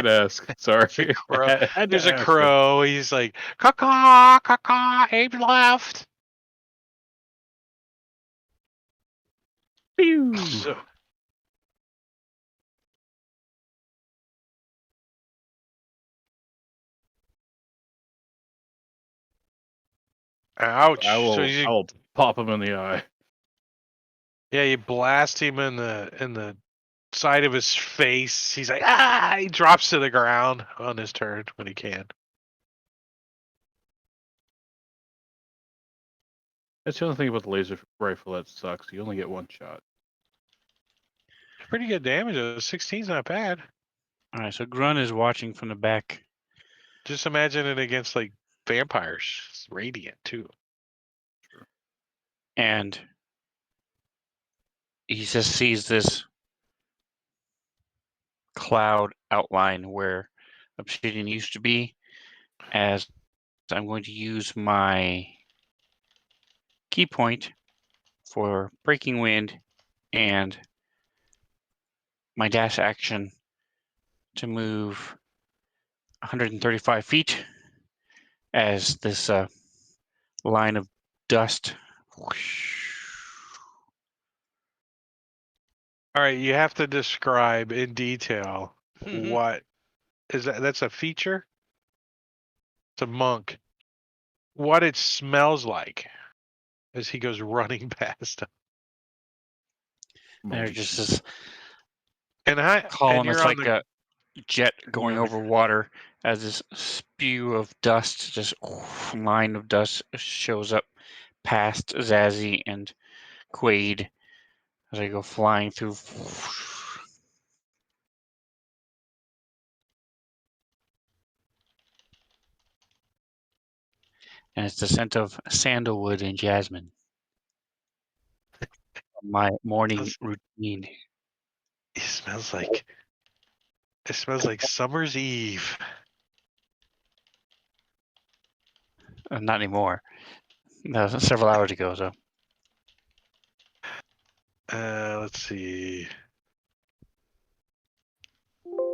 ask. Sorry. There's a crow. He's like, caw, caw, aim left. Pew. So, ouch. I So will pop him in the eye. Yeah, you blast him in the side of his face. He's like, ah! He drops to the ground on his turn when he can. That's the only thing about the laser rifle that sucks. You only get one shot. Pretty good damage. 16's not bad. All right, so Grun is watching from the back. Just imagine it against like vampires. It's radiant too. And he just sees this cloud outline where Obsidian used to be, as I'm going to use my key point for Breaking Wind and my dash action to move 135 feet as this line of dust. All right, you have to describe in detail what is that? That's a feature. It's a monk. What it smells like as he goes running past him. There's just this column. It's like a jet going over water as this spew of dust, just line of dust shows up past Zazzy and Quaid as I go flying through. And it's the scent of sandalwood and jasmine. My morning routine. It smells like summer's eve. Not anymore. That was several hours ago, so. Let's see.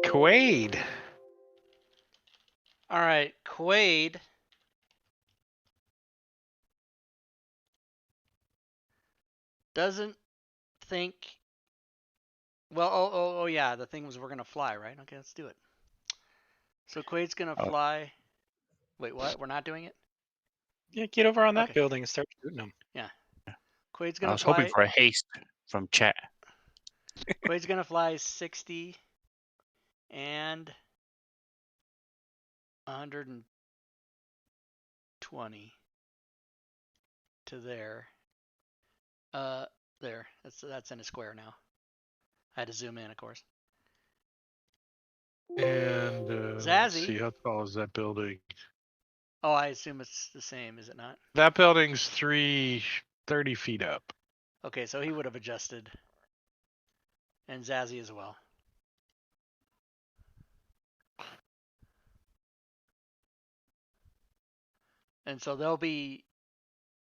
Quaid. All right, Quaid. Doesn't think. Well, oh yeah, the thing was we're gonna fly, right? Okay, let's do it. So Quaid's gonna fly. Wait, what? We're not doing it? Yeah, get over on that building and start shooting them. Yeah. Quaid's gonna I was fly. hoping for a haste from chat. Quaid's gonna fly 60 and 120 to there. There. That's in a square now. I had to zoom in, of course. And Zazzy. let's see, how tall is that building? Oh, I assume it's the same, is it not? That building's 30 feet up. Okay, so he would have adjusted. And Zazzy as well. And so they'll be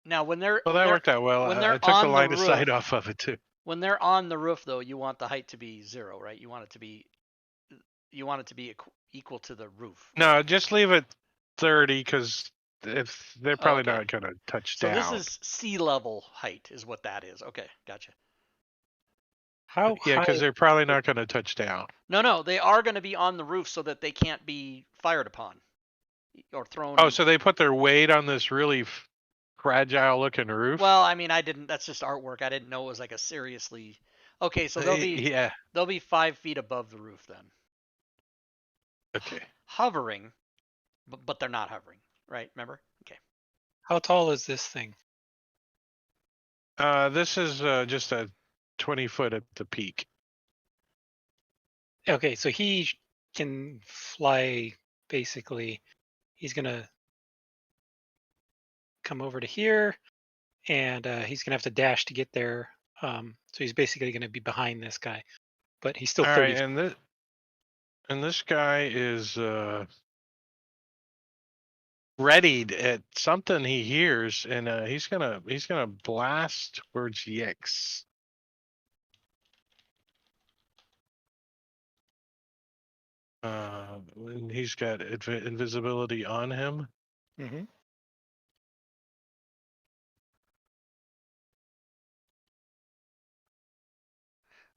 now when they're Well, that worked out well. when I they're took the on the line of sight roof. off of it too. When they're on the roof, though, you want the height to be 0, right? You want it to be equal to the roof. No, just leave it 30 because if they're probably Okay. not going to touch So down. this is sea level height, is what that is. Okay, gotcha. How Yeah, high? because they're probably not going to touch down. No, they are going to be on the roof so that they can't be fired upon or thrown. Oh, so they put their weight on this really fragile looking roof? Well, I mean, I didn't. That's just artwork. I didn't know it was like a seriously. Okay, so yeah. they'll be 5 feet above the roof then. Okay. Hovering, but they're not hovering, right? Remember? Okay. How tall is this thing? This is just a 20 foot at the peak. Okay, so he can fly. Basically, he's gonna come over to here, and he's gonna have to dash to get there. So he's basically gonna be behind this guy, but he's still All 30. right, and this guy is readied at something he hears, and he's gonna blast towards Yix. And he's got invisibility on him. Mm-hmm.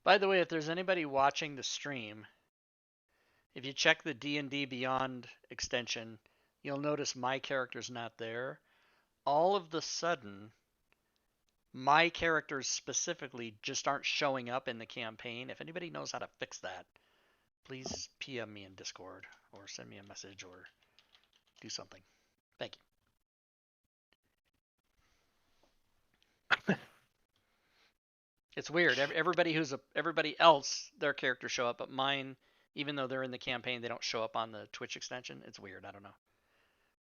By the way, if there's anybody watching the stream, if you check the D&D Beyond extension, you'll notice my character's not there. All of the sudden, my characters specifically just aren't showing up in the campaign. If anybody knows how to fix that, please PM me in Discord or send me a message or do something. Thank you. It's weird. Everybody else, their characters show up, but mine, even though they're in the campaign, they don't show up on the Twitch extension. It's weird. I don't know.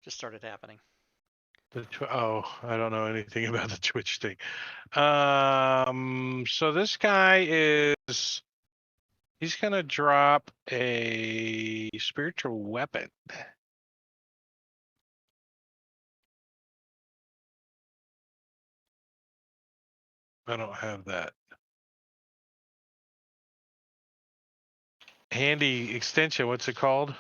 Just started happening. I don't know anything about the Twitch thing. So this guy he's gonna drop a spiritual weapon. I don't have that. Handy extension, what's it called?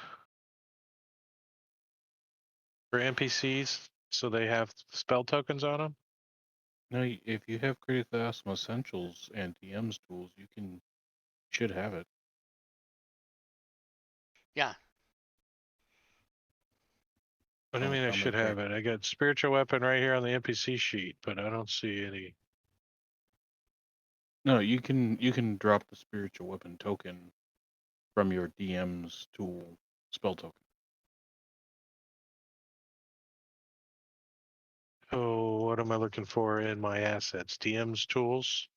For NPCs, so they have spell tokens on them? No, if you have Creative Asthma Essentials and DM's tools, should have it. Yeah. What do you mean I should have it? I got spiritual weapon right here on the NPC sheet, but I don't see any. No, you can drop the spiritual weapon token from your DM's tool spell token. Oh, what am I looking for in my assets? DM's tools?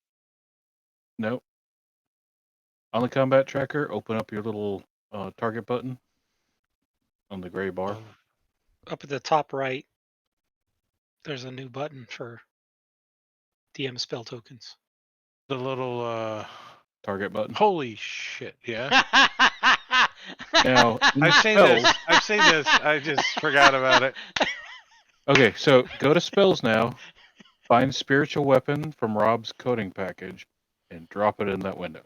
Nope. On the combat tracker, open up your little target button on the gray bar. Up at the top right, there's a new button for DM spell tokens. The little target button. Holy shit! Yeah. Now I've seen this. I've seen this. I just forgot about it. Okay, so go to spells now. Find spiritual weapon from Rob's coding package, and drop it in that window.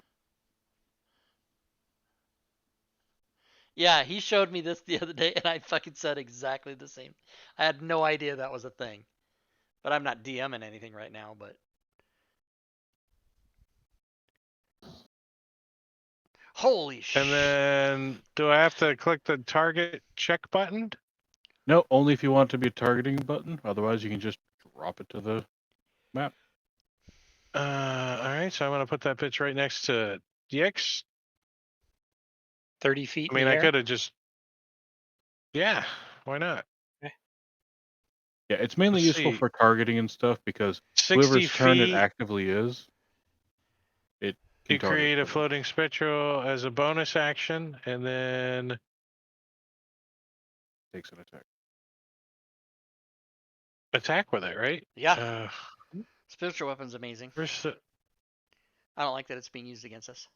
Yeah, he showed me this the other day, and I fucking said exactly the same. I had no idea that was a thing. But I'm not DMing anything right now, but... Holy shit. And then, do I have to click the target check button? No, only if you want it to be a targeting button. Otherwise, you can just drop it to the map. All right, so I'm going to put that bitch right next to Yix. 30 feet I mean, in the I air? could have just... Yeah, why not? Okay. Yeah, it's mainly Let's useful see. for targeting and stuff because 60 whoever's turn it feet, actively is, it can you target create a them. floating spectral as a bonus action, and then... Takes an attack. attack with it, right? Yeah. Spiritual weapon's amazing. Where's the... I don't like that it's being used against us.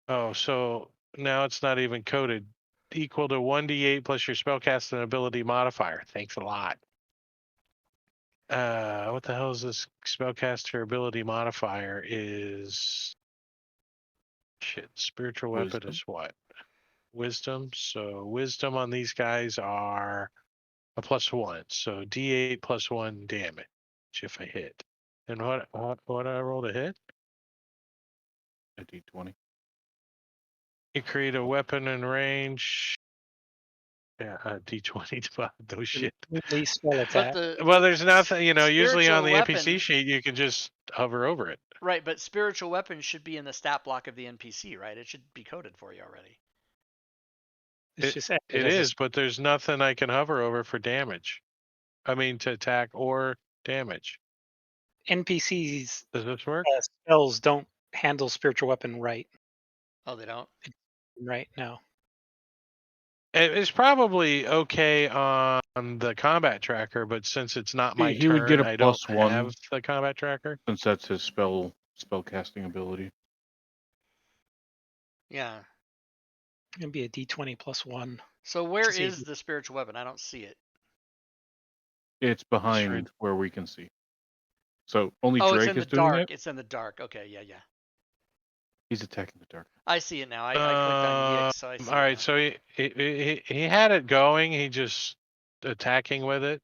Oh, so now it's not even coded. Equal to 1d8 plus your spellcast and ability modifier. Thanks a lot. What the hell is this spellcaster ability modifier? Is shit. Spiritual weapon Wisdom. is what? Wisdom. So wisdom on these guys are a +1. So d8 +1 damage if I hit. And what I roll to hit? A D20. You create a weapon in range. Yeah, d20. No shit. Completely spell attack. Well, there's nothing, usually on the spiritual NPC weapon- sheet, you can just hover over it. Right, but spiritual weapon should be in the stat block of the NPC, right? It should be coded for you already. It's just It is, but there's nothing I can hover over for damage. I mean, to attack or damage. NPCs Does this work? spells don't handle spiritual weapon right Oh, they don't? now. It's probably okay on the combat tracker, but since it's not my He would get turn, a I don't +1 have the combat tracker. since that's his spell casting ability. Yeah. It'd be a D20 +1. So where see is the spiritual weapon? I don't see it. It's behind right- where we can see. So only Oh, it's Drake in the is doing dark. that. It's in the dark. Okay, yeah. He's attacking the dark. I see it now. I clicked on Yix, so I see All right, it now. so he had it going. He just attacking with it,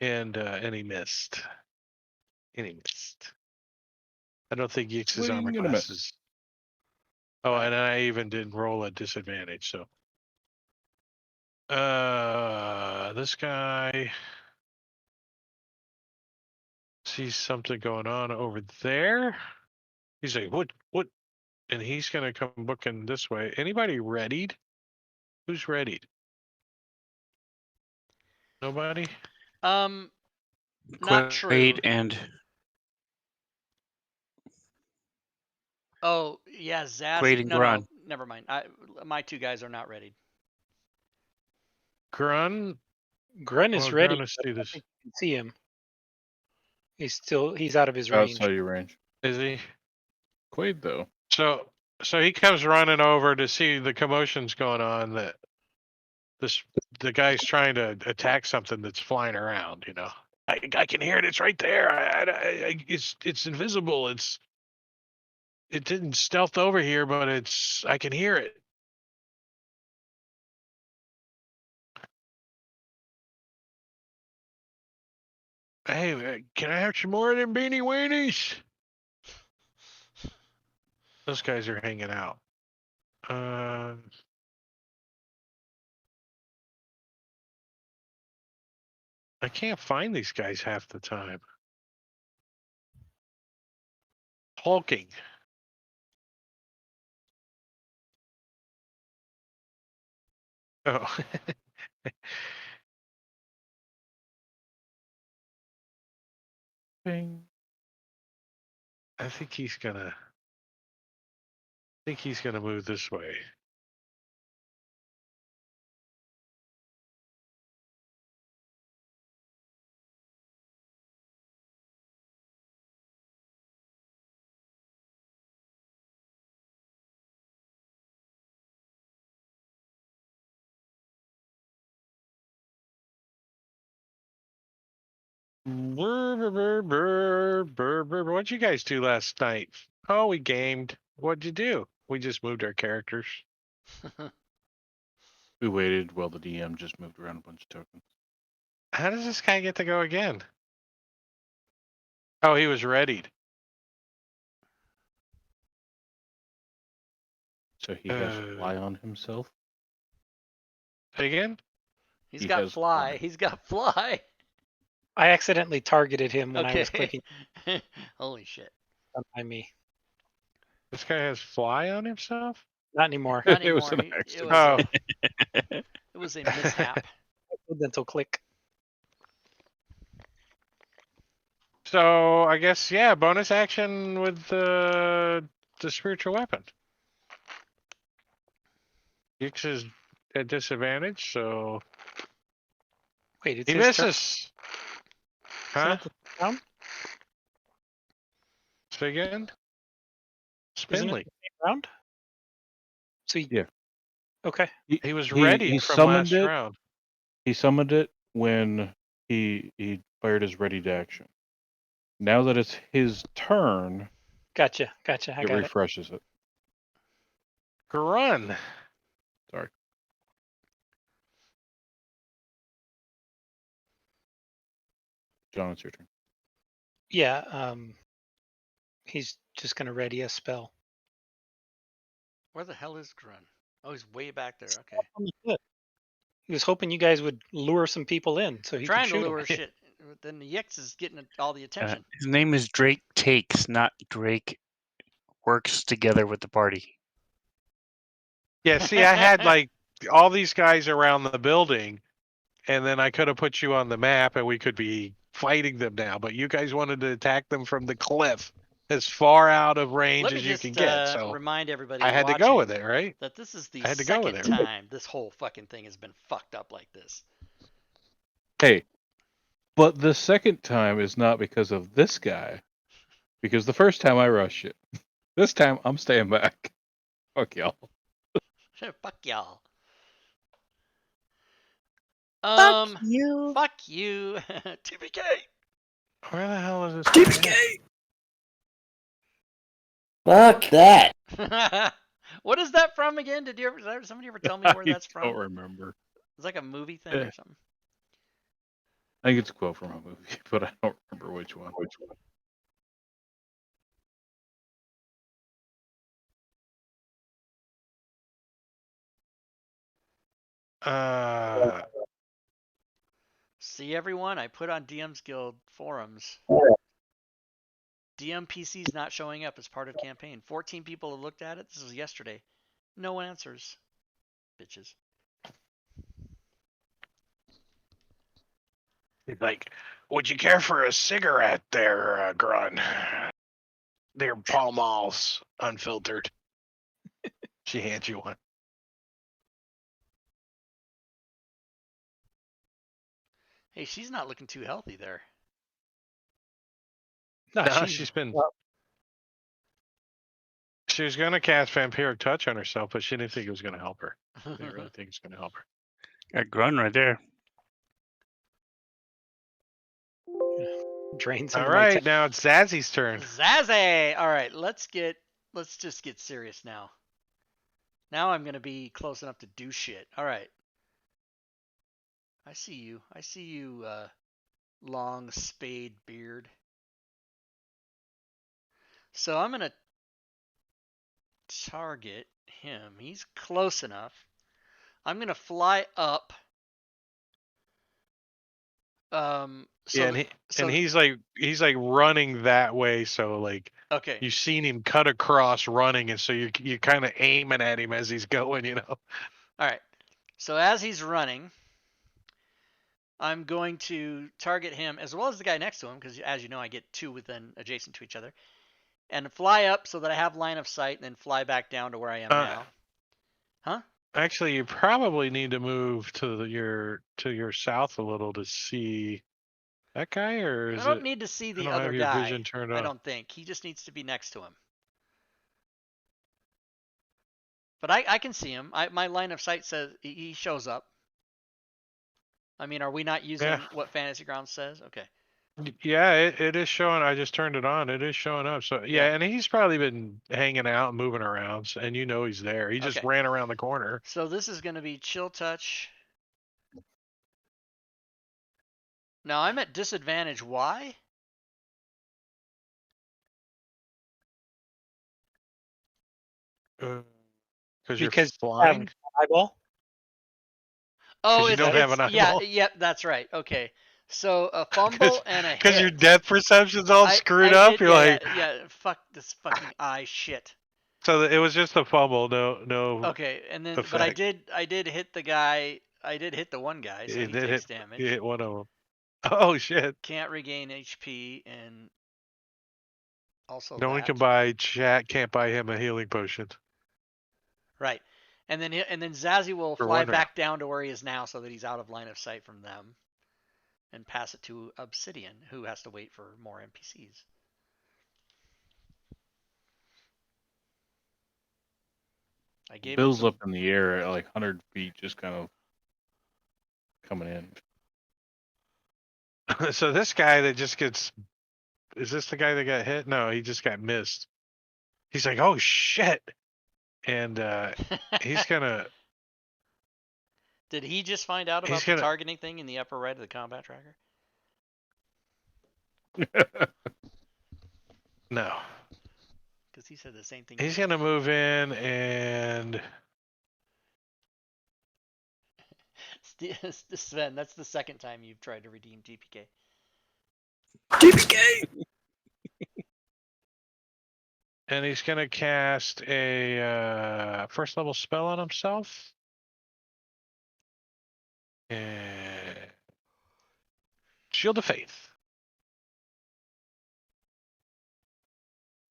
and he missed. And he missed. I don't think Yix's armor Swing and a miss. classes. Oh, and I even didn't roll a disadvantage. So, this guy sees something going on over there. He's like, "What? And he's gonna come booking this way. Anybody readied? Who's readied? Nobody? Not true. Quaid and Oh, yeah, Zaz. Quaid and No, Grun. never mind. My two guys are not ready. Grun? Grun is Well, ready. Grun, let's but do I this. think you can see him. He's out of his range. Outside your range. Is he? Quaid though. So he comes running over to see the commotion's going on. That the guy's trying to attack something that's flying around. I can hear it. It's right there. It's invisible. It didn't stealth over here, but I can hear it. Hey, can I have some more of them beanie weenies? Those guys are hanging out. I can't find these guys half the time. Hulking. Oh. Bing. I think he's gonna move this way. What'd you guys do last night? Oh, we gamed. What'd you do? We just moved our characters. We waited while the DM just moved around a bunch of tokens. How does this guy get to go again? Oh, he was readied. So he has fly on himself. Say again? He's He got has fly. fly. He's got fly. I accidentally targeted him when I was Okay. clicking Holy shit. behind me. This guy has fly on himself? Not anymore. Not It was anymore. an accident. Oh. It was a mishap. Accidental click. So I guess bonus action with the spiritual weapon. Yix is at disadvantage, so Wait, it's He his turn. misses. Isn't Huh? it the round? Say again? Isn't it Spindly. the same round? So Yeah. Okay. He was ready he from summoned last it. round. He summoned it when he fired his ready to action. Now that it's his turn, Gotcha. I it got it. refreshes it. Run. Sorry. John, it's your turn. Yeah. He's just gonna ready a spell. Where the hell is Grun? Oh, he's way back there. Okay. On the foot. He was hoping you guys would lure some people in so he could Trying to shoot 'em. lure shit. Then the Yix is getting all the attention. His name is Drake Takes, not Drake Works Together with the Party. Yeah, see, I had like all these guys around the building, and then I could have put you on the map and we could be fighting them now, but you guys wanted to attack them from the cliff as far out of range Let me as you just can get. So remind everybody I had to watching go with it, right? that this is the I had to go with second it. time this whole fucking thing has been fucked up like this. Hey, but the second time is not because of this guy. Because the first time I rushed it. This time I'm staying back. Fuck y'all. Fuck y'all. Fuck you. Fuck you. TPK. Where the hell is this? TPK. Fuck that. What is that from again? Did somebody ever tell me where that's I don't from? remember. It's like a movie thing or something. I think it's a quote from a movie, but I don't remember which one. See everyone, I put on DM's Guild forums. DMPC's not showing up as part of campaign. 14 people have looked at it. This was yesterday. No answers. Bitches. He's like, would you care for a cigarette there, Grun? They're Pall Malls, unfiltered. She hands you one. Hey, she's not looking too healthy there. No, she's been. She was going to cast Vampiric Touch on herself, but she didn't think it was going to help her. I didn't really think it's going to help her. Got Grun right there. Drain All right, now it's Zazzy's turn. Zazzy! All right, let's just get serious now. Now I'm going to be close enough to do shit. All right. I see you, long spade beard. So I'm going to target him. He's close enough. I'm going to fly up. And he's like running that way, so like okay. you've seen him cut across running, and so you're kind of aiming at him as he's going, you know. All right. So as he's running, I'm going to target him as well as the guy next to him, because as you know, I get two within adjacent to each other, and fly up so that I have line of sight, and then fly back down to where I am now. Huh? Actually, you probably need to move to your south a little to see that guy, or is I don't need to see the other guy. Vision turned on. I don't think. He just needs to be next to him. But I can see him. My line of sight says he shows up. I mean, are we not using what Fantasy Grounds says? Okay. Yeah, it is showing. I just turned it on. It is showing up. So yeah, and he's probably been hanging out and moving around, and you know he's there. He just ran around the corner. So this is going to be Chill Touch. Now I'm at disadvantage. Why? Because you're flying. Eyeball. Oh, you don't have an eyeball. Yeah, that's right. Okay. So a fumble and a hit. Because your depth perception's all screwed up. You're like, fuck this fucking eye shit. So it was just a fumble, no. Okay, and then effect. but I did hit the guy. I did hit the one guy, so he takes damage. You hit one of them. Oh shit! Can't regain HP, and also no one can buy chat. Can't buy him a healing potion. Right, and then Zazzy will fly back down to where he is now, so that he's out of line of sight from them. and pass it to Obsidian, who has to wait for more NPCs. I gave Bill's him up in the air at like 100 feet, just kind of coming in. So this guy that just gets, is this the guy that got hit? No, he just got missed. He's like, oh shit. And he's gonna. Did he just find out about the targeting thing in the upper right of the combat tracker? No. Because he said the same thing. He's gonna move in and. Sven, that's the second time you've tried to redeem TPK. TPK! And he's gonna cast a first level spell on himself. And Shield of Faith.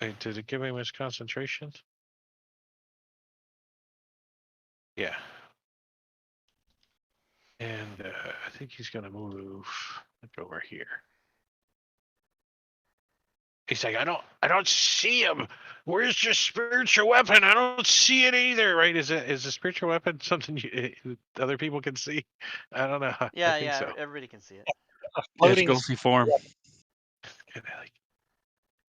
Wait, did it give him his concentration? Yeah. And I think he's gonna move like over here. He's like, I don't see him. Where's your spiritual weapon? I don't see it either. Right? Is the spiritual weapon something other people can see? I don't know. Yeah, I think so. everybody can see it. It's ghostly form.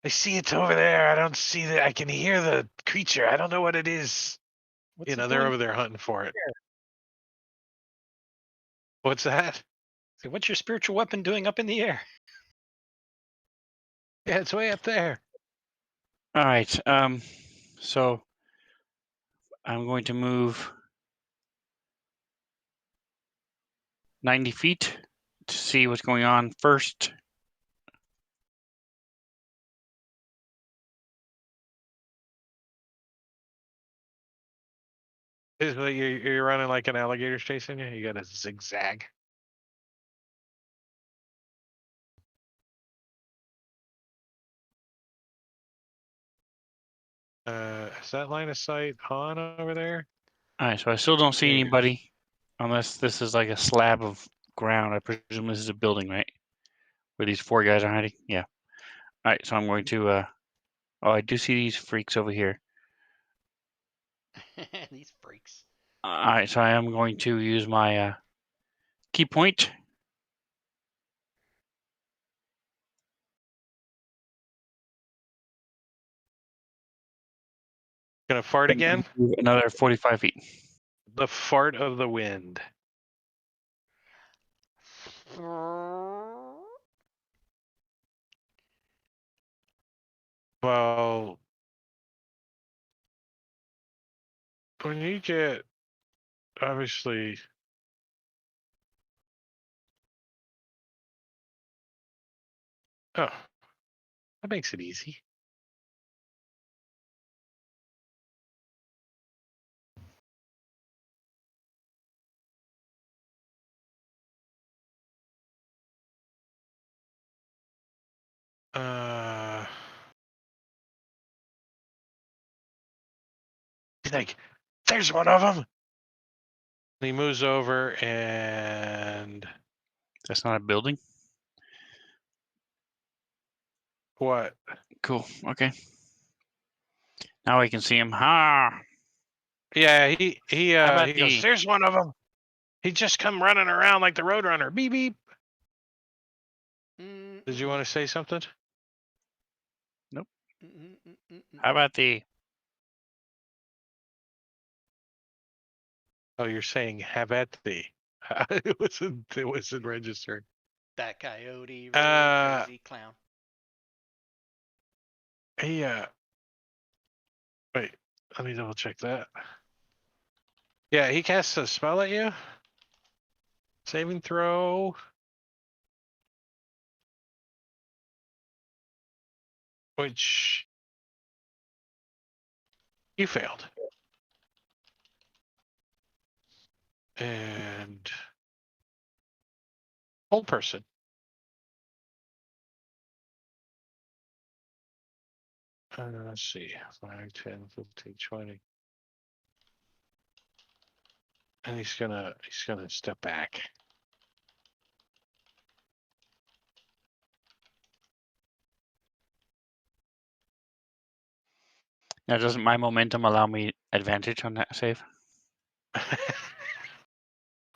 I see it's over there. I don't see that. I can hear the creature. I don't know what it is. What's They're over there hunting for it. What's that? So what's your spiritual weapon doing up in the air? Yeah, it's way up there. All right. So I'm going to move 90 feet to see what's going on first. You're running like an alligator's chasing you. You got a zigzag. Is that line of sight on over there? All right. So I still don't see anybody, unless this is like a slab of ground. I presume this is a building, right? Where these four guys are hiding. Yeah. All right. So I'm going to. Oh, I do see these freaks over here. These freaks. All right. So I am going to use my key point. Gonna fart again? Another 45 feet. The fart of the wind. Well, when you get obviously. Oh, that makes it easy. He's like, there's one of them. And he moves over and. That's not a building. What? Cool. Okay. Now I can see him. Ha! Yeah, he goes, the... there's one of them. He just come running around like the Roadrunner. Beep beep. Did you want to say something? Nope. How about the... Oh, you're saying have at thee. It wasn't registered. That coyote, really crazy clown. Wait, let me double check that. Yeah, he casts a spell at you. Saving throw. Which you failed. And old person. Let's see. 5, 10, 15, 20. And he's gonna step back. Now, doesn't my momentum allow me advantage on that save?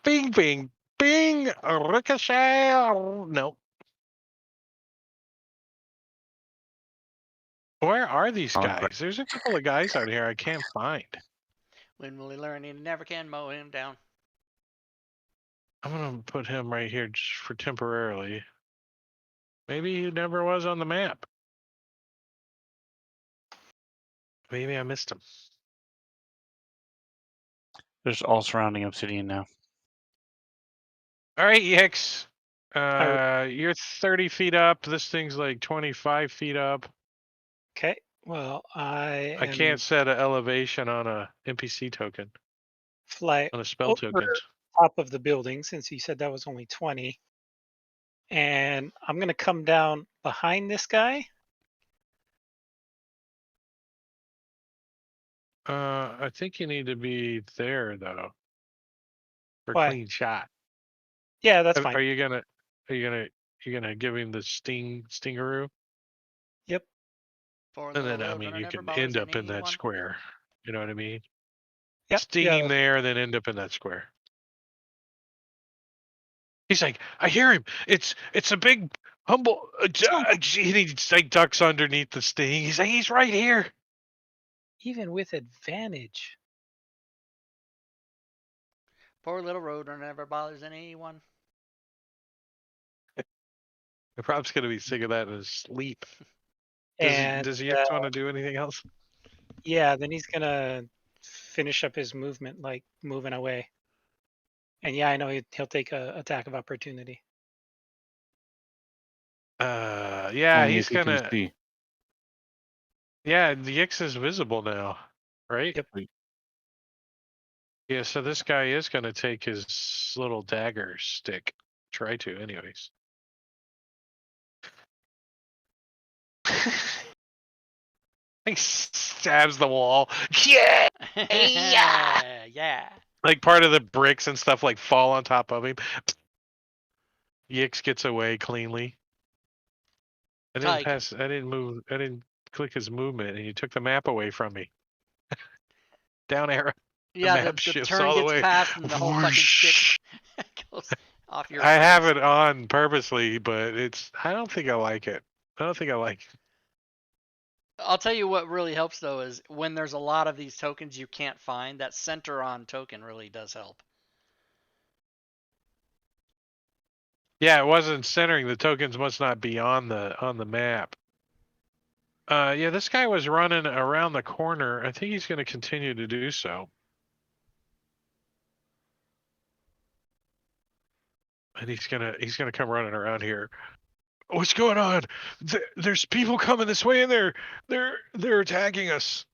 Bing, bing, bing, ricochet. No. Where are these guys? There's a couple of guys out here I can't find. When will he learn he never can mow him down? I'm gonna put him right here just for temporarily. Maybe he never was on the map. Maybe I missed him. There's all surrounding obsidian now. All right, Yix. You're 30 feet up. This thing's like 25 feet up. Okay. Well, I can't set an elevation on a NPC token, fly on a spell over token. top of the building since you said that was only 20. And I'm going to come down behind this guy. I think you need to be there though for Why? clean shot. Yeah, that's fine. Are you gonna give him the stingaroo? Yep. And then I mean you can end up in that square. You know what I mean? Yep. Sting him there, then end up in that square. He's like, I hear him. It's a big humble. He like ducks underneath the sting. He's like, he's right here. Even with advantage. Poor little roadrunner never bothers anyone. The prop's gonna be sick of that in his sleep. Does he want to do anything else? Yeah, then he's gonna finish up his movement, like moving away. And yeah, I know he'll take a attack of opportunity. Yeah, Only he's if he can gonna. see. Yeah, the Yix is visible now, right? Yep. Yeah, so this guy is gonna take his little dagger stick. Try to, anyways. He stabs the wall. Yeah, Yeah. like part of the bricks and stuff like fall on top of him. Yix gets away cleanly. I didn't click his movement, and you took the map away from me. Down arrow. Yeah, the map the shifts turn all the gets way. passed and the whole fucking shit goes off your. I have it on purposely, but I don't think I like it. I'll tell you what really helps though is when there's a lot of these tokens you can't find, that center on token really does help. Yeah, it wasn't centering. The tokens must not be on the map. Yeah, this guy was running around the corner. I think he's going to continue to do so. And he's gonna come running around here. What's going on? There's people coming this way, and they're attacking us.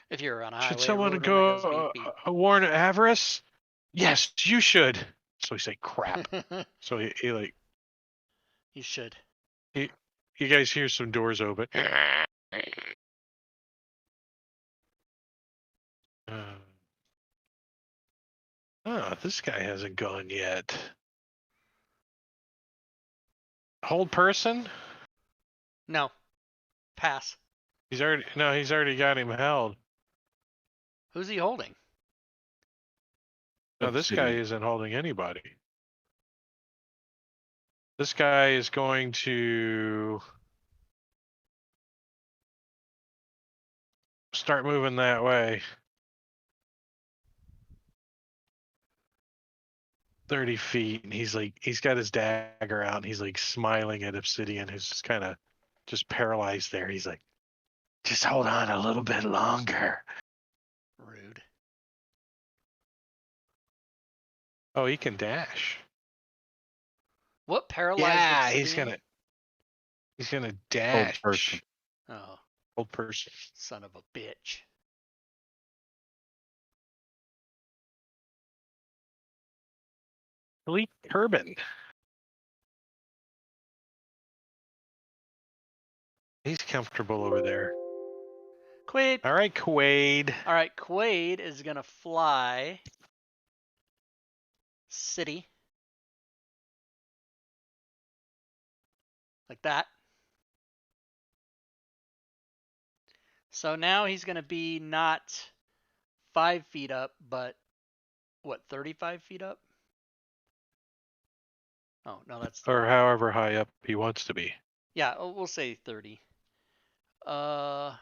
If you're on a Should highway, someone road go runner goes beep warn Avarice? Yes, you should. So he's like, crap. beep. So he like, You should. you guys hear some doors open. This guy hasn't gone yet. Hold person? No. Pass. He's already got him held. Who's he holding? No, this guy isn't holding anybody. This guy is going to start moving that way. 30 feet, and he's got his dagger out, and he's like smiling at Obsidian, who's just kind of just paralyzed there. He's like, just hold on a little bit longer. Rude. Oh, he can dash. What paralyzed Yeah, Obsidian? he's gonna dash. Hold person. Oh, Hold person. son of a bitch. Elite Turban. He's comfortable over there. Quaid. All right, Quaid. All right, Quaid is gonna fly city like that. So now he's going to be not 5 feet up, but what, 35 feet up? Oh, no, that's 30. Or however high up he wants to be. Yeah, we'll say 30. Okay.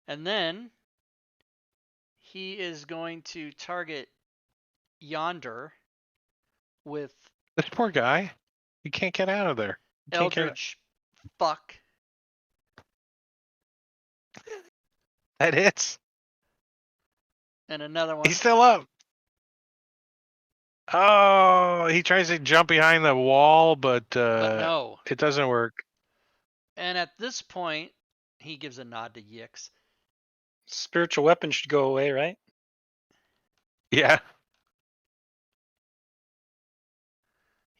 And then he is going to target yonder with This poor guy. He can't get out of there. Eldritch fuck. That hits. And another one. He's still up. Oh, he tries to jump behind the wall, but no. it doesn't work. And at this point, he gives a nod to Yix. Spiritual weapon should go away, right? Yeah.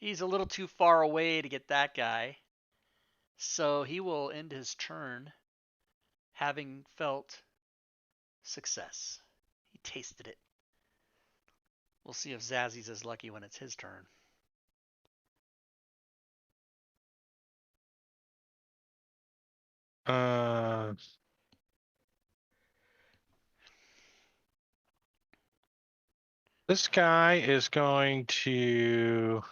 He's a little too far away to get that guy. So he will end his turn having felt success. He tasted it. We'll see if Zazzy's as lucky when it's his turn. This guy is going to.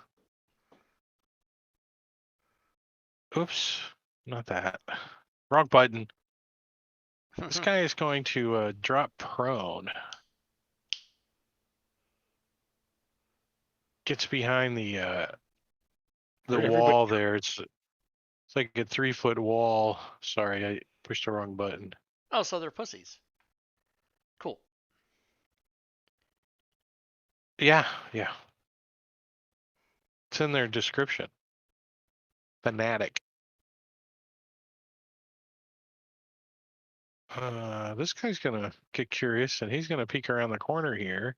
Oops, not that. Wrong button. This guy is going to drop prone. Gets behind the wall there. It's like a 3-foot wall. Sorry, I pushed the wrong button. Oh, so they're pussies. Cool. Yeah. It's in their description. Fanatic. This guy's gonna get curious and he's gonna peek around the corner here.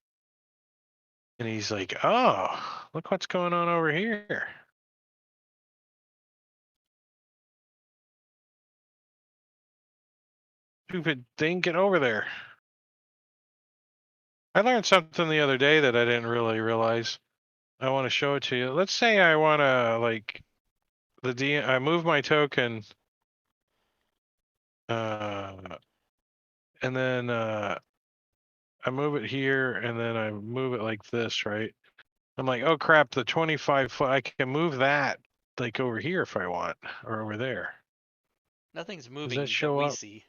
And he's like, oh, look what's going on over here. Stupid thing, get over there. I learned something the other day that I didn't really realize. I want to show it to you. Let's say I want to, like, I move my token, and then I move it here, and then I move it like this, right? I'm like, oh crap, the 25 foot, I can move that, like, over here if I want, or over there. Nothing's Does moving that show we up? see.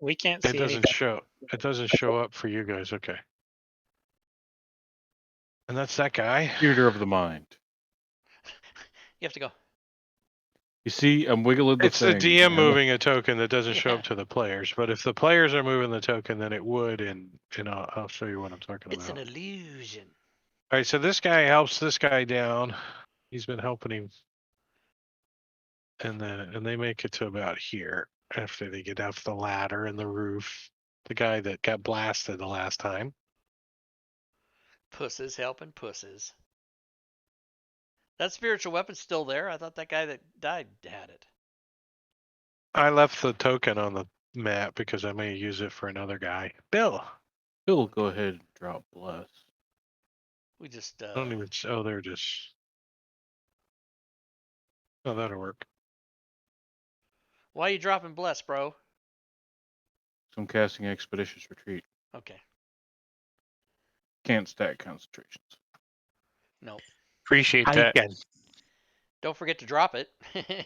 We can't It see doesn't anything. show. It doesn't show up for you guys. Okay. And that's that guy. Theater of the mind. You have to go. You see, I'm wiggling the It's thing. the DM and moving a token that doesn't show Yeah. up to the players. But if the players are moving the token, then it would. And I'll show you what I'm talking It's about. an illusion. All right. So this guy helps this guy down. He's been helping him. And they make it to about here after they get off the ladder and the roof. The guy that got blasted the last time. Pusses helping pusses. That spiritual weapon's still there? I thought that guy that died had it. I left the token on the map because I may use it for another guy. Bill. Bill, go ahead and drop bless. We just I don't even. Oh, they're just. Oh, that'll work. Why are you dropping bless, bro? So I'm casting Expeditious Retreat. Okay. Can't stack concentrations. Nope. Appreciate that. Again. Don't forget to drop it.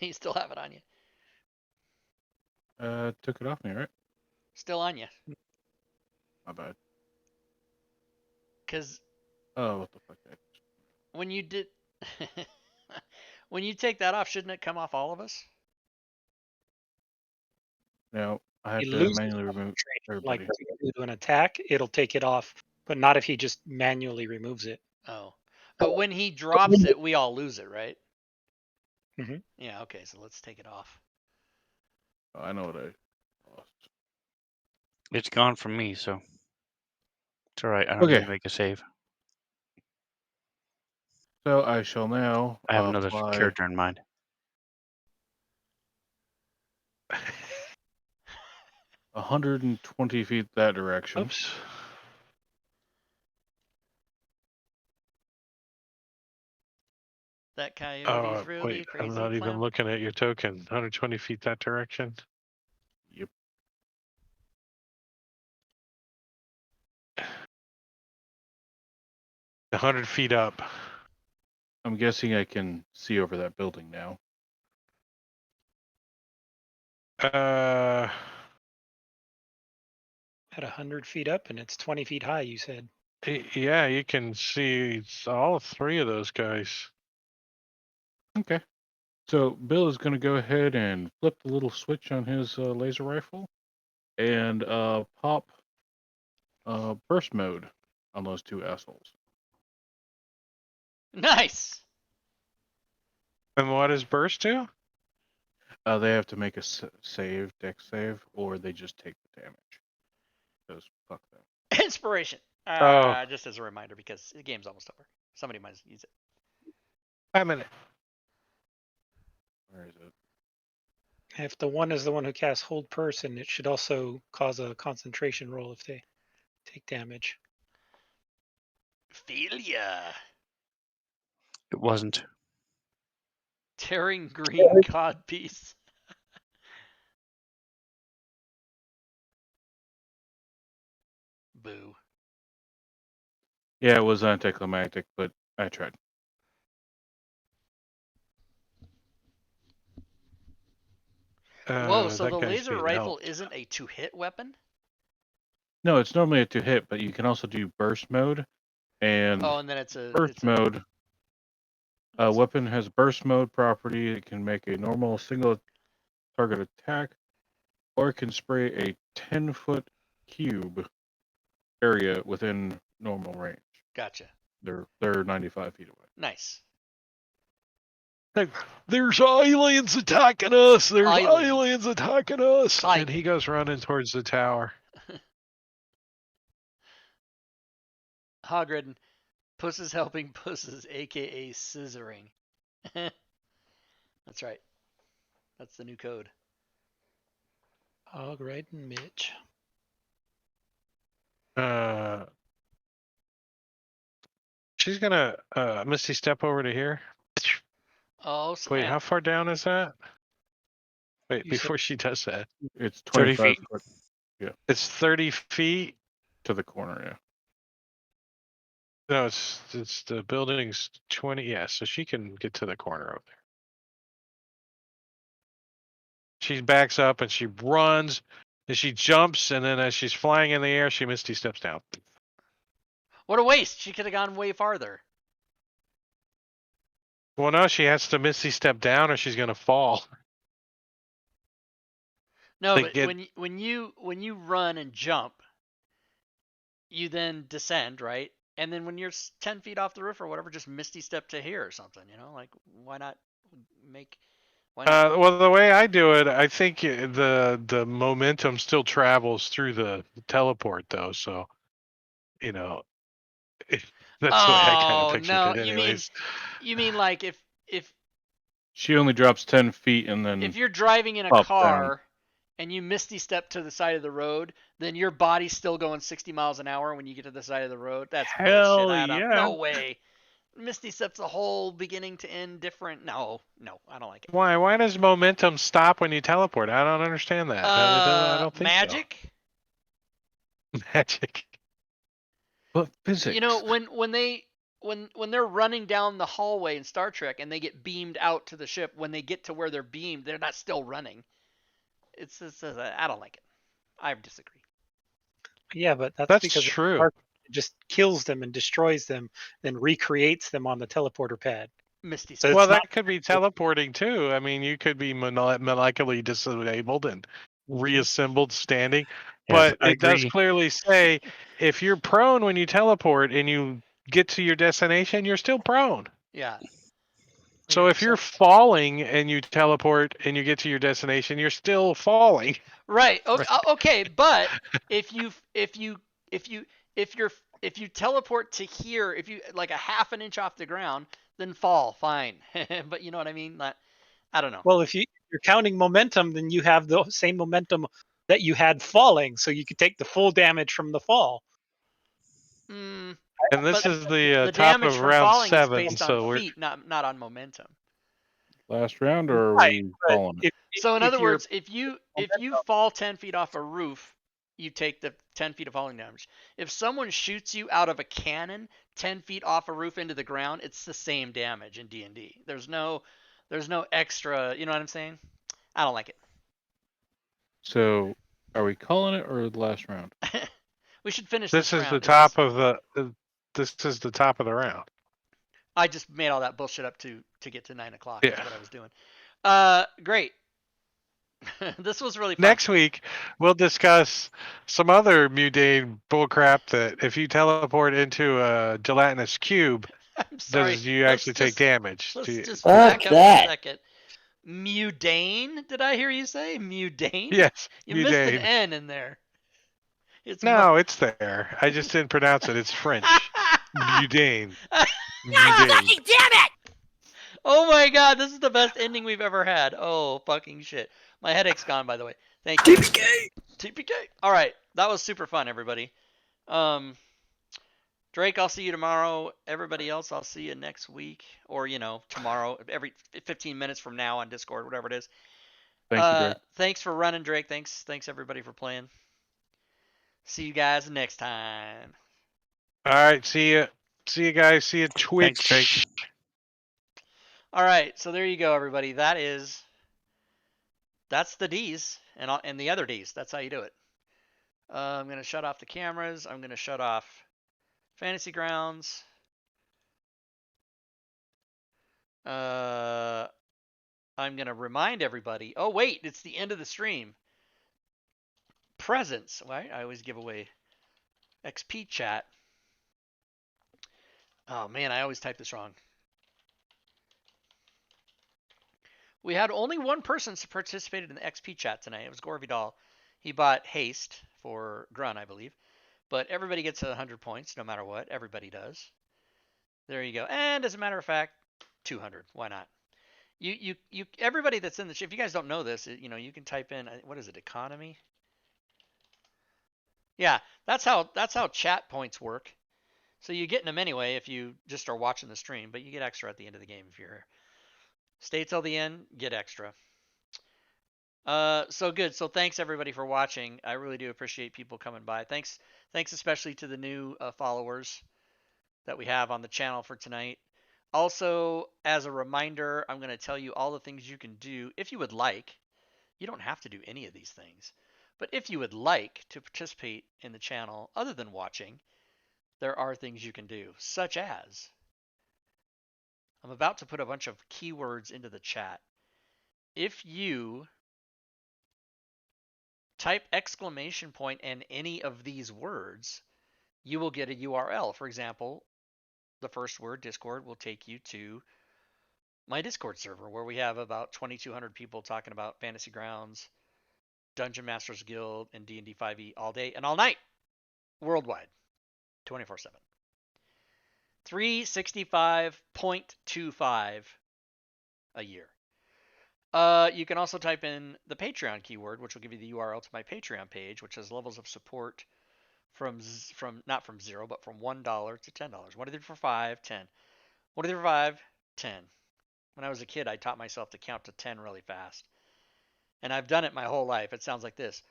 You still have it on you. Took it off me, right? Still on you. My bad. Because Oh, what the fuck? when you did... when you take that off, shouldn't it come off all of us? No, I have He to loses manually remove Like everybody. if you do an attack, it'll take it off, but not if he just manually removes it. Oh. But when he drops it, we all lose it, right? Mm-hmm. Yeah, okay, so let's take it off. Oh, I know what I lost. It's gone from me, so it's all right. I don't need to make a save. So I shall now I have another fly character in mind. 120 feet that direction. Oops. That coyote's really wait, crazy. I'm not even clown. looking at your token. 120 feet that direction. Yep. 100 feet up. I'm guessing I can see over that building now. Uh, At 100 feet up, and it's 20 feet high, you said. yeah, you can see all three of those guys. Okay. So Bill is going to go ahead and flip the little switch on his laser rifle and pop burst mode on those two assholes. Nice. And what does burst do? They have to make a save, dex save, or they just take the damage. Because fuck them. Inspiration. Oh. Just as a reminder, because the game's almost over. Somebody might use it. 5 minutes. Where is it? If the one is the one who casts hold person, it should also cause a concentration roll if they take damage. Feel ya. It wasn't. Tearing green codpiece. Boo. Yeah, it was anticlimactic, but I tried. Whoa, so that the guy's laser being rifle helped. isn't a two-hit weapon? No, it's normally a 2-hit, but you can also do burst mode. And Oh, and then it's a burst mode. A weapon has burst mode property. It can make a normal single target attack, or it can spray a 10-foot cube area within normal range. Gotcha. They're 95 feet away. Nice. There's aliens attacking us. There's Aliens. aliens attacking us. Psych. And he goes running towards the tower. Hogridden. Pusses helping pusses, aka scissoring. That's right. That's the new code. Hogridden Mitch. She's gonna Misty step over to here. Oh, snap. Wait, how far down is that? Wait, You before she does that. It's 30 25 feet. foot It's 30 feet. to the corner, yeah. No, it's the building's 20. Yeah, so she can get to the corner over there. She backs up and she runs and she jumps, and then as she's flying in the air, she Misty steps down. What a waste. She could have gone way farther. Well, no, she has to Misty step down or she's gonna fall. No, They but get- when you run and jump, you then descend, right? And then when you're 10 feet off the roof or whatever, just Misty step to here or something, you know? Like, why not make... Why not? Well, the way I do it, I think the momentum still travels through the teleport, though. So, you know, that's the way I kind of pictured no, it. Anyways, you mean like if She only drops 10 feet and then if you're driving in a up, car down. and you Misty step to the side of the road, then your body's still going 60 miles an hour when you get to the side of the road. That's Hell bullshit. yeah. No way. Misty step's the whole beginning to end different. No, I don't like it. why? Why does momentum stop when you teleport? I don't understand that. I don't think magic. So. Magic. But physics. You know, when they're running down the hallway in Star Trek and they get beamed out to the ship, when they get to where they're beamed, they're not still running. It's I don't like it. I disagree. Yeah, but that's That's because true. it just kills them and destroys them, then recreates them on the teleporter pad. Misty So step. Well, it's not- that could be teleporting too. I mean, you could be molecularly disabled and reassembled standing. Yes, But I it does agree. clearly say if you're prone when you teleport and you get to your destination, you're still prone. Yeah. So if you're falling and you teleport and you get to your destination, you're still falling. Right. Okay, but if you teleport to here, if you like a half an inch off the ground, then fall, fine. But you know what I mean? I don't know. Well, if you're counting momentum, then you have the same momentum that you had falling, so you could take the full damage from the fall. And this But is the top damage of from round falling is 7, based on so we're feet, not on momentum. Last round, or are Right, we but calling it? So in if other you're words, if you fall 10 feet off a roof, you take the 10 feet of falling damage. If someone shoots you out of a cannon 10 feet off a roof into the ground, it's the same damage in D&D. There's no extra, you know what I'm saying? I don't like it. So, are we calling it or the last round? We should finish this this is the round. top of the this is the top of the round. I just made all that bullshit up to get to 9 o'clock. Yeah. That's what I was doing. Great. This was really fun. Next week, we'll discuss some other mundane bullcrap that if you teleport into a gelatinous cube, I'm sorry. does you actually take damage? Let's just Fuck back up that. a second. Mundane? Did I hear you say mundane? Yes, You missed an mundane. N in there. It's No, it's there. I just didn't pronounce it. It's French. Mundane. Mundane. Damn it! Oh my god, this is the best ending we've ever had. Oh, fucking shit. My headache's gone, by the way. Thank you. TPK! All right, that was super fun, everybody. Drake, I'll see you tomorrow. Everybody else, I'll see you next week. Or, tomorrow, every 15 minutes from now on Discord, whatever it is. Thank you, Drake. Thanks for running, Drake. Thanks everybody for playing. See you guys next time. All right, see you. See you guys. See you Twitch. Thanks, All right, so there you go, everybody. That's the D's and the other D's. That's how you do it. I'm gonna shut off the cameras. I'm gonna shut off Fantasy Grounds. I'm gonna remind everybody. Oh wait, it's the end of the stream. Presents. Right? I always give away XP chat. Oh man, I always type this wrong. We had only one person participated in the XP chat tonight. It was Gore Vidal. He bought Haste for Grun, I believe. But everybody gets 100 points no matter what. Everybody does. There you go. And as a matter of fact, 200. Why not? You everybody that's in the if you guys don't know this, you can type in what is it, economy? Yeah, that's how chat points work. So you're getting them anyway if you just are watching the stream, but you get extra at the end of the game if you're here. Stay till the end, get extra. So good. So thanks everybody for watching. I really do appreciate people coming by. Thanks especially to the new followers that we have on the channel for tonight. Also, as a reminder, I'm going to tell you all the things you can do if you would like. You don't have to do any of these things. But if you would like to participate in the channel other than watching, there are things you can do, such as I'm about to put a bunch of keywords into the chat. If you type exclamation point and any of these words, you will get a URL. For example, the first word, Discord, will take you to my Discord server where we have about 2,200 people talking about Fantasy Grounds, Dungeon Masters Guild, and D&D 5e all day and all night, worldwide, 24/7. 365.25 a year. You can also type in the Patreon keyword, which will give you the URL to my Patreon page, which has levels of support from not from $0, but from $1 to $10. What are they for 5? 10. What are they for 5? 10. When I was a kid, I taught myself to count to 10 really fast. And I've done it my whole life. It sounds like this.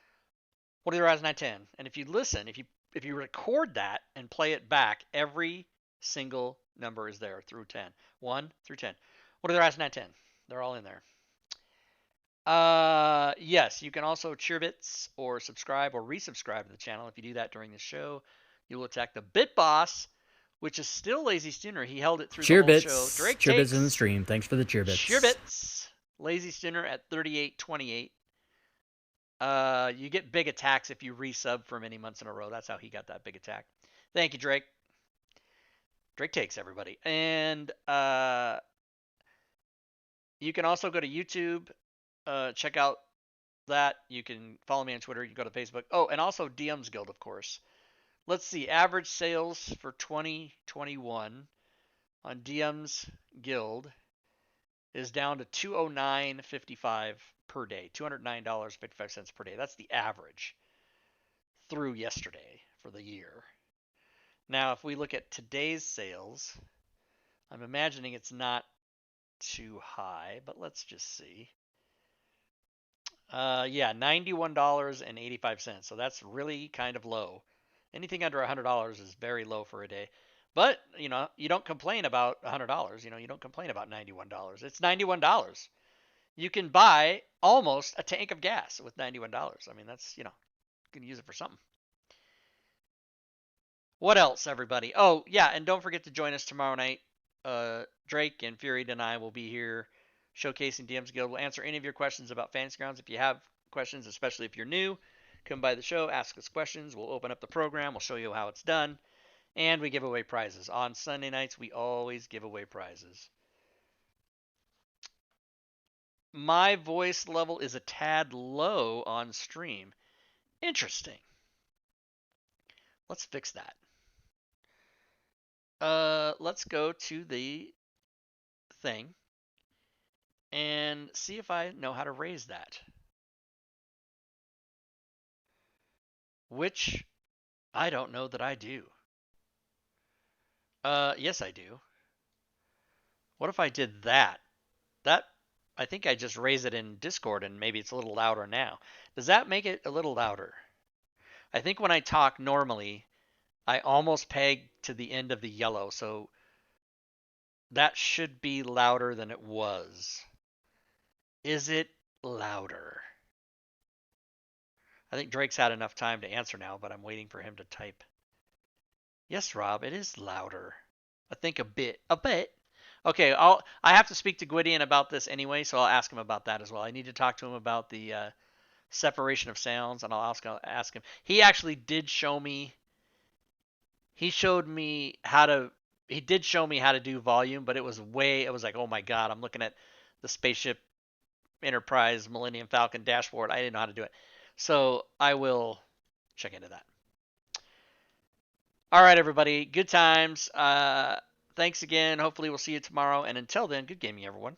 What are the odds 9, 10? And if you listen, if you record that and play it back, every single number is there through 10. 1 through 10. What are the odds 9, 10? They're all in there. Yes, you can also cheerbits or subscribe or resubscribe to the channel. If you do that during the show, you will attack the Bit Boss, which is still Lazy Stunner. He held it through the whole show. Drake Cheerbits in the stream. Thanks for the cheerbits. Cheerbits. Lazy Stunner at 38.28. You get big attacks if you resub for many months in a row. That's how he got that big attack. Thank you, Drake. Drake takes everybody. And you can also go to YouTube. Check out that. You can follow me on Twitter. You can go to Facebook. Oh, and also DM's Guild, of course. Let's see. Average sales for 2021 on DM's Guild is down to $209.55 per day. $209.55 per day. That's the average through yesterday for the year. Now, if we look at today's sales, I'm imagining it's not too high, but let's just see. Yeah, $91.85. So that's really kind of low. Anything under $100 is very low for a day. But, you know, you don't complain about $100. You know, you don't complain about $91. It's $91. You can buy almost a tank of gas with $91. I mean, that's, you know, you can use it for something. What else, everybody? Oh, yeah, and don't forget to join us tomorrow night. Drake and Fury and I will be here showcasing DM's Guild. We'll answer any of your questions about Fantasy Grounds. If you have questions, especially if you're new, come by the show, ask us questions. We'll open up the program. We'll show you how it's done. And we give away prizes. On Sunday nights, we always give away prizes. My voice level is a tad low on stream. Interesting. Let's fix that. Let's go to the thing and see if I know how to raise that. Which I don't know that I do. Yes, I do. What if I did that? I think I just raised it in Discord and maybe it's a little louder now. Does that make it a little louder? I think when I talk normally, I almost peg to the end of the yellow, so that should be louder than it was. Is it louder? I think Drake's had enough time to answer now, but I'm waiting for him to type. Yes, Rob, it is louder. I think a bit. A bit. Okay, I have to speak to Gwydion about this anyway, so I'll ask him about that as well. I need to talk to him about the separation of sounds, and I'll ask him. He actually did show me. He showed me how to. He did show me how to do volume, but it was like, oh my god, I'm looking at the Spaceship Enterprise Millennium Falcon dashboard. I didn't know how to do it. So I will check into that. All right, everybody. Good times. Thanks again. Hopefully we'll see you tomorrow. And until then, good gaming, everyone.